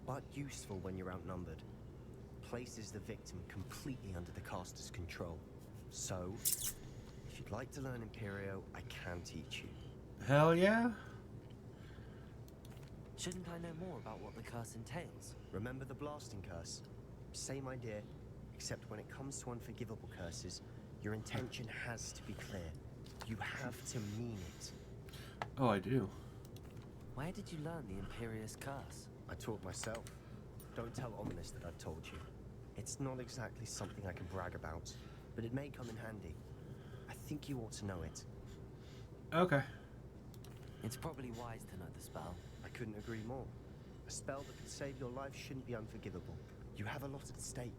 but useful when you're outnumbered. Places the victim completely under the caster's control. So, if you'd like to learn Imperio, I can teach you. Hell yeah. Shouldn't I know more about what the curse entails? Remember the blasting curse? Same idea, except when it comes to unforgivable curses, your intention has to be clear. You have to mean it. Oh, I do. Where did you learn the Imperius Curse? I taught myself. Don't tell Ominous that I've told you. It's not exactly something I can brag about, but it may come in handy. I think you ought to know it. Okay. It's probably wise to know the spell. I couldn't agree more. A spell that could save your life shouldn't be unforgivable. You have a lot at stake.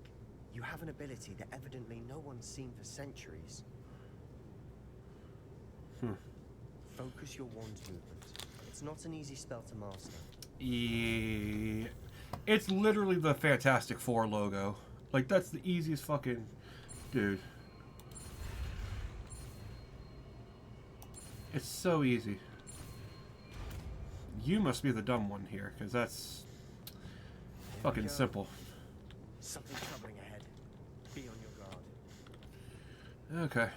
You have an ability that evidently no one's seen for centuries. Focus your wand movement. It's not an easy spell to master. Yeah. It's literally the Fantastic Four logo. Like, that's the easiest fucking... Dude. It's so easy. You must be the dumb one here, because that's fucking simple. Something troubling ahead. Be on your guard. Okay.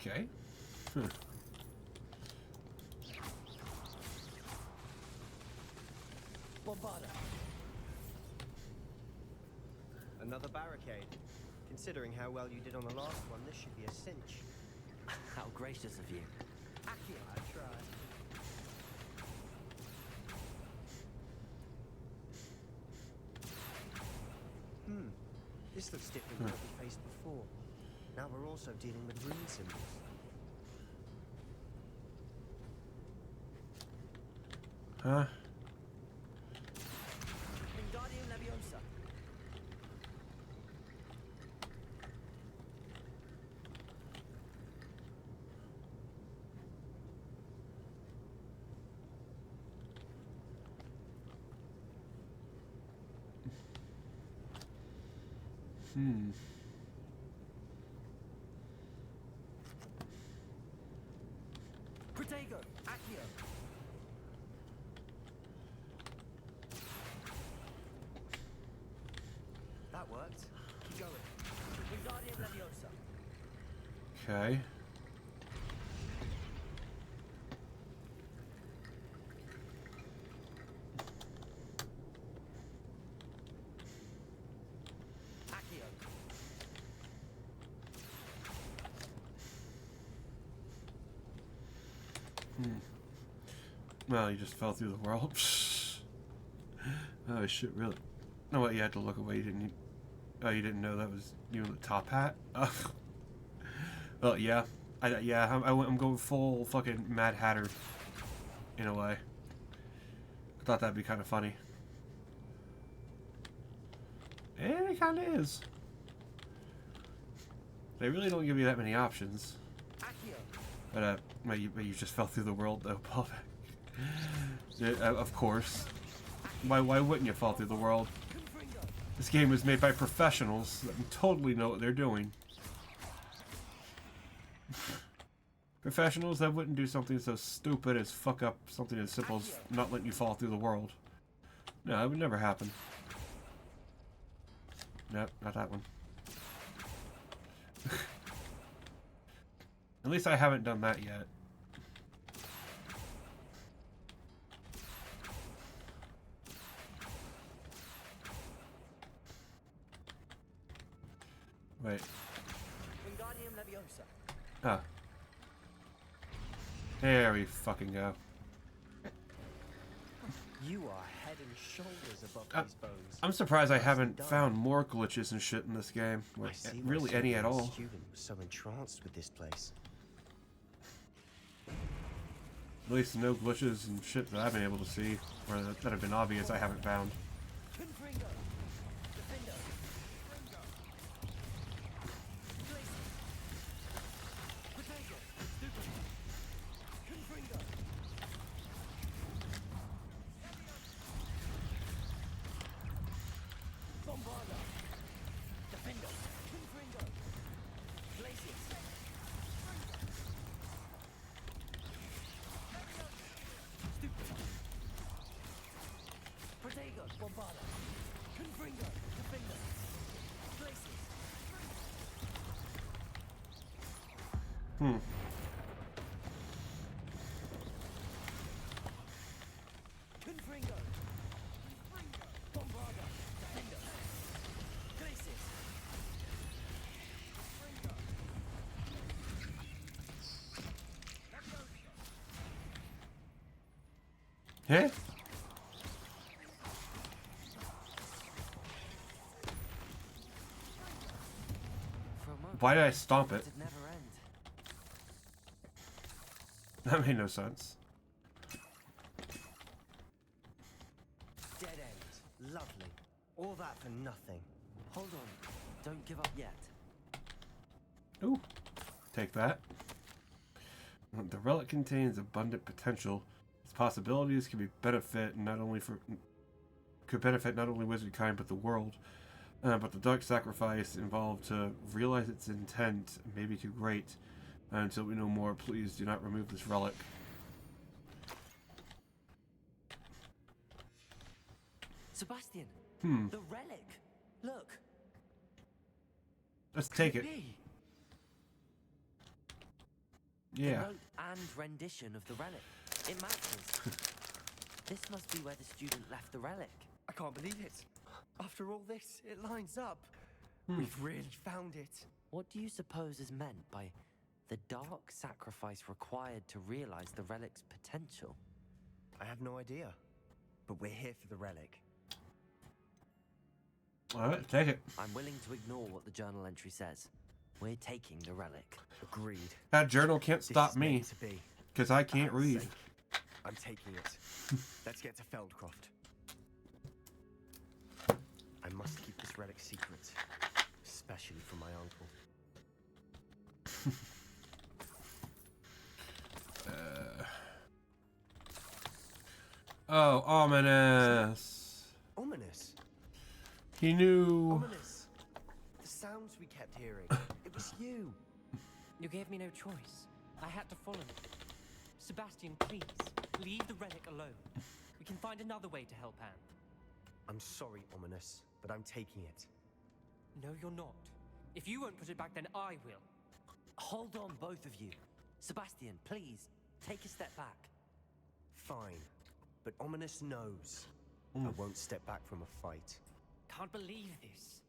Okay. Another barricade. Considering how well you did on the last one, this should be a cinch. How gracious of you. Accio, I tried. This looks different than what we faced before. Now we're also dealing with rune symbols. Huh? Wingardium Leviosa. Protego, Accio. That worked. Keep going. Wingardium Leviosa. Okay. Accio. Well, you just fell through the world. Oh shit! Really? No, what? You had to look away, didn't you? Oh, you didn't know that was you in the top hat? Oh. Well, yeah. I'm going full fucking Mad Hatter. In a way. I thought that'd be kind of funny. And it kind of is. They really don't give you that many options. But you just fell through the world though, Paul. Yeah, of course. Why wouldn't you fall through the world? This game was made by professionals that totally know what they're doing. Professionals that wouldn't do something so stupid as fuck up something as simple as not letting you fall through the world. No, it would never happen. Nope, not that one. At least I haven't done that yet. Wait. Wingardium Leviosa. Oh. There we fucking go. You are head and shoulders above these bones. I'm surprised I haven't found more glitches and shit in this game. Or really any at all. Student was so entranced with this place. At least no glitches and shit that I've been able to see, or that have been obvious I haven't found. Huh? Why did I stomp it? Never end. That made no sense. Dead end. Lovely. All that for nothing. Hold on. Don't give up yet. Ooh. Take that. The relic contains abundant potential. Its possibilities can could benefit not only wizard kind but the world. But the dark sacrifice involved to realize its intent may be too great. Until we know more, please do not remove this relic. Sebastian. The relic. Look. Let's take it. Yeah. The note and rendition of the relic. It matches. This must be where the student left the relic. I can't believe it. After all this, it lines up. Hmm. We've really found it. What do you suppose is meant by the dark sacrifice required to realize the relic's potential? I have no idea. But we're here for the relic. Alright, take it. I'm willing to ignore what the journal entry says. We're taking the relic. Agreed. That journal can't stop me. Because I can't read. I'm taking it. Let's get to Feldcroft. I must keep this relic secret. Especially from my uncle. Oh, ominous. Ominous? He knew. Ominous. The sounds we kept hearing. It was you. You gave me no choice. I had to follow it. Sebastian, please, leave the relic alone. We can find another way to help Anne. I'm sorry, Ominous, but I'm taking it. No, you're not. If you won't put it back, then I will. Hold on, both of you. Sebastian, please, take a step back. Fine. But Ominous knows. I won't step back from a fight. Can't believe this.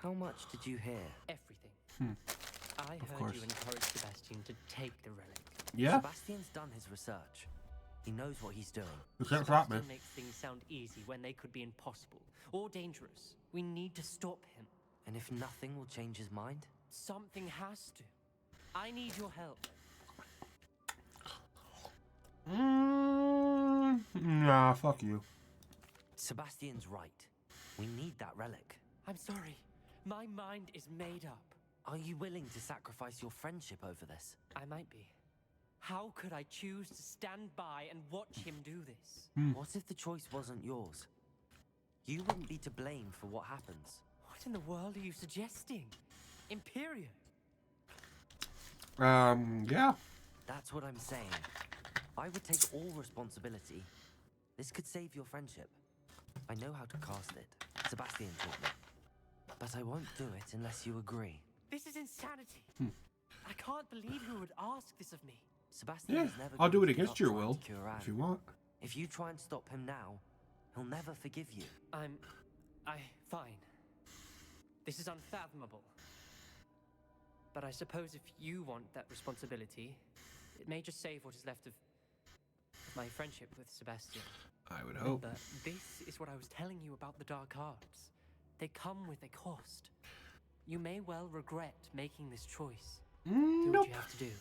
How much did you hear? Everything. I heard course. you encourage Sebastian to take the relic. Yeah. Sebastian's done his research. He knows what he's doing. You can't stop me. Sebastian makes things sound easy when they could be impossible or dangerous. We need to stop him. And if nothing will change his mind? Something has to. I need your help. Nah, fuck you. Sebastian's right. We need that relic. I'm sorry. My mind is made up. Are you willing to sacrifice your friendship over this? I might be. How could I choose to stand by and watch him do this? What if the choice wasn't yours? You wouldn't be to blame for what happens. What in the world are you suggesting? Imperium? Yeah. That's what I'm saying. I would take all responsibility. This could save your friendship. I know how to cast it. Sebastian taught me. But I won't do it unless you agree. This is insanity. I can't believe you would ask this of me. Sebastian Yeah, is never I'll do going it to against give your up will, trying to cure if you Anne. want. If you try and stop him now, he'll never forgive you. Fine. This is unfathomable. But I suppose if you want that responsibility, it may just save what is left of my friendship with Sebastian. I would hope. Remember, this is what I was telling you about the dark arts. They come with a cost. You may well regret making this choice. Do Nope. what you have to do.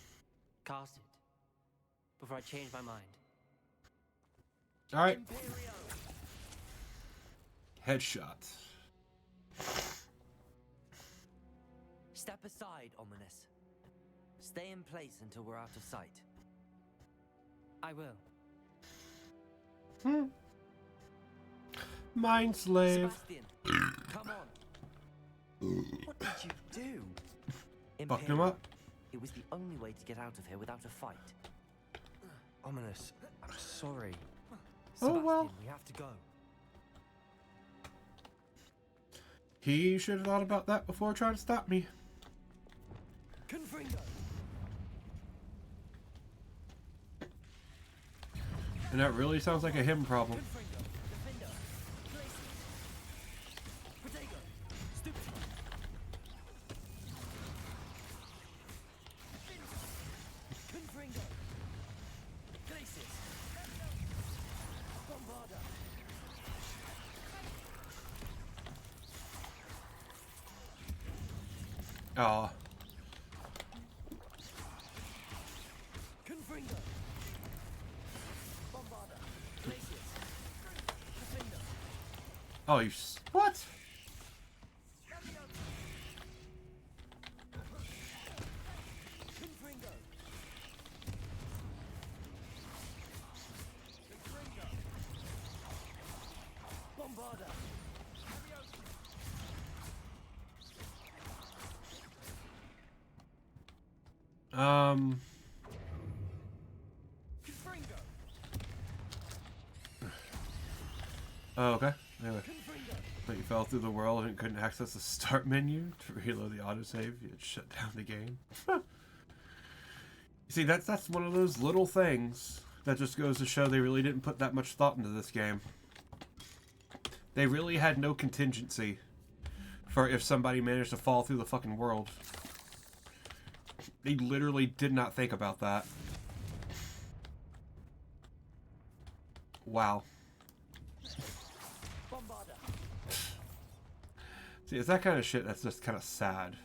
Cast it. Before I change my mind. Alright. Headshot. Step aside, Ominous. Stay in place until we're out of sight. I will. Mind slave. Sebastian, come on. What did you do? Fucked him up. It was the only way to get out of here without a fight. Ominous, I'm sorry. Oh, well. Sebastian, we have to go. He should have thought about that before trying to stop me. Confringo. And that really sounds like a him problem. Aw. Oh, you what? Oh, okay. Anyway. But you fell through the world and couldn't access the start menu to reload the autosave. You had shut down the game. You see, that's one of those little things that just goes to show they really didn't put that much thought into this game. They really had no contingency for if somebody managed to fall through the fucking world. They literally did not think about that. Wow. See, it's that kind of shit that's just kind of sad.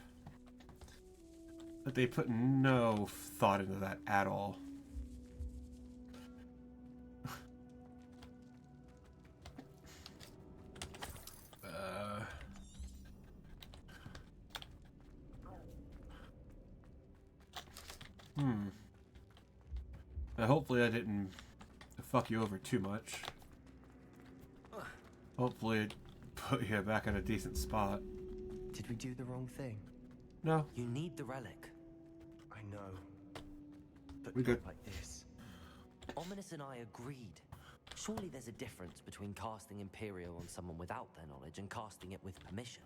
That they put no thought into that at all. Now, hopefully I didn't fuck you over too much. Hopefully it put you back in a decent spot. Did we do the wrong thing? No. You need the relic. I know. But We not good. like this. Ominous and I agreed. Surely there's a difference between casting Imperial on someone without their knowledge and casting it with permission.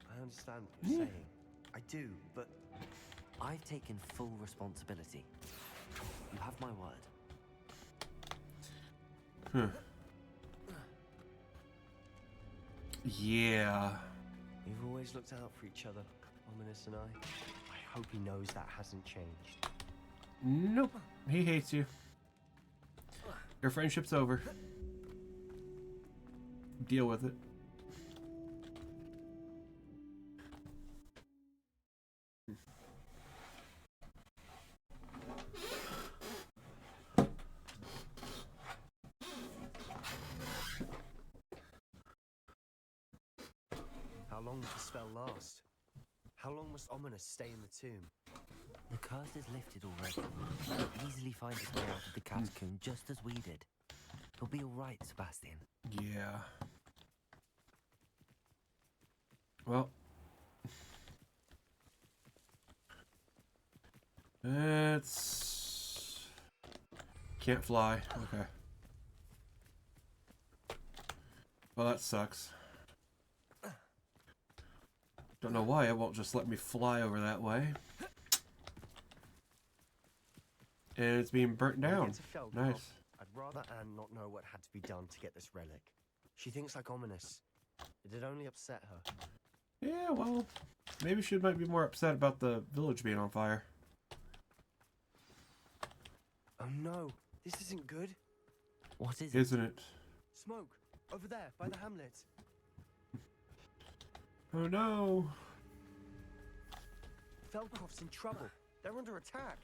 I understand what you're saying. I do, but... I've taken full responsibility. You have my word. Yeah. We've always looked out for each other, Ominous and I. I hope he knows that hasn't changed. Nope. He hates you. Your friendship's over. Deal with it. How long did the spell last? How long must Ominous stay in the tomb? The curse is lifted already. He'll easily find his way out of the catacomb just as we did. He'll be all right, Sebastian. Yeah. Well. It's... Can't fly. Okay. Well, that sucks. Don't know why it won't just let me fly over that way. And it's being burnt down. Nice. I'd rather Anne not know what had to be done to get this relic. She thinks like Ominous. It'd only upset her. Yeah, well, maybe she might be more upset about the village being on fire. Oh no, this isn't good. What is Isn't it? Smoke, over there, by the hamlet. Oh no. Feldcroft's in trouble. They're under attack.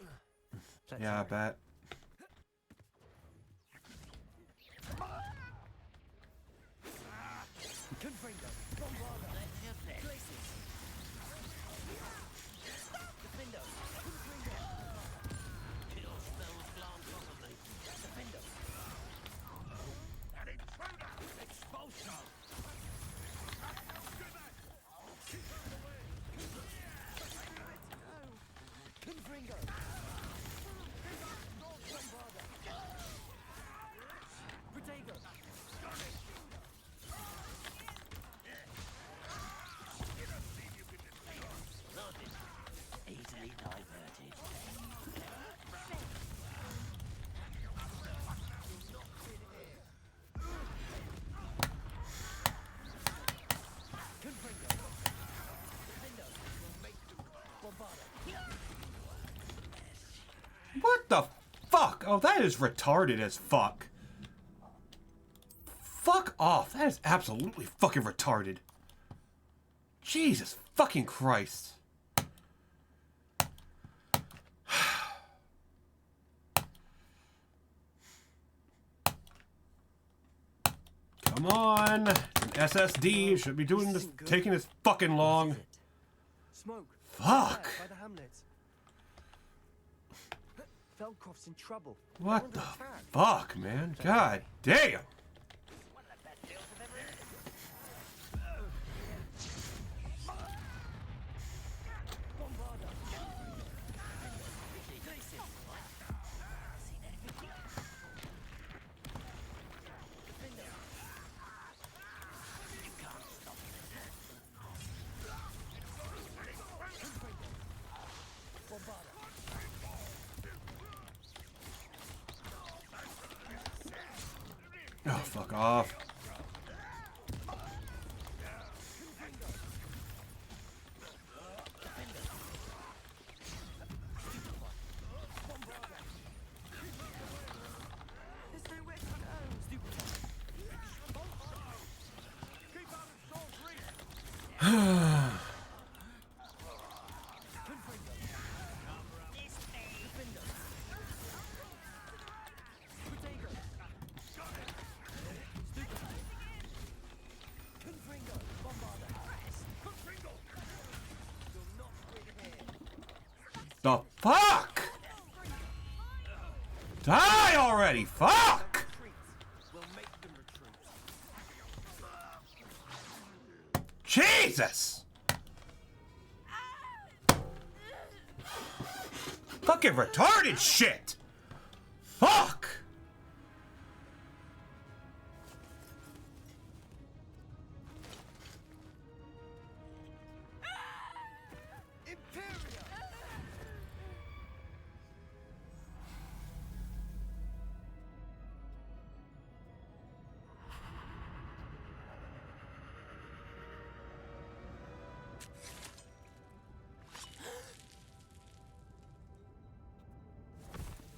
Yeah, I bet. Easily diverted. What the fuck? Oh, that is retarded as fuck. Fuck off. That is absolutely fucking retarded. Jesus fucking Christ. Come on. An SSD should be doing this, taking this fucking long. Smoke. Fuck. By the hamlet. Feldcroft's in trouble. What the fuck, man? God damn. Oh, fuck off. The fuck? Die already! Fuck! Jesus! Fucking retarded shit! Fuck!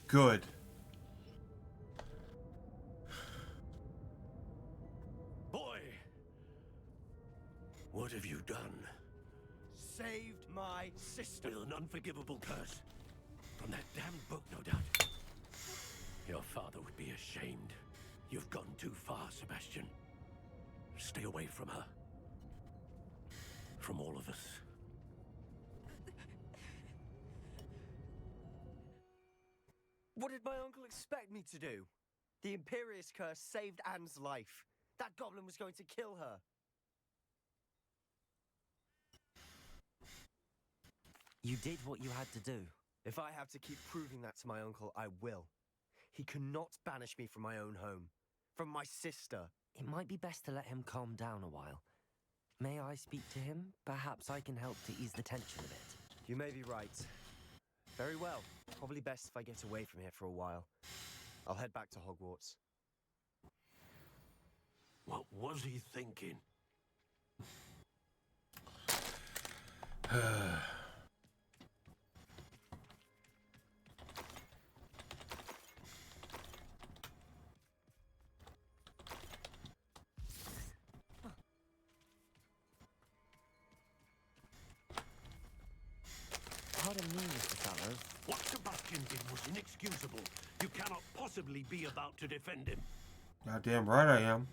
Good. Boy! What have you done? Saved my sister. With an unforgivable curse. From that damned book, no doubt. Your father would be ashamed. You've gone too far, Sebastian. Stay away from her. From all of us. What did my uncle expect me to do? The Imperious curse saved Anne's life. That goblin was going to kill her. You did what you had to do. If I have to keep proving that to my uncle, I will. He cannot banish me from my own home. From my sister. It might be best to let him calm down a while. May I speak to him? Perhaps I can help to ease the tension a bit. You may be right. Very well. Probably best if I get away from here for a while. I'll head back to Hogwarts. What was he thinking? Pardon me, Mr. Fallow. What Sebastian did was inexcusable. You cannot possibly be about to defend him. Goddamn right I am.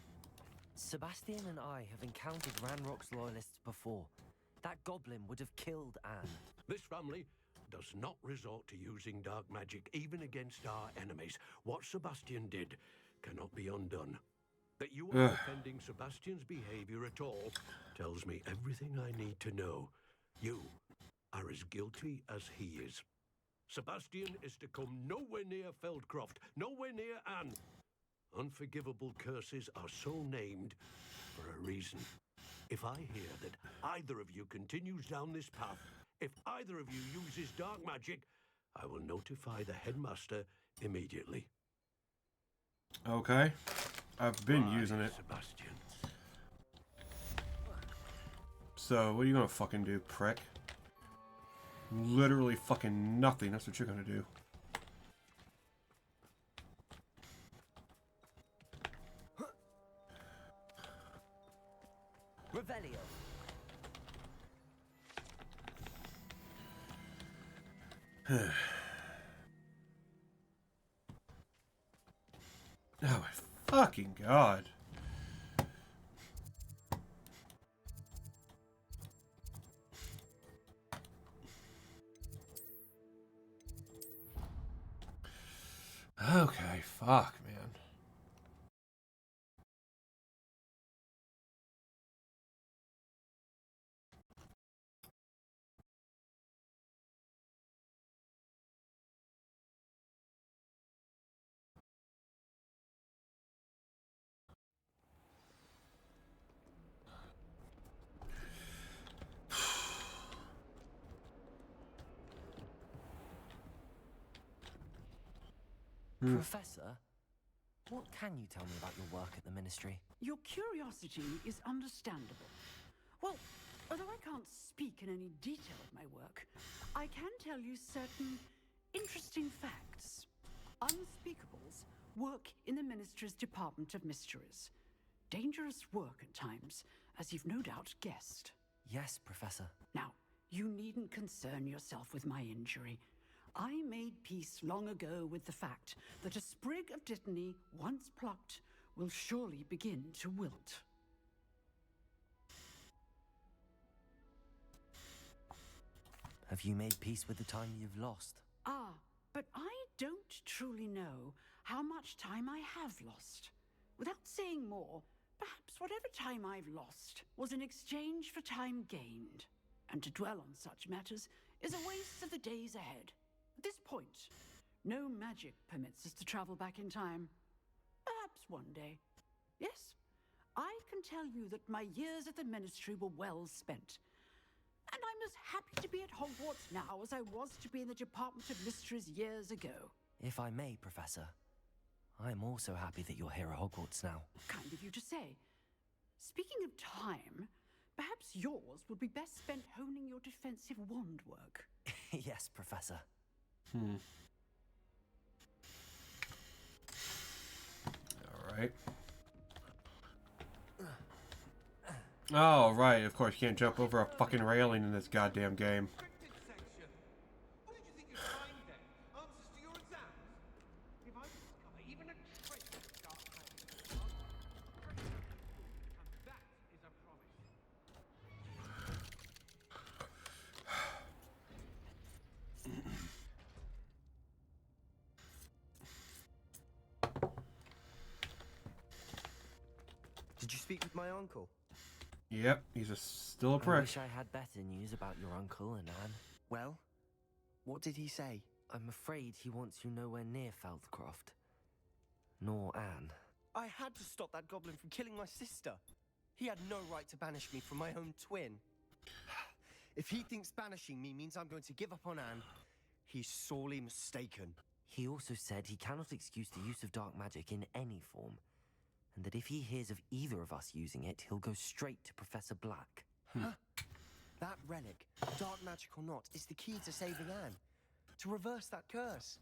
Sebastian and I have encountered Ranrock's loyalists before. That goblin would have killed Anne. This family does not resort to using dark magic even against our enemies. What Sebastian did cannot be undone. That you are defending Sebastian's behavior at all tells me everything I need to know. You are as guilty as he is. Sebastian is to come nowhere near Feldcroft, nowhere near Anne. Unforgivable curses are so named for a reason. If I hear that either of you continues down this path, if either of you uses dark magic, I will notify the headmaster immediately. Okay. I've been using it. Sebastian. So, what are you gonna fucking do, prick? Literally fucking nothing. That's what you're gonna do. Revelio. Oh my fucking god. Okay, fuck, man. Professor? What can you tell me about your work at the Ministry? Your curiosity is understandable. Well, although I can't speak in any detail of my work, I can tell you certain interesting facts. Unspeakables work in the Ministry's Department of Mysteries. Dangerous work at times, as you've no doubt guessed. Yes, Professor. Now, you needn't concern yourself with my injury. I made peace long ago with the fact that a sprig of dittany, once plucked, will surely begin to wilt. Have you made peace with the time you've lost? Ah, but I don't truly know how much time I have lost. Without saying more, perhaps whatever time I've lost was in exchange for time gained. And to dwell on such matters is a waste of the days ahead. At this point, no magic permits us to travel back in time. Perhaps one day. Yes, I can tell you that my years at the Ministry were well spent. And I'm as happy to be at Hogwarts now as I was to be in the Department of Mysteries years ago. If I may, Professor, I'm also happy that you're here at Hogwarts now. Kind of you to say. Speaking of time, perhaps yours would be best spent honing your defensive wand work. Yes, Professor. Alright. Oh, right, of course, you can't jump over a fucking railing in this goddamn game. Did you speak with my uncle? Yep, he's still a I prick. wish I had better news about your uncle and Anne. Well, what did he say? I'm afraid he wants you nowhere near Feldcroft. Nor Anne. I had to stop that goblin from killing my sister. He had no right to banish me from my own twin. If he thinks banishing me means I'm going to give up on Anne, he's sorely mistaken. He also said he cannot excuse the use of dark magic in any form, and that if he hears of either of us using it, he'll go straight to Professor Black. Huh? That relic, dark magic or not, is the key to saving Anne. To reverse that curse.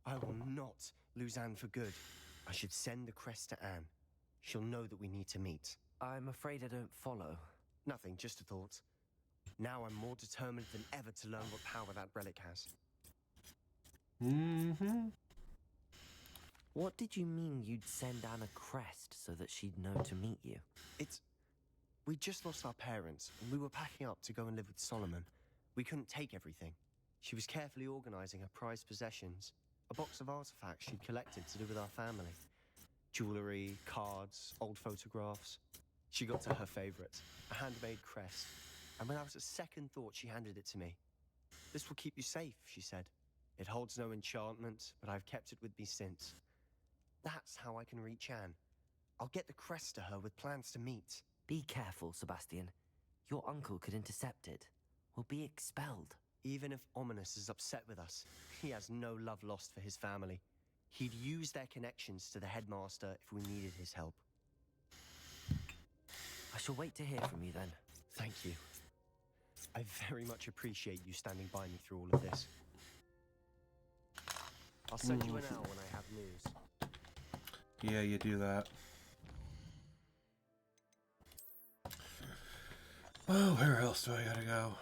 I will not lose Anne for good. I should send the crest to Anne. She'll know that we need to meet. I'm afraid I don't follow. Nothing, just a thought. Now I'm more determined than ever to learn what power that relic has. What did you mean you'd send Anne a crest so that she'd know to meet you? We just lost our parents, and we were packing up to go and live with Solomon. We couldn't take everything. She was carefully organizing her prized possessions, a box of artifacts she'd collected to do with our family. Jewelry, cards, old photographs. She got to her favorite, a handmade crest, and without a second thought, she handed it to me. This will keep you safe, she said. It holds no enchantment, but I've kept it with me since. That's how I can reach Anne. I'll get the crest to her with plans to meet. Be careful, Sebastian. Your uncle could intercept it. We'll be expelled. Even if Ominous is upset with us, he has no love lost for his family. He'd use their connections to the headmaster if we needed his help. I shall wait to hear from you then. Thank you. I very much appreciate you standing by me through all of this. I'll send you an hour when I have news. Yeah, you do that. Oh, where else do I gotta go?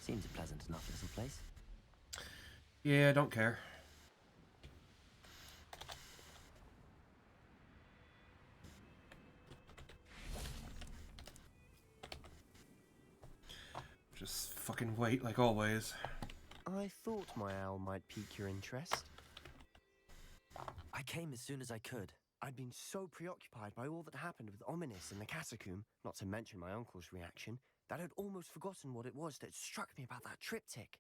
Seems a pleasant enough little place. Yeah, I don't care. Just fucking wait like always. I I thought my owl might pique your interest. I came as soon as I could. I'd been so preoccupied by all that happened with Ominous in the catacomb, not to mention my uncle's reaction, that I'd almost forgotten what it was that struck me about that triptych.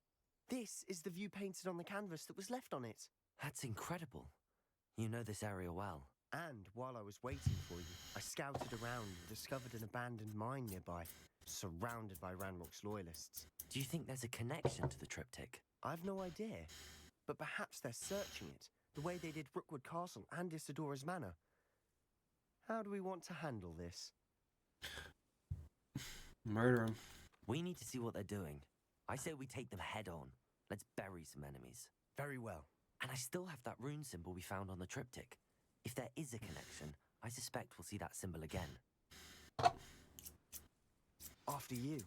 This is the view painted on the canvas that was left on it. That's incredible. You know this area well. And while I was waiting for you, I scouted around and discovered an abandoned mine nearby, surrounded by Ranrock's loyalists. Do you think there's a connection to the triptych? I've no idea, but perhaps they're searching it, the way they did Rookwood Castle and Isidora's Manor. How do we want to handle this? Murder him. We need to see what they're doing. I say we take them head on. Let's bury some enemies. Very well. And I still have that rune symbol we found on the triptych. If there is a connection, I suspect we'll see that symbol again. After you.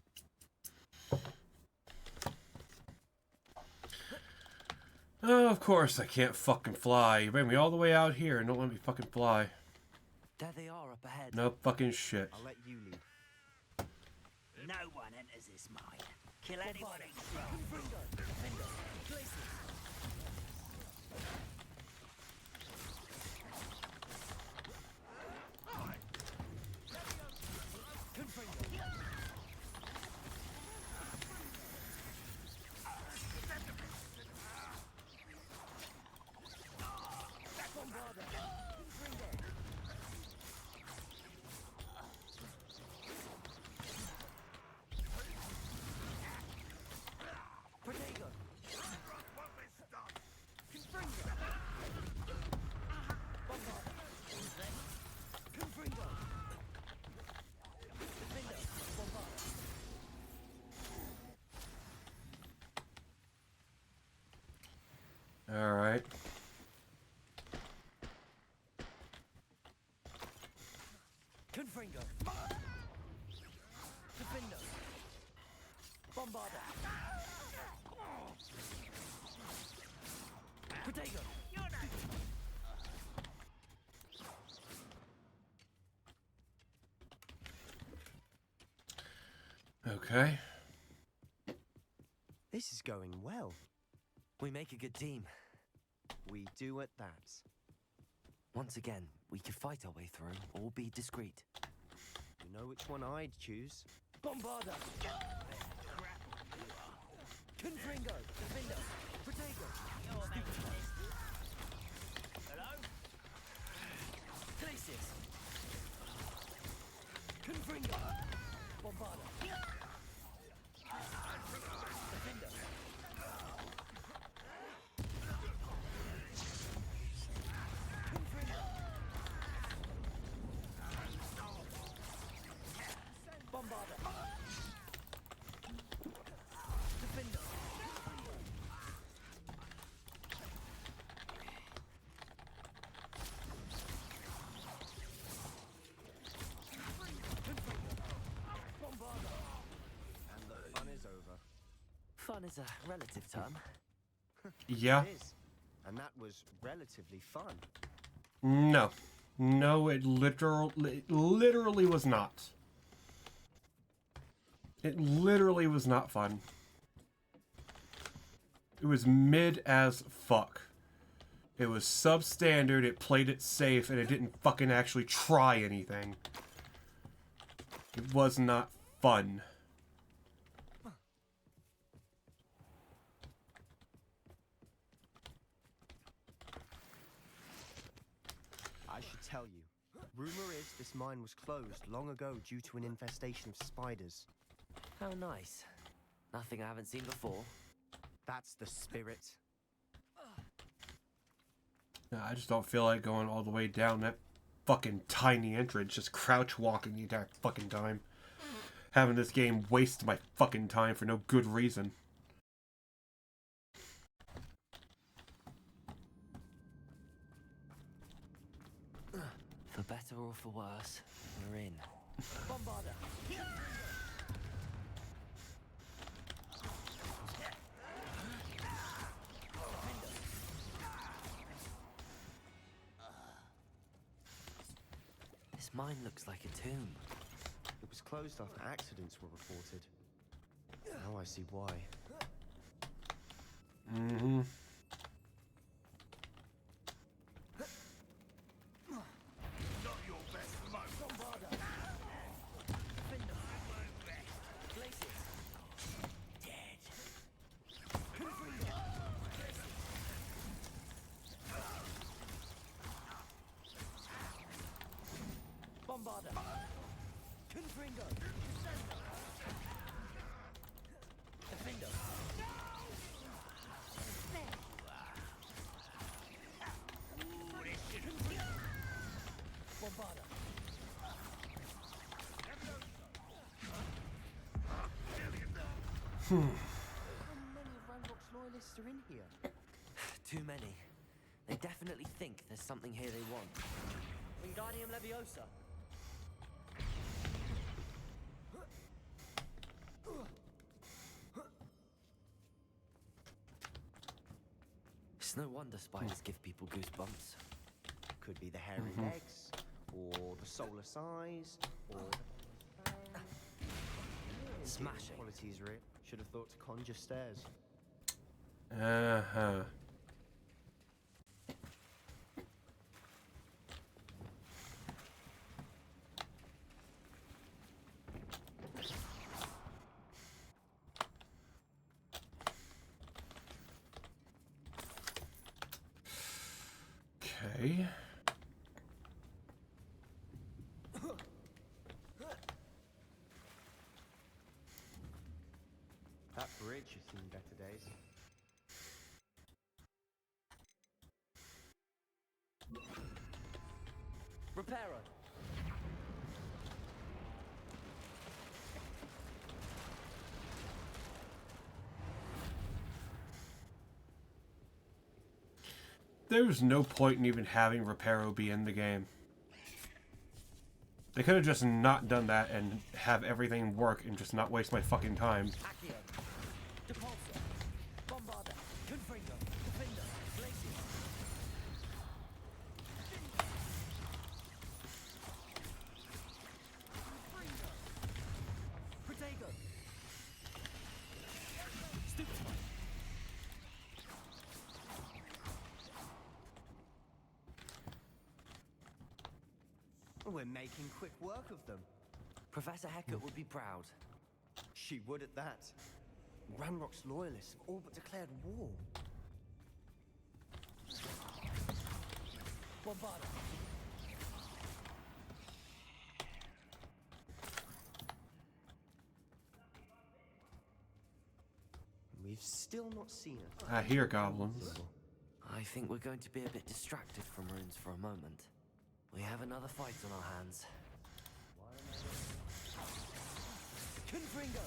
Oh, of course I can't fucking fly. You bring me all the way out here and don't let me fucking fly. There they are up ahead. No fucking shit. I'll let you lead. No one enters this mine. Kill anybody. Alright. Confringo. Defender. Bombarder. Protego. Okay. This is going well. We make a good team. We do at that. Once again, we could fight our way through or be discreet. You know which one I'd choose? Bombarder! Confringo! Defender! Protego! Hello? Glacius! Confringo! Bombarder! Defender! Bombarder! Defender! And the fun is over. Fun is a relative term. Yeah. It is. And that was relatively fun. No. No, it literally was not. It literally was not fun. It was mid as fuck. It was substandard, it played it safe, and it didn't fucking actually try anything. It was not fun. I should tell you. Rumor is this mine was closed long ago due to an infestation of spiders. How nice. Nothing I haven't seen before. That's the spirit. No, I just don't feel like going all the way down that fucking tiny entrance, just crouch walking the entire fucking time. Having this game waste my fucking time for no good reason. For better or for worse, we're in. Bombarder! This mine looks like a tomb. It was closed after accidents were reported. Now I see why. Mm-hmm. Not your best smoke. Bombarda. Defender. Places. Dead. Confringo. Bombarda. Confringo. Defender. Bombarda. How many of Ranrock's loyalists are in here? Too many. They definitely think there's something here they want. Wingardium Leviosa. It's no wonder spiders give people goosebumps. Could be the hairy legs, or the soulless eyes, or Smashing. qualities, really. Should have thought to conjure stairs. Uh-huh. Okay. That bridge has seen better days. Reparo. There's no point in even having Reparo be in the game. They could have just not done that and have everything work and just not waste my fucking time. Accio. Depulsor. Bombarda. Confringo. Defender. Places. Protego. Stupefy. We're making quick work of them. Professor Hecat would be proud. She would at that. Ranrock's loyalists have all but declared war. Bombarda. We've still not seen it. I hear goblins. I think we're going to be a bit distracted from runes for a moment. We have another fight on our hands. Confringo.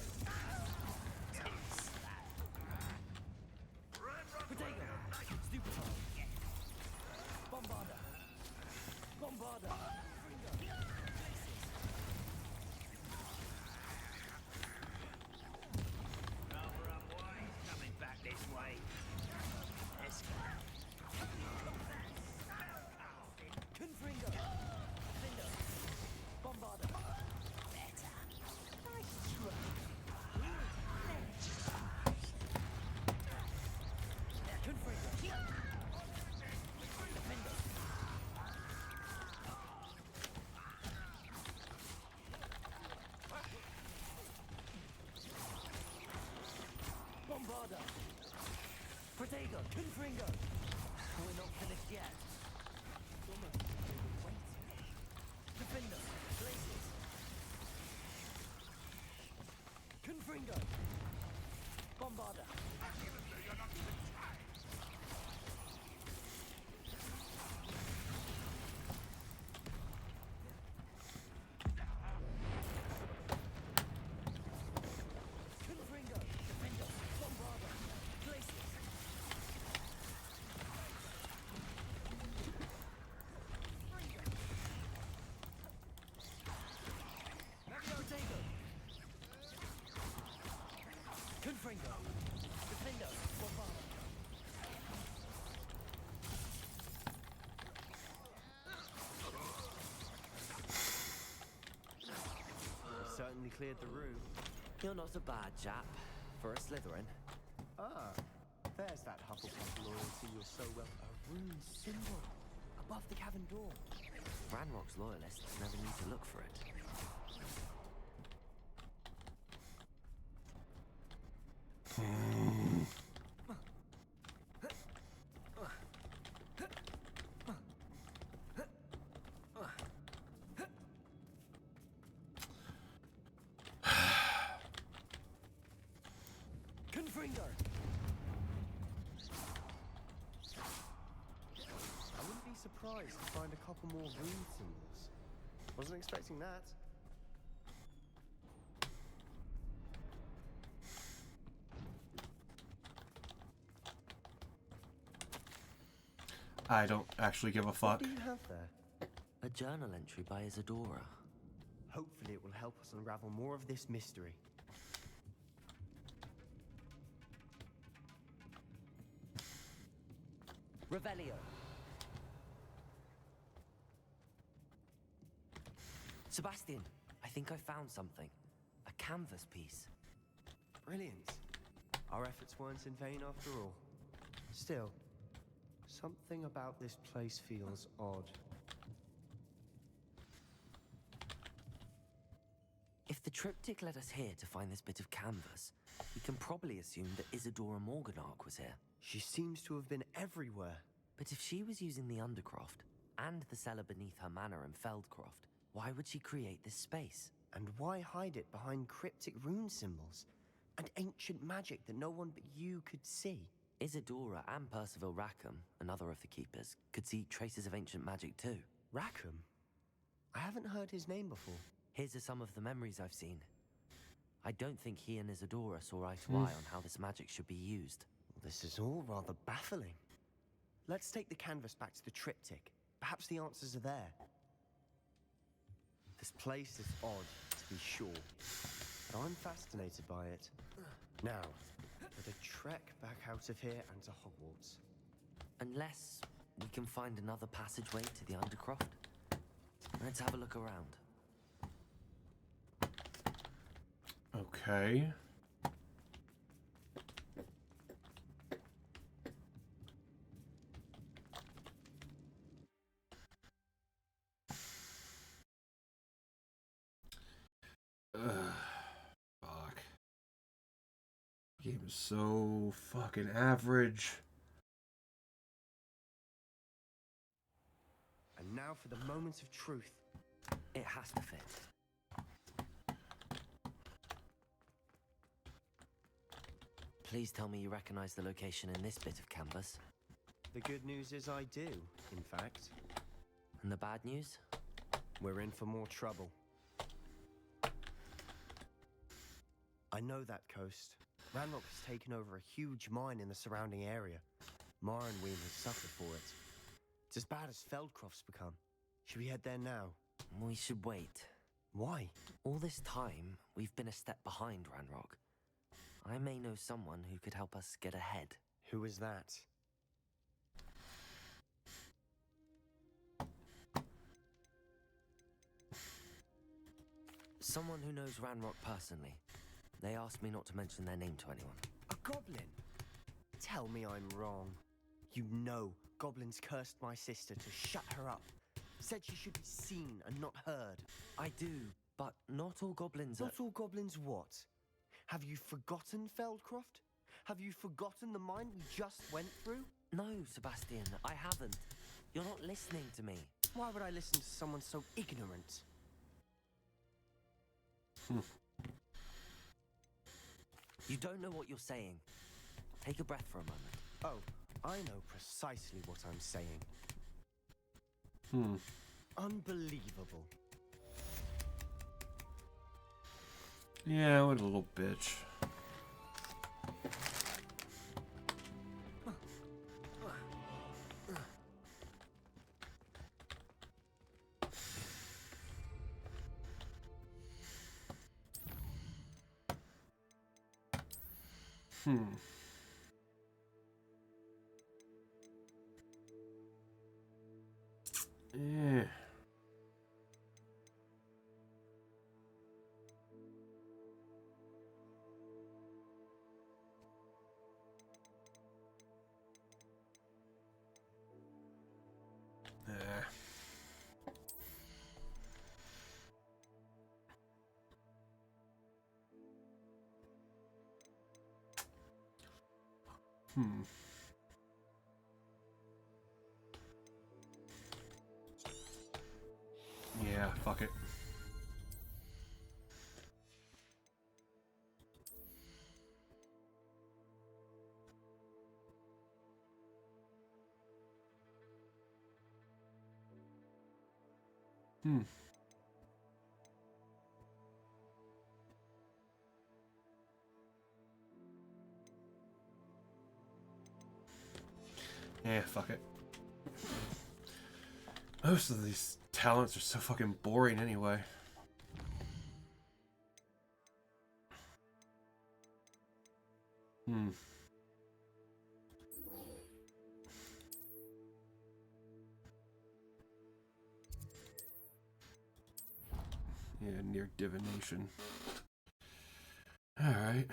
Protego. Stupefy. Bombarda. Bombarda. Cover up, boys. Coming back this way. Let's go. Confringo. Defender. Bombarda. Better. Nice try. Confringo. Defender. Bombarda. Protego. Confringo. We're not finished yet. Almost waiting. Defender. Places. Confringo. Bombarda. Confringo. Defender. Bombarda. Places. Protego. Confringo. Defender. Bombarda. We certainly cleared the room. You're not a bad chap for a Slytherin. Ah, There's that Hufflepuff loyalty you're so well... A rune symbol above the cavern door. Ranrock's loyalists never need to look for it. Confringo! I wouldn't be surprised to find a couple more rune symbols. Wasn't expecting that. I don't actually give a fuck. What do you have there? A journal entry by Isadora. Hopefully it will help us unravel more of this mystery. Revelio. Sebastian, I think I found something. A canvas piece. Brilliant. Our efforts weren't in vain after all. Still, something about this place feels odd. If the triptych led us here to find this bit of canvas, we can probably assume that Isadora Morganark was here. She seems to have been everywhere. But if she was using the Undercroft and the cellar beneath her manor in Feldcroft, why would she create this space? And why hide it behind cryptic rune symbols and ancient magic that no one but you could see? Isadora and Percival Rackham, another of the keepers, could see traces of ancient magic too. Rackham? I haven't heard his name before. Here's are some of the memories I've seen. I don't think he and Isadora saw eye to eye on how this magic should be used. This is all rather baffling. Let's take the canvas back to the triptych. Perhaps the answers are there. This place is odd, to be sure, but I'm fascinated by it. Now, for the trek back out of here and to Hogwarts. Unless we can find another passageway to the Undercroft. Let's have a look around. Okay. Fuck. Game is so fucking average. And now for the moment of truth. It has to fit. Please tell me you recognize the location in this bit of canvas. The good news is I do, in fact. And the bad news? We're in for more trouble. I know that coast. Ranrock has taken over a huge mine in the surrounding area. Morrowind has suffered for it. It's as bad as Feldcroft's become. Should we head there now? We should wait. Why? All this time, we've been a step behind Ranrock. I may know someone who could help us get ahead. Who is that? Someone who knows Ranrock personally. They asked me not to mention their name to anyone. A goblin? Tell me I'm wrong. You know goblins cursed my sister to shut her up. Said she should be seen and not heard. I do, but not all goblins Not all goblins what? Have you forgotten Feldcroft? Have you forgotten the mine we just went through? No, Sebastian, I haven't. You're not listening to me. Why would I listen to someone so ignorant? You don't know what you're saying. Take a breath for a moment. Oh, I know precisely what I'm saying. Unbelievable. Yeah, what a little bitch. Yeah. Yeah, fuck it. Yeah, fuck it. Most of these talents are so fucking boring anyway. Yeah, near divination. Alright.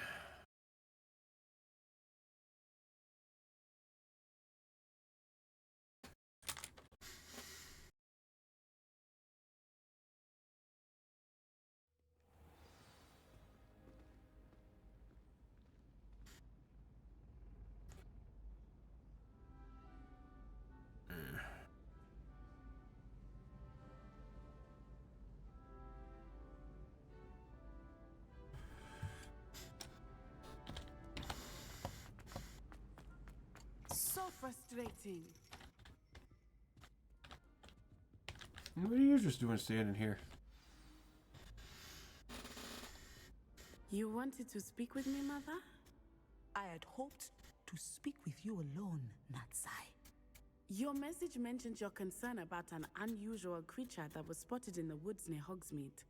So frustrating. What are you just doing standing here? You wanted to speak with me, Mother? I had hoped to speak with you alone, Natsai. Your message mentioned your concern about an unusual creature that was spotted in the woods near Hogsmeade.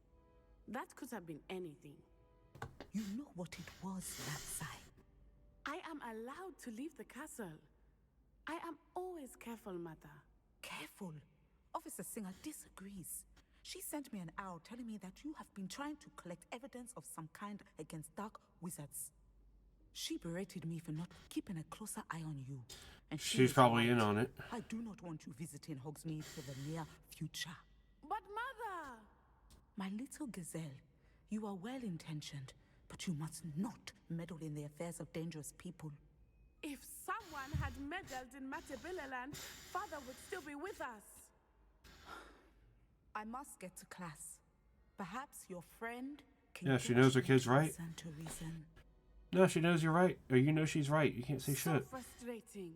That could have been anything. You know what it was, Natsai. I am allowed to leave the castle. I am always careful, Mother. Careful? Officer Singer disagrees. She sent me an owl telling me that you have been trying to collect evidence of some kind against dark wizards. She berated me for not keeping a closer eye on you. And She's probably in on it. I do not want you visiting Hogsmeade for the near future. But Mother! My little gazelle, you are well-intentioned, but you must not meddle in the affairs of dangerous people. If someone had meddled in Matabeleland, Father would still be with us. I must get to class. Perhaps your friend can Yeah, she get knows her you kid's to right. listen to reason. No, she knows you're right. Or you know she's right. You can't say So shit. frustrating.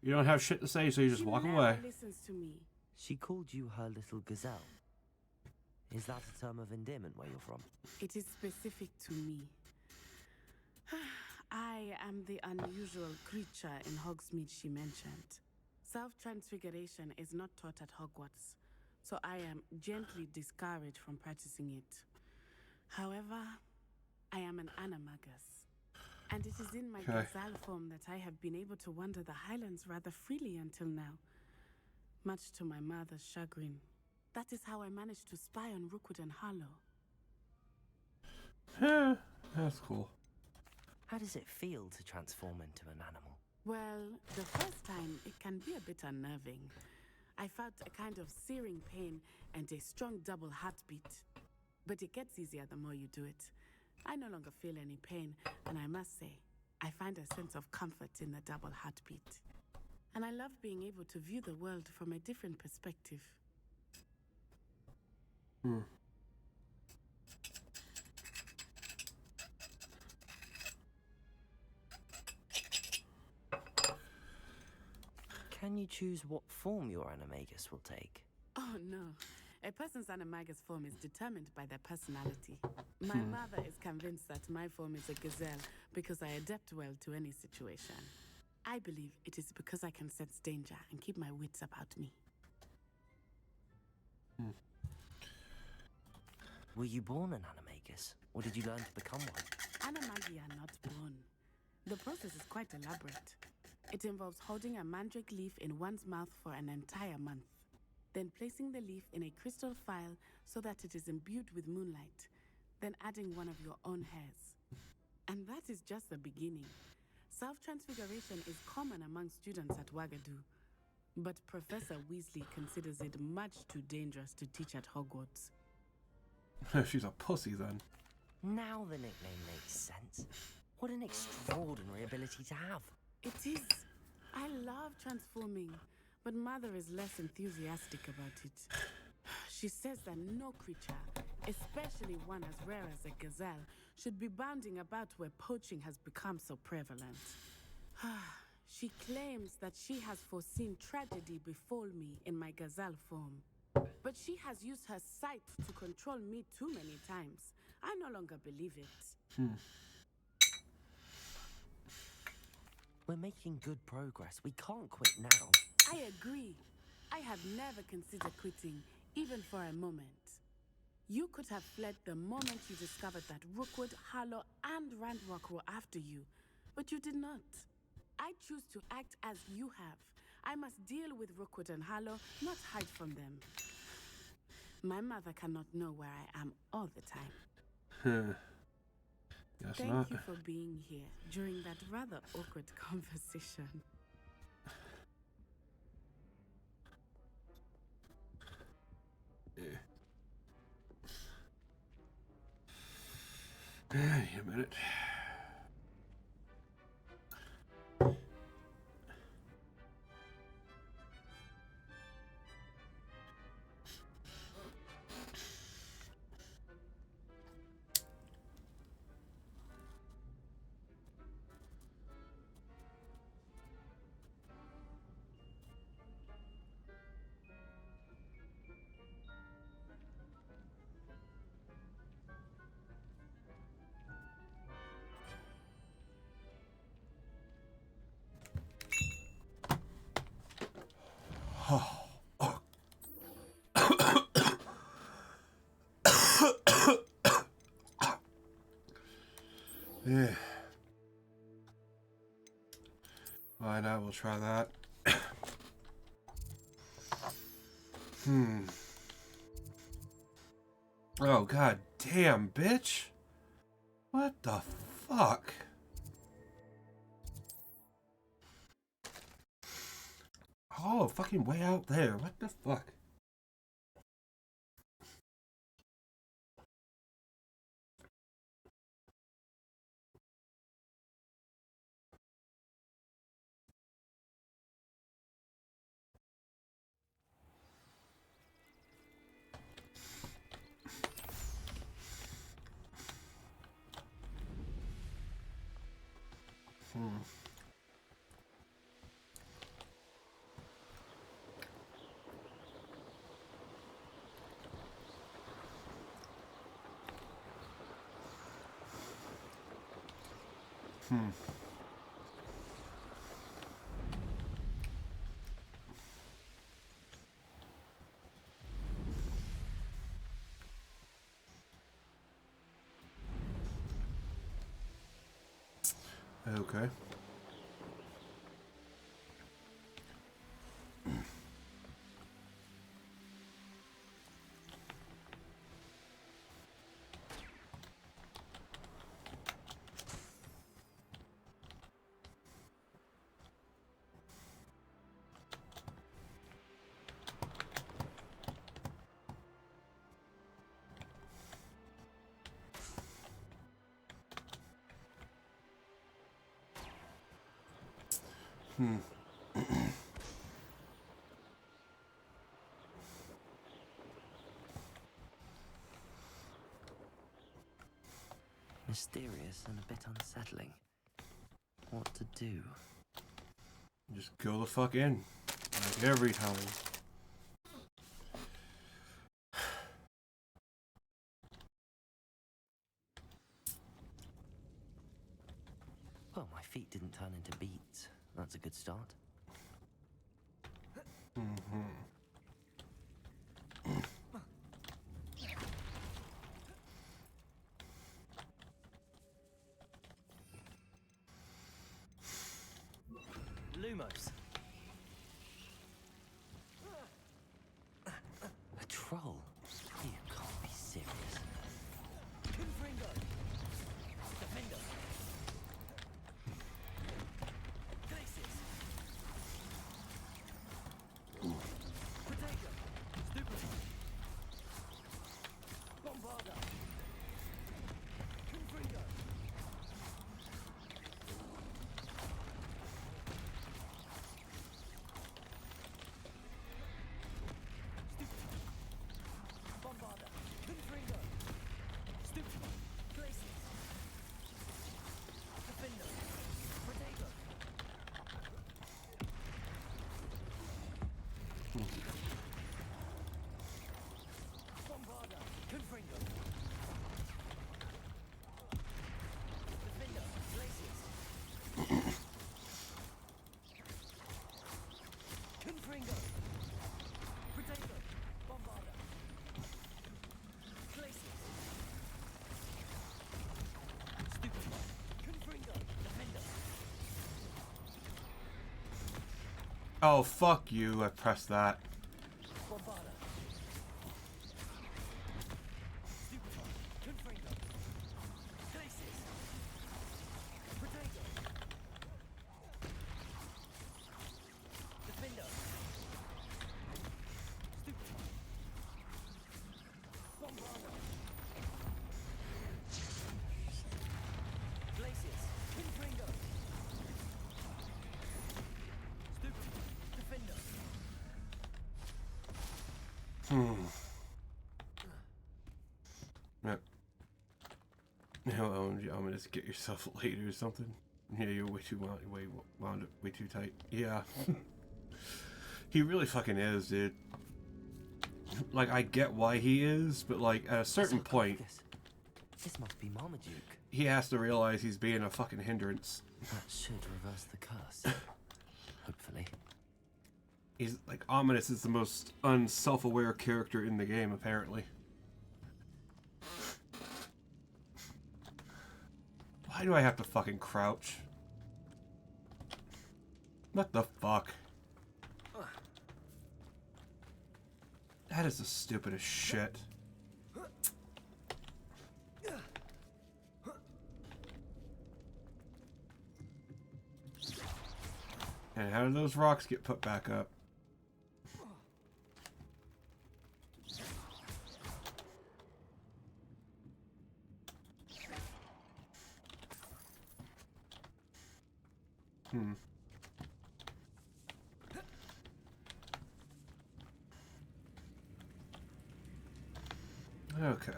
You don't have shit to say, so you just She walk never away. listens to me. She called you her little gazelle. Is that a term of endearment where you're from? It is specific to me. I am the unusual creature in Hogsmeade she mentioned. Self-transfiguration is not taught at Hogwarts, so I am gently discouraged from practicing it. However, I am an animagus, and it is in my gazelle form that I have been able to wander the Highlands rather freely until now, much to my mother's chagrin. That is how I managed to spy on Rookwood and Harlow. That's cool. How does it feel to transform into an animal? Well, the first time, it can be a bit unnerving. I felt a kind of searing pain and a strong double heartbeat. But it gets easier the more you do it. I no longer feel any pain, and I must say, I find a sense of comfort in the double heartbeat. And I love being able to view the world from a different perspective. Can you choose what form your animagus will take? Oh no. A person's animagus form is determined by their personality. My mother is convinced that my form is a gazelle because I adapt well to any situation. I believe it is because I can sense danger and keep my wits about me. Were you born an animagus, or did you learn to become one? Animagi are not born. The process is quite elaborate. It involves holding a mandrake leaf in one's mouth for an entire month, then placing the leaf in a crystal phial so that it is imbued with moonlight, then adding one of your own hairs. And that is just the beginning. Self-transfiguration is common among students at Wagadu, but Professor Weasley considers it much too dangerous to teach at Hogwarts. She's a pussy then. Now the nickname makes sense. What an extraordinary ability to have. It is. I love transforming, but Mother is less enthusiastic about it. She says that no creature, especially one as rare as a gazelle, should be bounding about where poaching has become so prevalent. She claims that she has foreseen tragedy befall me in my gazelle form. But she has used her sight to control me too many times. I no longer believe it. We're making good progress. We can't quit now. I agree. I have never considered quitting, even for a moment. You could have fled the moment you discovered that Rookwood, Harlow, and Randrock were after you, but you did not. I choose to act as you have. I must deal with Rookwood and Harlow, not hide from them. My mother cannot know where I am all the time. Guess Thank not. you for being here during that rather awkward conversation. A minute. Yeah. Why not? We'll try that. Oh, god damn, bitch. What the fuck? Oh, fucking way out there. What the fuck? Okay. Mysterious and a bit unsettling. What to do? Just go the fuck in. Like every time. Well, my feet didn't turn into beets. That's a good start. Lumos. A troll? You can't be serious. Confringo. Defender. Glacius. Potato. Stupid. Bombarda. Confringo. Oh, fuck you. I pressed that. Yep. No, I'm gonna just get yourself later or something. Yeah, you're way too way too tight. Yeah. He really fucking is, dude. Like, I get why he is, but like at a certain point, this must be Marmaduke. he has to realize he's being a fucking hindrance. That should reverse the curse. Hopefully. He's like, Ominous is the most unself-aware character in the game, apparently. Why do I have to fucking crouch? What the fuck? That is the stupidest shit. And how do those rocks get put back up? Okay.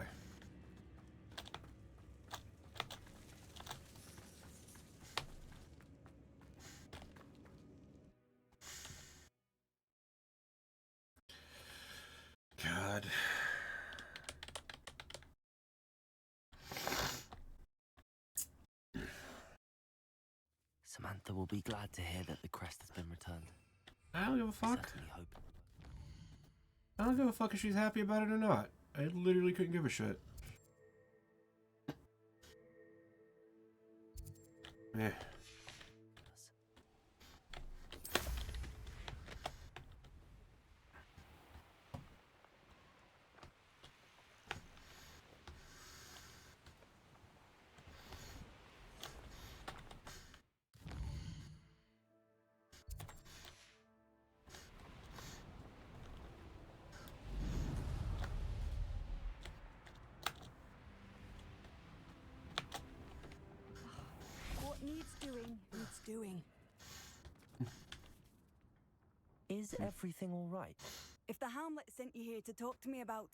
God. Samantha will be glad to hear that the crest has been returned. I don't give a fuck. Certainly hope. I don't give a fuck if she's happy about it or not. I literally couldn't give a shit. Yeah. What needs doing. Is everything all right? If the Hamlet sent you here to talk to me about...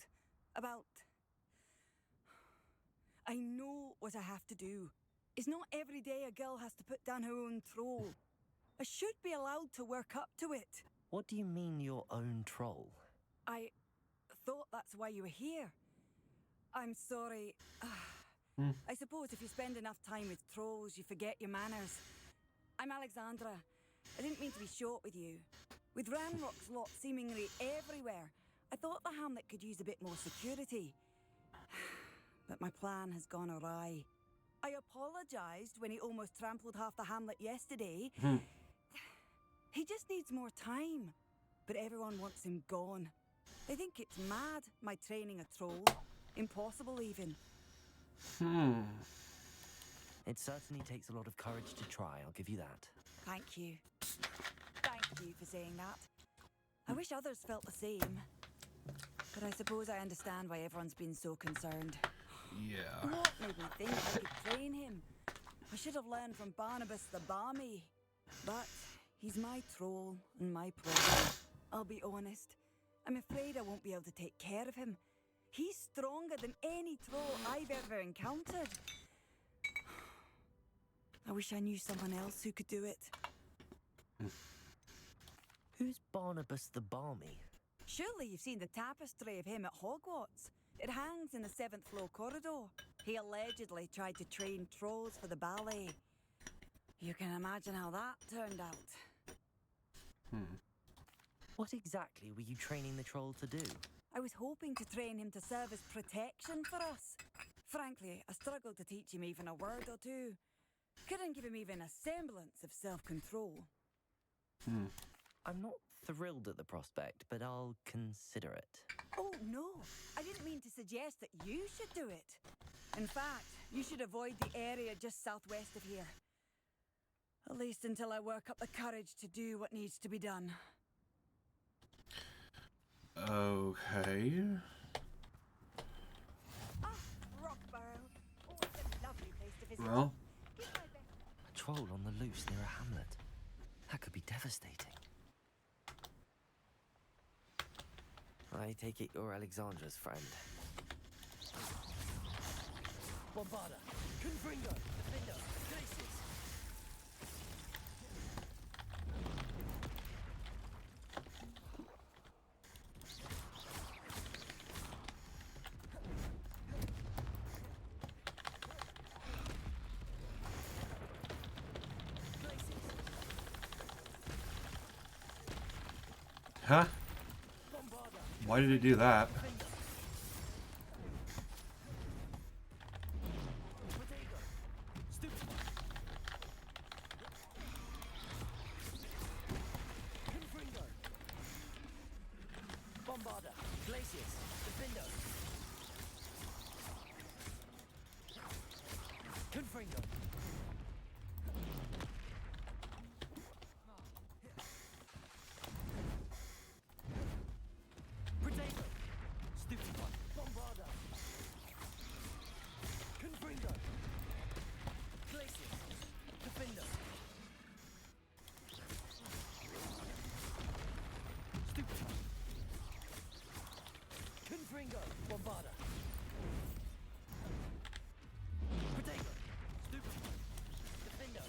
I know what I have to do. It's not every day a girl has to put down her own troll. I should be allowed to work up to it. What do you mean, your own troll? I thought that's why you were here. I'm sorry. I suppose if you spend enough time with trolls, you forget your manners. I'm Alexandra. I didn't mean to be short with you. With Ranrock's lot seemingly everywhere, I thought the Hamlet could use a bit more security. But my plan has gone awry. I apologized when he almost trampled half the Hamlet yesterday. He just needs more time. But everyone wants him gone. They think it's mad, my training a troll. Impossible, even. It certainly takes a lot of courage to try, I'll give you that. Thank you. Thank you for saying that. I wish others felt the same. But I suppose I understand why everyone's been so concerned. Yeah. What made me think I could train him? I should have learned from Barnabas the Balmy. But he's my troll and my prey. I'll be honest. I'm afraid I won't be able to take care of him. He's stronger than any troll I've ever encountered. I wish I knew someone else who could do it. Who's Barnabas the Balmy? Surely you've seen the tapestry of him at Hogwarts. It hangs in the 7th floor corridor. He allegedly tried to train trolls for the ballet. You can imagine how that turned out. What exactly were you training the troll to do? I was hoping to train him to serve as protection for us. Frankly, I struggled to teach him even a word or two. Couldn't give him even a semblance of self-control. I'm not thrilled at the prospect, but I'll consider it. Oh, no. I didn't mean to suggest that you should do it. In fact, you should avoid the area just southwest of here. At least until I work up the courage to do what needs to be done. Okay. Rockborough. Oh, it's a lovely place to visit. Well. A troll on the loose near a hamlet. That could be devastating. I take it you're Alexandra's friend. Bombarda, Confringo, Defender, Glacius. Huh? Why did he do that? Bombarda, Glacius, Defender. Confringo. Protego. Stupid one. Bombarda. Confringo. Glacius. Defender. Stupid one. Confringo. Bombarda. Protego. Stupid one. Defender.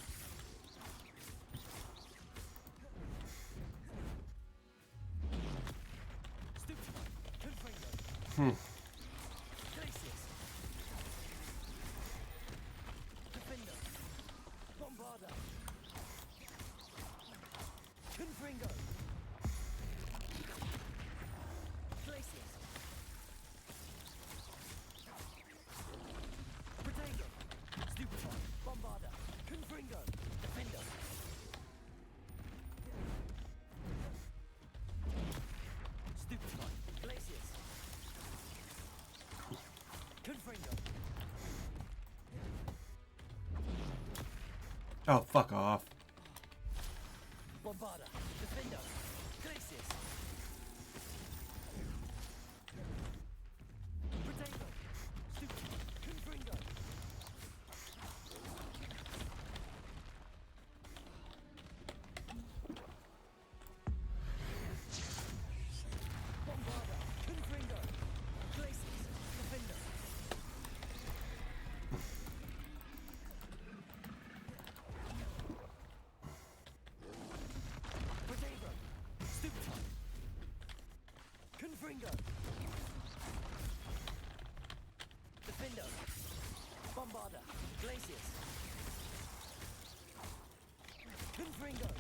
Stupid one. Confringo. Glacius. Defender. Bombarda. Confringo. Glacius. Protego. Stupid one. Bombarda. Confringo. Defender. Stupid one. Glacius. Confringo. Oh, fuck off. Bombarda. Defender. Glacius. Protego. Stupid one. Confringo. Bombarda. Confringo. Glacius. Defender. Protego. Stupid one. Confringo. Defender. Bombarda. Glacius. Confringo.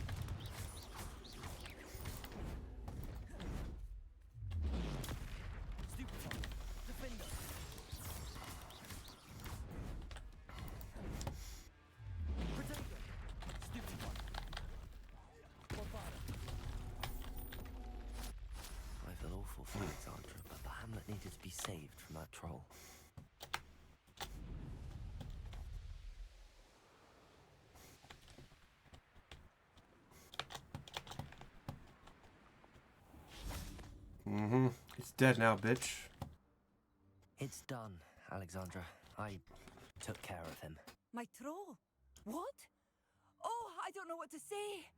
Stupid one. Defender. Protego. Stupid one. Bombarda. I feel awful for Alexandra, but the hamlet needed to be saved from that troll. Mm-hmm. It's dead now, bitch. It's done, Alexandra. I took care of him. My troll? What? Oh, I don't know what to say.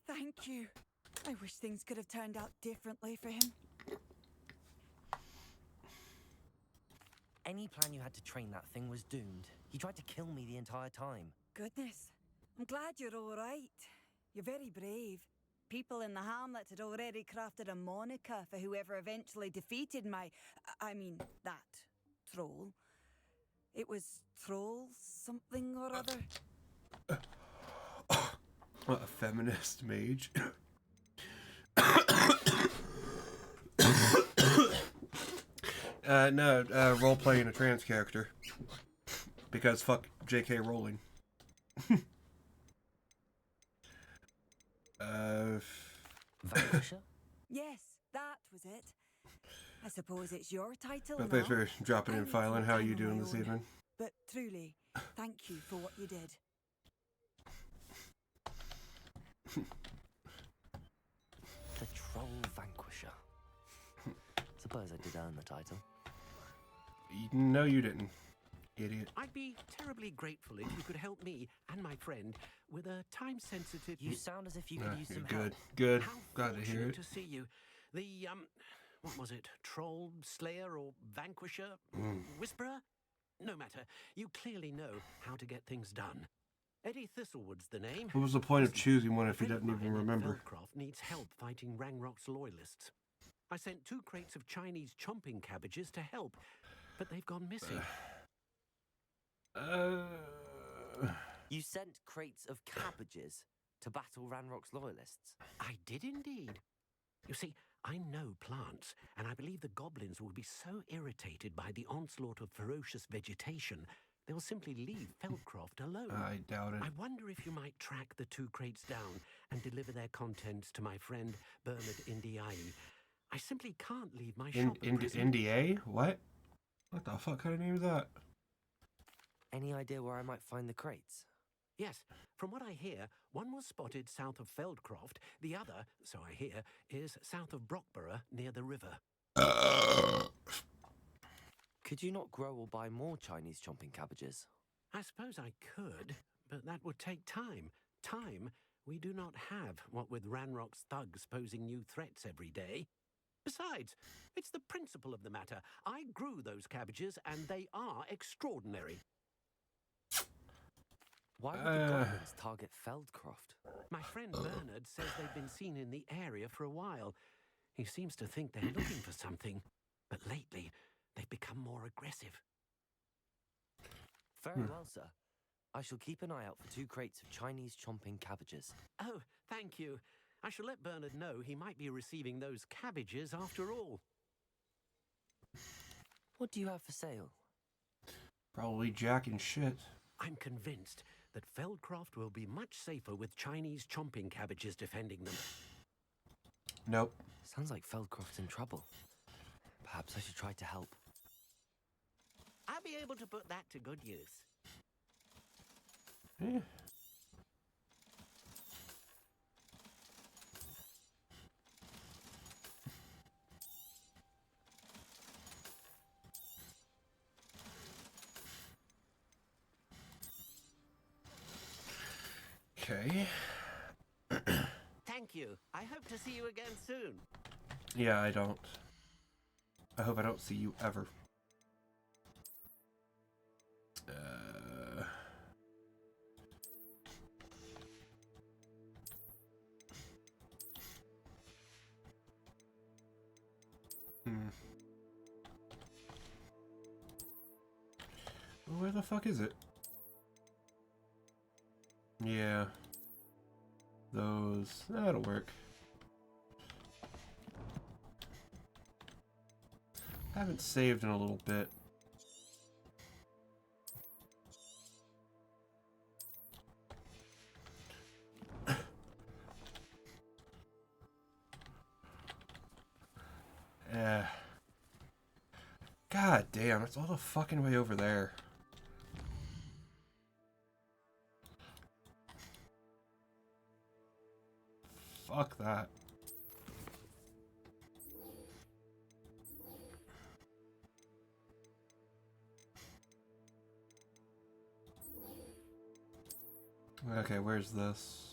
Thank you. I wish things could have turned out differently for him. Any plan you had to train that thing was doomed. He tried to kill me the entire time. Goodness. I'm glad you're all right. You're very brave. People in the hamlet had already crafted a moniker for whoever eventually defeated that troll. It was Troll something or other. What, a feminist mage? No, role-playing a trans character. Because fuck J.K. Rowling. Vanquisher? Yes, that was it. I suppose it's your title But now. thanks for dropping I in, need some Phylon. How are time you on doing my this own. evening? But truly, thank you for what you did. The Troll Vanquisher. Suppose I did earn the title. No, you didn't, idiot. I'd be terribly grateful if you could help me and my friend with a time-sensitive... You sound as if you could use some good, help. good. How Glad to hear fortunate it. to see you. The, what was it? Troll, Slayer, or Vanquisher? Whisperer? No matter. You clearly know how to get things done. Eddie Thistlewood's the name. What was the point of Listen, choosing one a if you friend of didn't even mine in remember? Feldcroft needs help fighting Rangrock's loyalists. I sent 2 crates of Chinese chomping cabbages to help, but they've gone missing. You sent crates of cabbages to battle Ranrock's loyalists? I did indeed. You see, I know plants, and I believe the goblins will be so irritated by the onslaught of ferocious vegetation, they'll simply leave Feldcroft alone. I doubt it. I wonder if you might track the 2 crates down and deliver their contents to my friend Bernard Indiai. I simply can't leave my shop at present. NDA? What? What the fuck kind of name is that? Any idea where I might find the crates? Yes, from what I hear, one was spotted south of Feldcroft, the other, so I hear, is south of Brockborough near the river. Could you not grow or buy more Chinese chomping cabbages? I suppose I could, but that would take time. Time we do not have, what with Ranrock's thugs posing new threats every day. Besides, it's the principle of the matter. I grew those cabbages, and they are extraordinary. Why would the goblins target Feldcroft? My friend Bernard says they've been seen in the area for a while. He seems to think they're looking for something, but lately they've become more aggressive. Very well, sir. I shall keep an eye out for 2 crates of Chinese chomping cabbages. Oh, thank you. I shall let Bernard know he might be receiving those cabbages after all. What do you have for sale? Probably jack and shit. I'm convinced that Feldcroft will be much safer with Chinese chomping cabbages defending them. Nope. Sounds like Feldcroft's in trouble. Perhaps I should try to help. I'll be able to put that to good use. Yeah. Okay. Thank you. I hope to see you again soon. Yeah, I don't. I hope I don't see you ever. Where the fuck is it? Yeah. Those. That'll work. Haven't saved in a little bit. God damn, it's all the fucking way over there. Fuck that. Okay, where's this?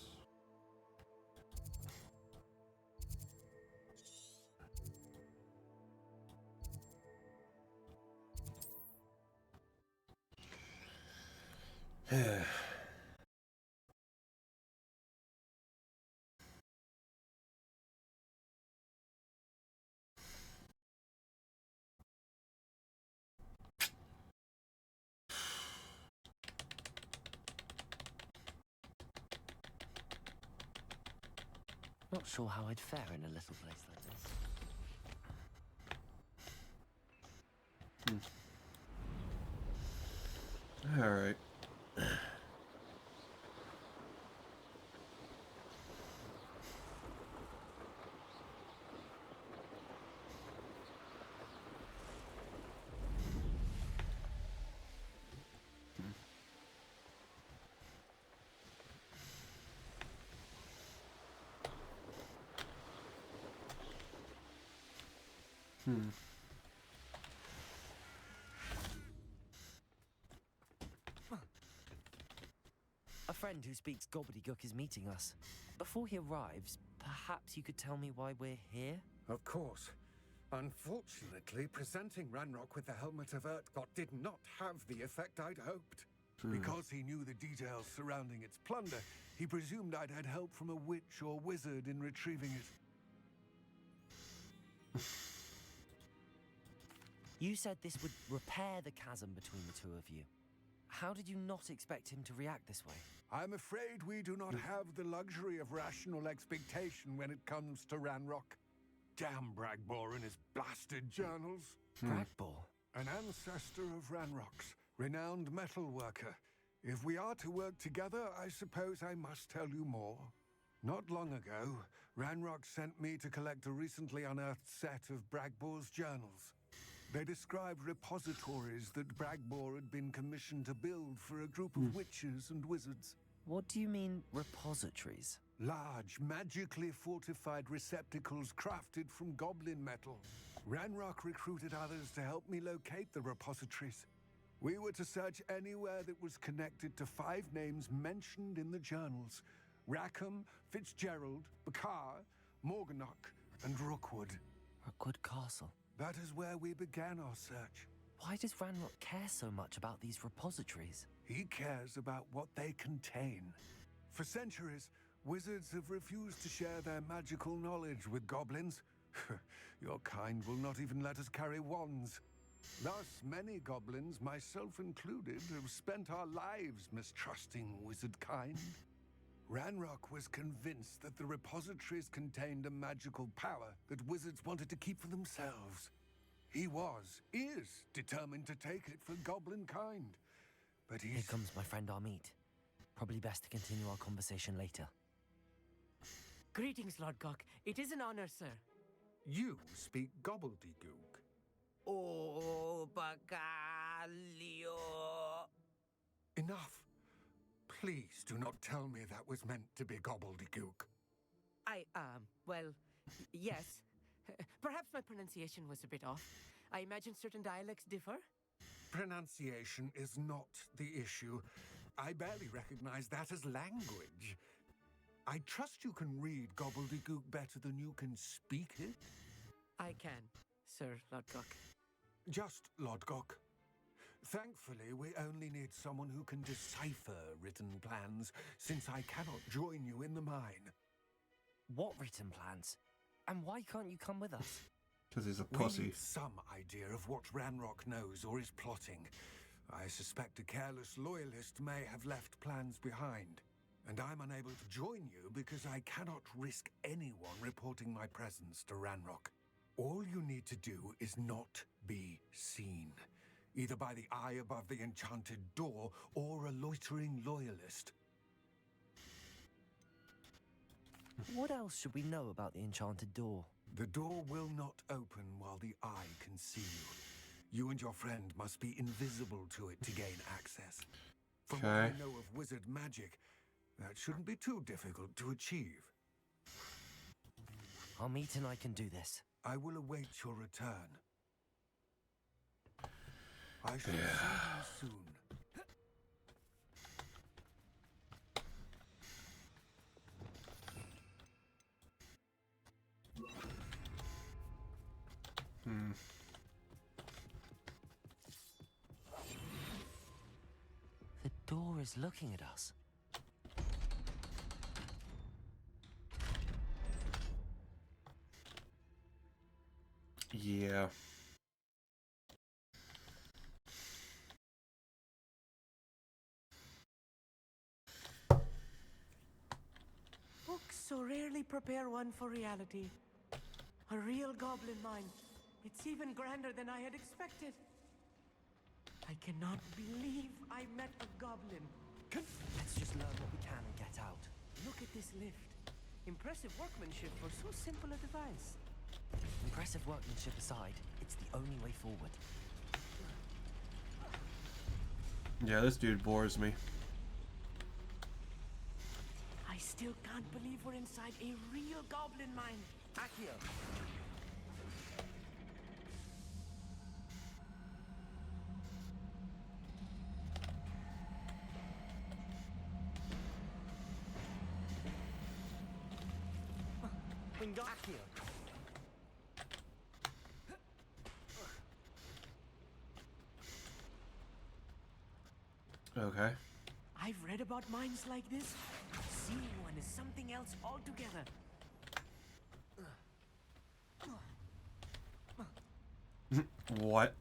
Not sure how I'd fare in a little place like this. All right. A friend who speaks gobbledygook is meeting us. Before he arrives, perhaps you could tell me why we're here? Of course. Unfortunately, presenting Ranrock with the Helmet of Urtkot did not have the effect I'd hoped. Because he knew the details surrounding its plunder, he presumed I'd had help from a witch or wizard in retrieving it. You said this would repair the chasm between the two of you. How did you not expect him to react this way? I'm afraid we do not have the luxury of rational expectation when it comes to Ranrock. Damn Bragbor and his blasted journals. Bragbor? An ancestor of Ranrock's, renowned metal worker. If we are to work together, I suppose I must tell you more. Not long ago, Ranrock sent me to collect a recently unearthed set of Bragbor's journals. They described repositories that Bragbor had been commissioned to build for a group of witches and wizards. What do you mean, repositories? Large, magically fortified receptacles crafted from goblin metal. Ranrock recruited others to help me locate the repositories. We were to search anywhere that was connected to 5 names mentioned in the journals. Rackham, Fitzgerald, Bakar, Morganach, and Rookwood. Rookwood Castle? That is where we began our search. Why does Ranrock care so much about these repositories? He cares about what they contain. For centuries, wizards have refused to share their magical knowledge with goblins. Your kind will not even let us carry wands. Thus, many goblins, myself included, have spent our lives mistrusting wizard kind. Ranrock was convinced that the repositories contained a magical power that wizards wanted to keep for themselves. He is determined to take it for goblin kind. But Here comes my friend Amit. Probably best to continue our conversation later. Greetings, Lord Cock. It is an honor, sir. You speak gobbledygook. Oh, Bacalio. Enough. Please do not tell me that was meant to be gobbledygook. Well, yes. Perhaps my pronunciation was a bit off. I imagine certain dialects differ? Pronunciation is not the issue. I barely recognize that as language. I trust you can read gobbledygook better than you can speak it. I can, Sir Lodgok. Just Lodgok. Thankfully, we only need someone who can decipher written plans, since I cannot join you in the mine. What written plans? And why can't you come with us? Because he's a We pussy. need some idea of what Ranrock knows or is plotting. I suspect a careless loyalist may have left plans behind. And I'm unable to join you because I cannot risk anyone reporting my presence to Ranrock. All you need to do is not be seen, either by the eye above the enchanted door or a loitering loyalist. What else should we know about the enchanted door? The door will not open while the eye can see you. You and your friend must be invisible to it to gain access. From what I know of wizard magic, that shouldn't be too difficult to achieve. Amit and I can do this. I will await your return. I shall see you soon. The door is looking at us. Yeah. Books so rarely prepare one for reality. A real goblin mine. It's even grander than I had expected. I cannot believe I met a goblin. Let's just learn what we can and get out. Look at this lift. Impressive workmanship for so simple a device. Impressive workmanship aside, it's the only way forward. Yeah, this dude bores me. I still can't believe we're inside a real goblin mine. Accio! Accio. Okay. I've read about mines like this. Seeing one is something else altogether. What?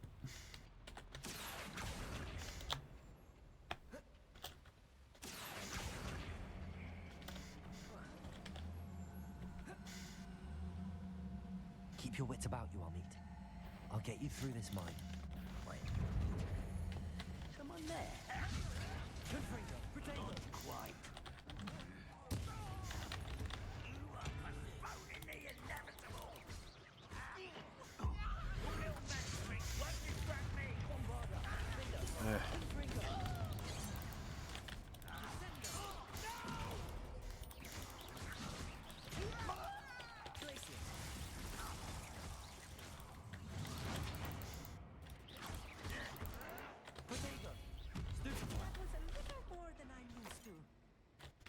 Keep your wits about you, Amit. I'll get you through this mine. Come on there. Good finger. Potato. Not quite. You are postponing the inevitable. Little magic won't distract me. Bombarder. Finger. Finger.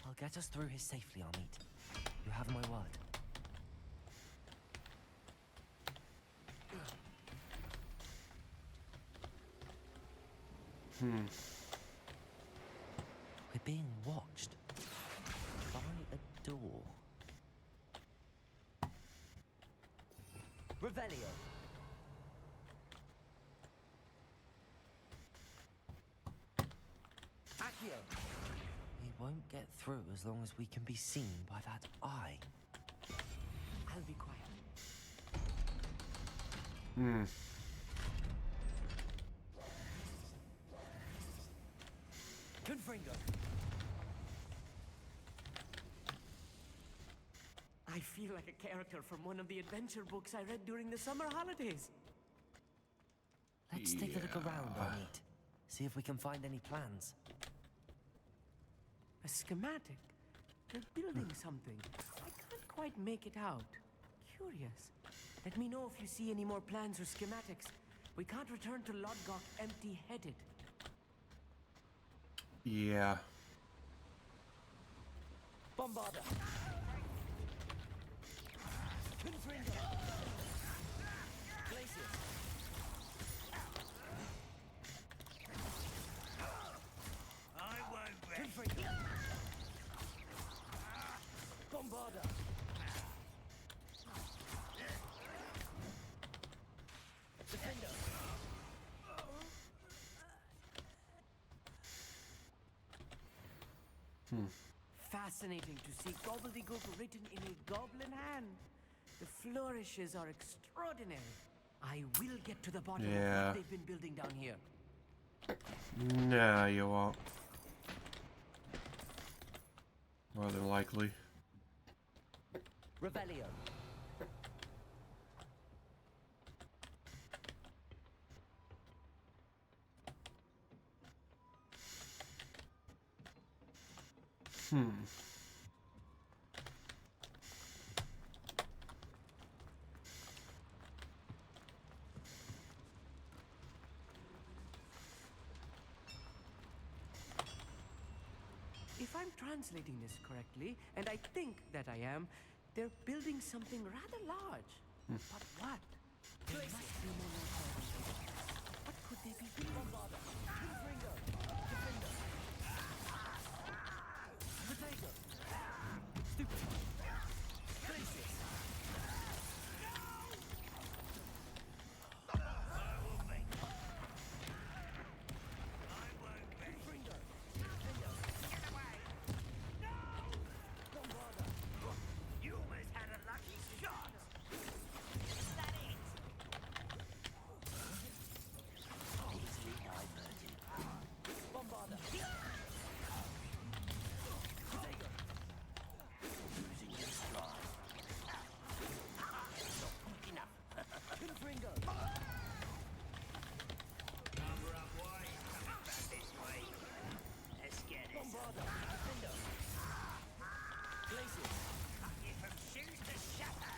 I'll get us through here safely, Amit. You have my word. We're being watched by a door. Revelio. Accio. We won't get through as long as we can be seen by that eye. I'll be quiet. Confringo. I feel like a character from one of the adventure books I read during the summer holidays. Let's take a look around, Amit. See if we can find any plans. A schematic. They're building something. I can't quite make it out. Curious. Let me know if you see any more plans or schematics. We can't return to Lodgok empty-headed. Yeah. Bombarder. Confringo. Glacius. I won't rest. Confringo. Bombarder. Defender. Fascinating to see gobbledygook written in a goblin hand. The flourishes are extraordinary. I will get to the bottom of what they've been building down here. No, you won't. More than likely. Revelio. If I'm translating this correctly, and I think that I am, they're building something rather large. But what? There must be more noteworthy. What could they be building? Bombarder. Confringo. Defender. Potato. Stupid. Glacius. I will make it. I won't make it. Confringo. Defender. Get away. No! Bombarder. You almost had a lucky shot. Is that it? Easily diverted. Bombarder. Potato. Losing your stride. Not quick enough. Confringo. Cover up, why? Coming back this way. Let's get it. Bombarder. Defender. Glacius. Cut you from shoes to shatter.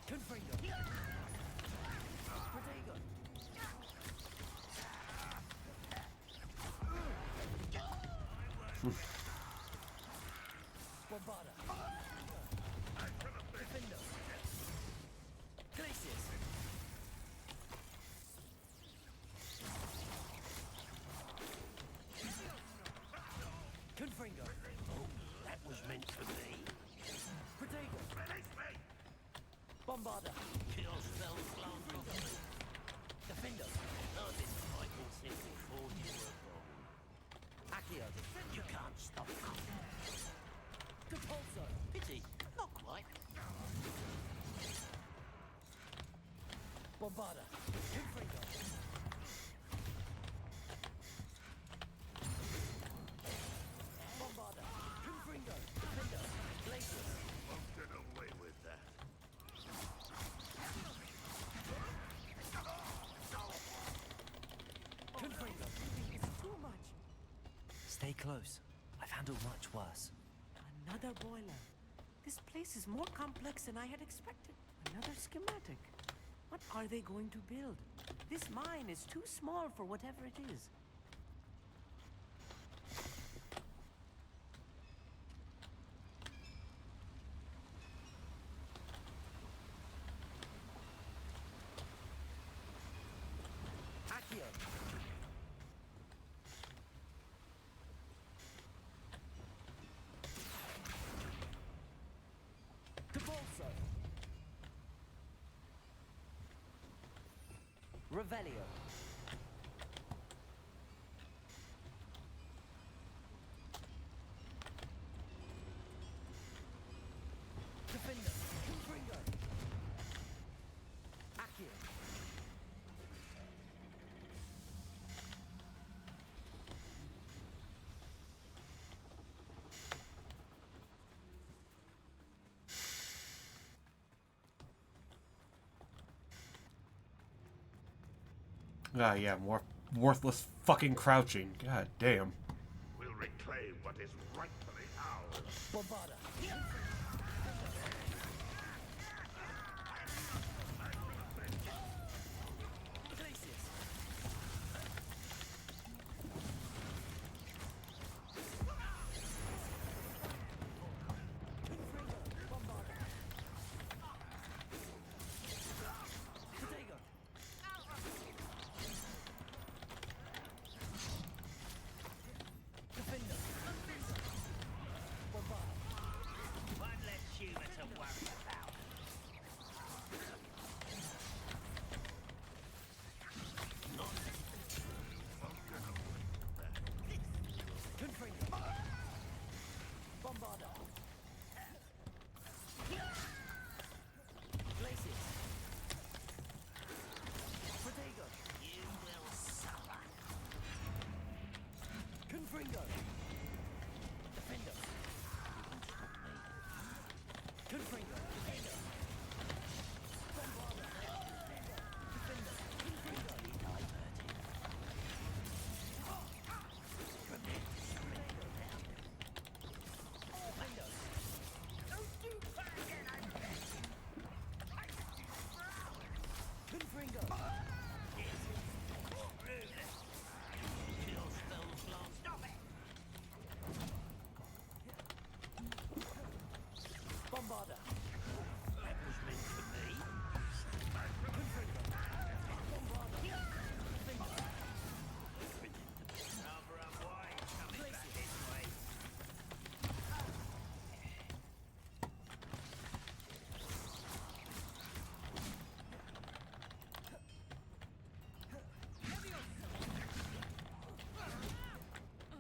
Confringo. Protego. Bombarder. Defender. Bombarder. Kill spells blast. Defender. No, this fight will sink before you were born. Accio. You can't stop it. Depulso. Pity. Not quite. Bombarder. Confringo. Bombarder. Confringo. Defender. Glacius. Won't get away with that. Confringo. It's too much. Stay close. I've handled much worse. Another boiler. This place is more complex than I had expected. Another schematic. What are they going to build? This mine is too small for whatever it is. Accio. Depulso. Revelio. Defender. Confringo. Accio. Ah, yeah, more worthless fucking crouching. God damn. We'll reclaim what is rightfully ours. Bombarder. Glacius. Bombarder. Protego. Defender. Bombarder. One less human to worry about. Confringo. Bombarder. Glacius. Protego. You will suffer. Confringo. Defender. Confringo. Defender. Bombarder. Defender. Confringo. Defender. Don't do that again, I beg. Confringo. Kill spells blast. Stop it. Bombarder. That was meant for me. Confringo. Bombarder. Defender. Cover up wide. Coming back this way.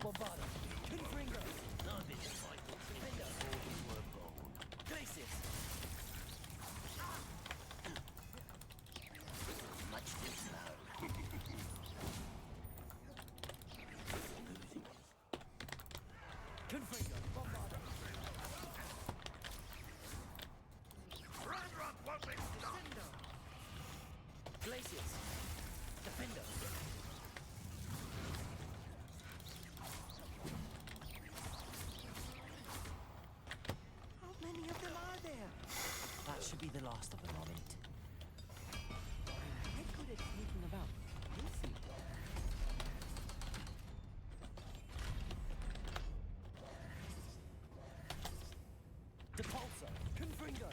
Bombarder. Confringo. No, this fight will sink before you were born. Glacius. Much too slow. Confringo. Bombarder. Run, won't be stopped. Glacius. Defender. How many of them are there? That should be the last of them, I'll eat. I'm good at sneaking about. You'll see. Depulso. Confringo.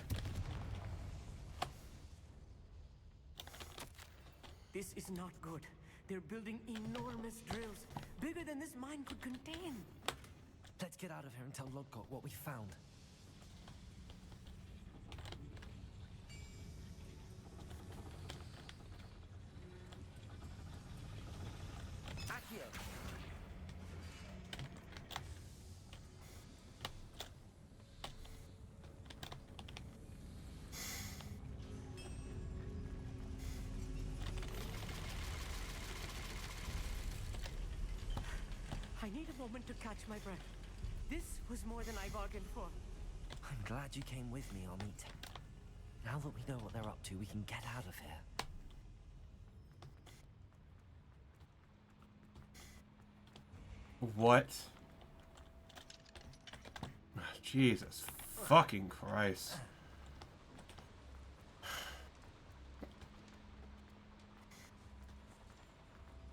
This is not good. They're building enormous drills, bigger than this mine could contain. Let's get out of here and tell Lodgok what we found. I need a moment to catch my breath. This was more than I bargained for. I'm glad you came with me, Amit. Now that we know what they're up to, we can get out of here. What? Jesus fucking Christ.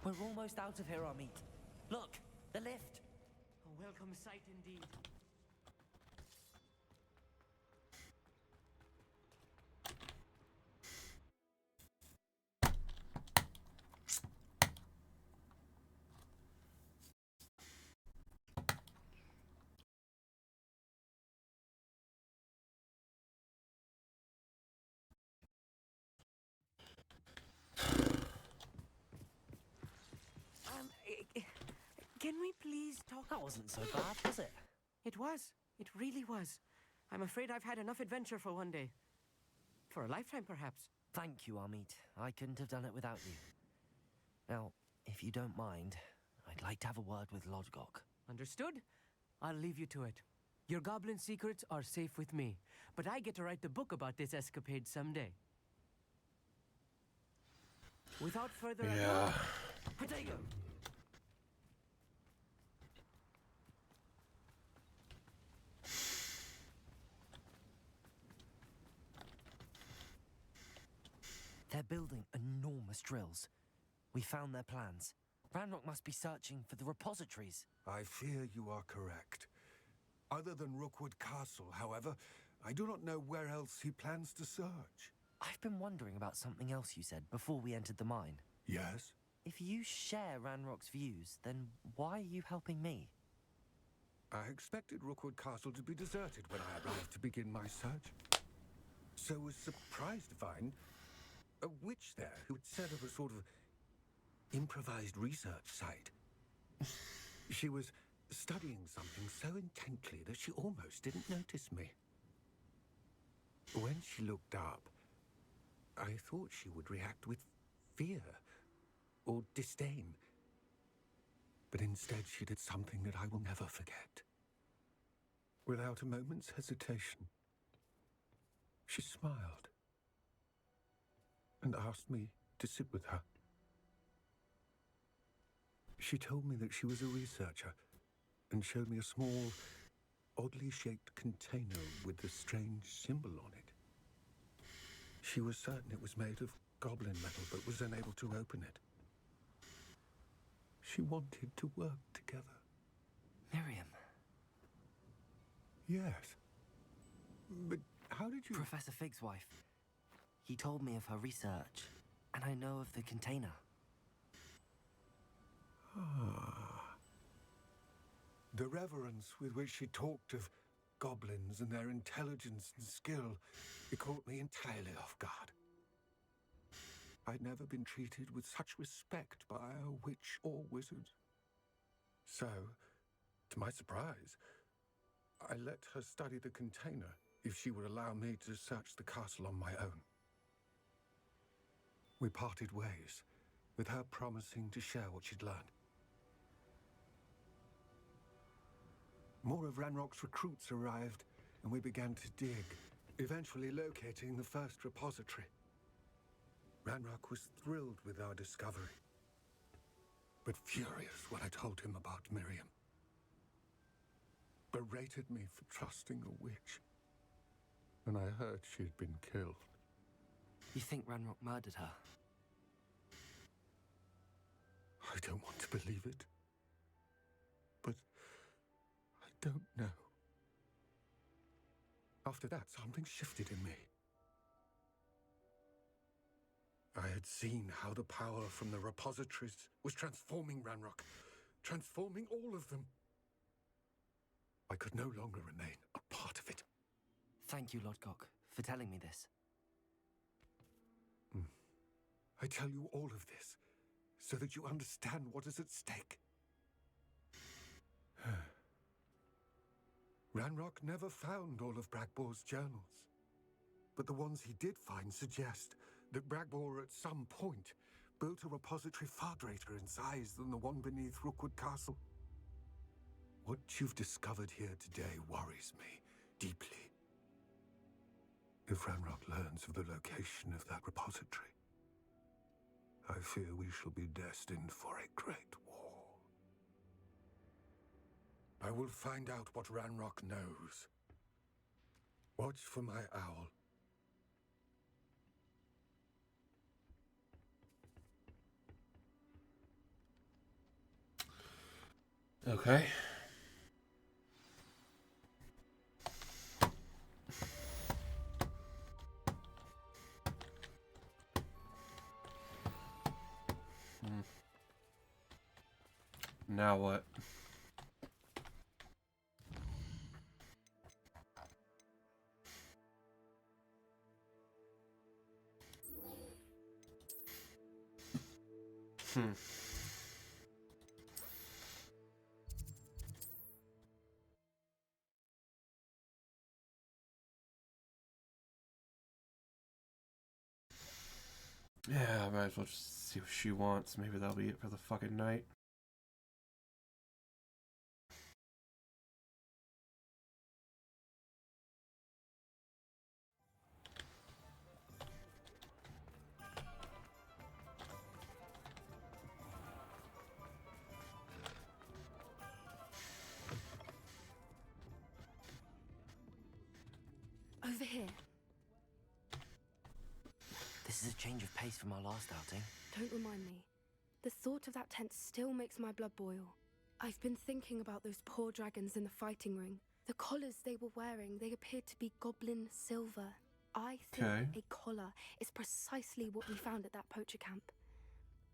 We're almost out of here, Amit. Look, the lift. A welcome sight indeed. Can we please talk? That wasn't so bad, was it? It was. It really was. I'm afraid I've had enough adventure for one day. For a lifetime, perhaps. Thank you, Amit. I couldn't have done it without you. Now, if you don't mind, I'd like to have a word with Lodgok. Understood? I'll leave you to it. Your goblin secrets are safe with me, but I get to write the book about this escapade someday. Without further ado... Potato! They're building enormous drills. We found their plans. Ranrock must be searching for the repositories. I fear you are correct. Other than Rookwood Castle, however, I do not know where else he plans to search. I've been wondering about something else you said before we entered the mine. Yes? If you share Ranrock's views, then why are you helping me? I expected Rookwood Castle to be deserted when I arrived to begin my search. So was surprised to find a witch there who had set up a sort of improvised research site. She was studying something so intently that she almost didn't notice me. When she looked up, I thought she would react with fear or disdain. But instead she did something that I will never forget. Without a moment's hesitation, she smiled and asked me to sit with her. She told me that she was a researcher and showed me a small, oddly shaped container with a strange symbol on it. She was certain it was made of goblin metal, but was unable to open it. She wanted to work together. Miriam. Yes. But how did you... Professor Fig's wife. He told me of her research, and I know of the container. Ah. The reverence with which she talked of goblins and their intelligence and skill, it caught me entirely off guard. I'd never been treated with such respect by a witch or wizard. So, to my surprise, I let her study the container if she would allow me to search the castle on my own. We parted ways, with her promising to share what she'd learned. More of Ranrock's recruits arrived, and we began to dig, eventually locating the first repository. Ranrock was thrilled with our discovery, but furious when I told him about Miriam. Berated me for trusting a witch, and I heard she'd been killed. You think Ranrock murdered her? I don't want to believe it, but I don't know. After that, something shifted in me. I had seen how the power from the repositories was transforming Ranrock, transforming all of them. I could no longer remain a part of it. Thank you, Lodgok, for telling me this. I tell you all of this so that you understand what is at stake. Ranrock never found all of Bragbor's journals, but the ones he did find suggest that Bragbor at some point built a repository far greater in size than the one beneath Rookwood Castle. What you've discovered here today worries me deeply. If Ranrock learns of the location of that repository, I fear we shall be destined for a great war. I will find out what Ranrock knows. Watch for my owl. Okay. Now what? Yeah, I might as well just see what she wants. Maybe that'll be it for the fucking night. Over here. This is a change of pace from our last outing. Don't remind me. The thought of that tent still makes my blood boil. I've been thinking about those poor dragons in the fighting ring. The collars they were wearing, they appeared to be goblin silver. I think a collar is precisely what we found at that poacher camp.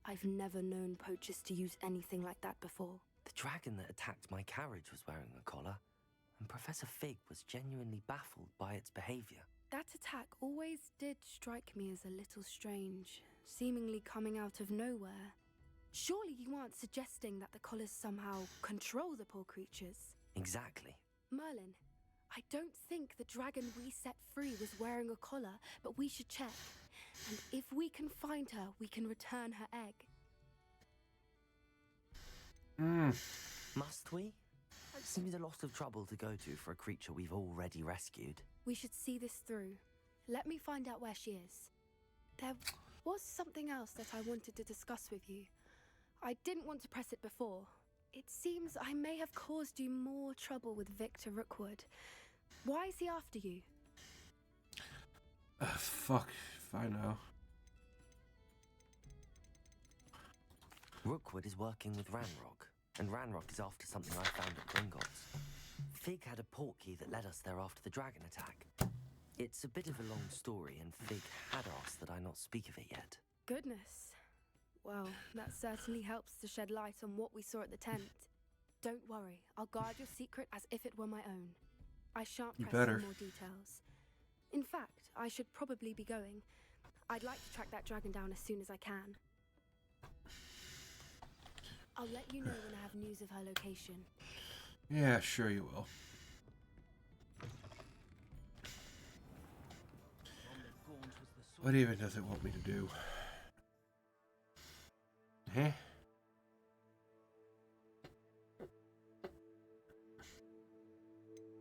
I've never known poachers to use anything like that before. The dragon that attacked my carriage was wearing a collar, and Professor Fig was genuinely baffled by its behavior. That attack always did strike me as a little strange, seemingly coming out of nowhere. Surely you aren't suggesting that the collars somehow control the poor creatures? Exactly. Merlin, I don't think the dragon we set free was wearing a collar, but we should check. And if we can find her, we can return her egg. Must we? It seems a lot of trouble to go to for a creature we've already rescued. We should see this through. Let me find out where she is. There was something else that I wanted to discuss with you. I didn't want to press it before. It seems I may have caused you more trouble with Victor Rookwood. Why is he after you? Fuck if I know. Rookwood is working with Ranrock, and Ranrock is after something I found at Gringotts. Fig had a portkey that led us there after the dragon attack. It's a bit of a long story, and Fig had asked that I not speak of it yet. Goodness. Well, that certainly helps to shed light on what we saw at the tent. Don't worry, I'll guard your secret as if it were my own. I shan't press any more details. In fact, I should probably be going. I'd like to track that dragon down as soon as I can. I'll let you know when I have news of her location. Yeah, sure you will. What even does it want me to do? Huh?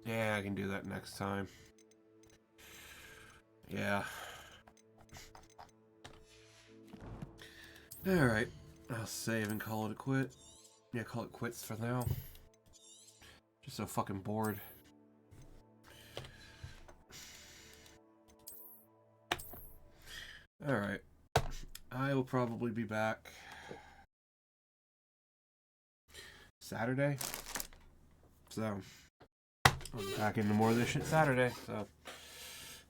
Yeah, I can do that next time. Yeah. Alright. I'll save and call it a quit. Yeah, call it quits for now. Just so fucking bored. Alright. I will probably be back Saturday. So, I'll be back into more of this shit Saturday. So,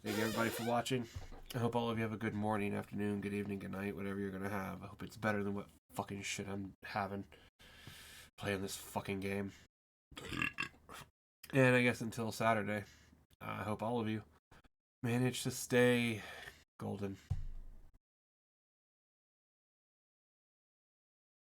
thank you everybody for watching. I hope all of you have a good morning, afternoon, good evening, good night, whatever you're gonna have. I hope it's better than what fucking shit I'm having playing this fucking game. And I guess until Saturday, I hope all of you manage to stay golden.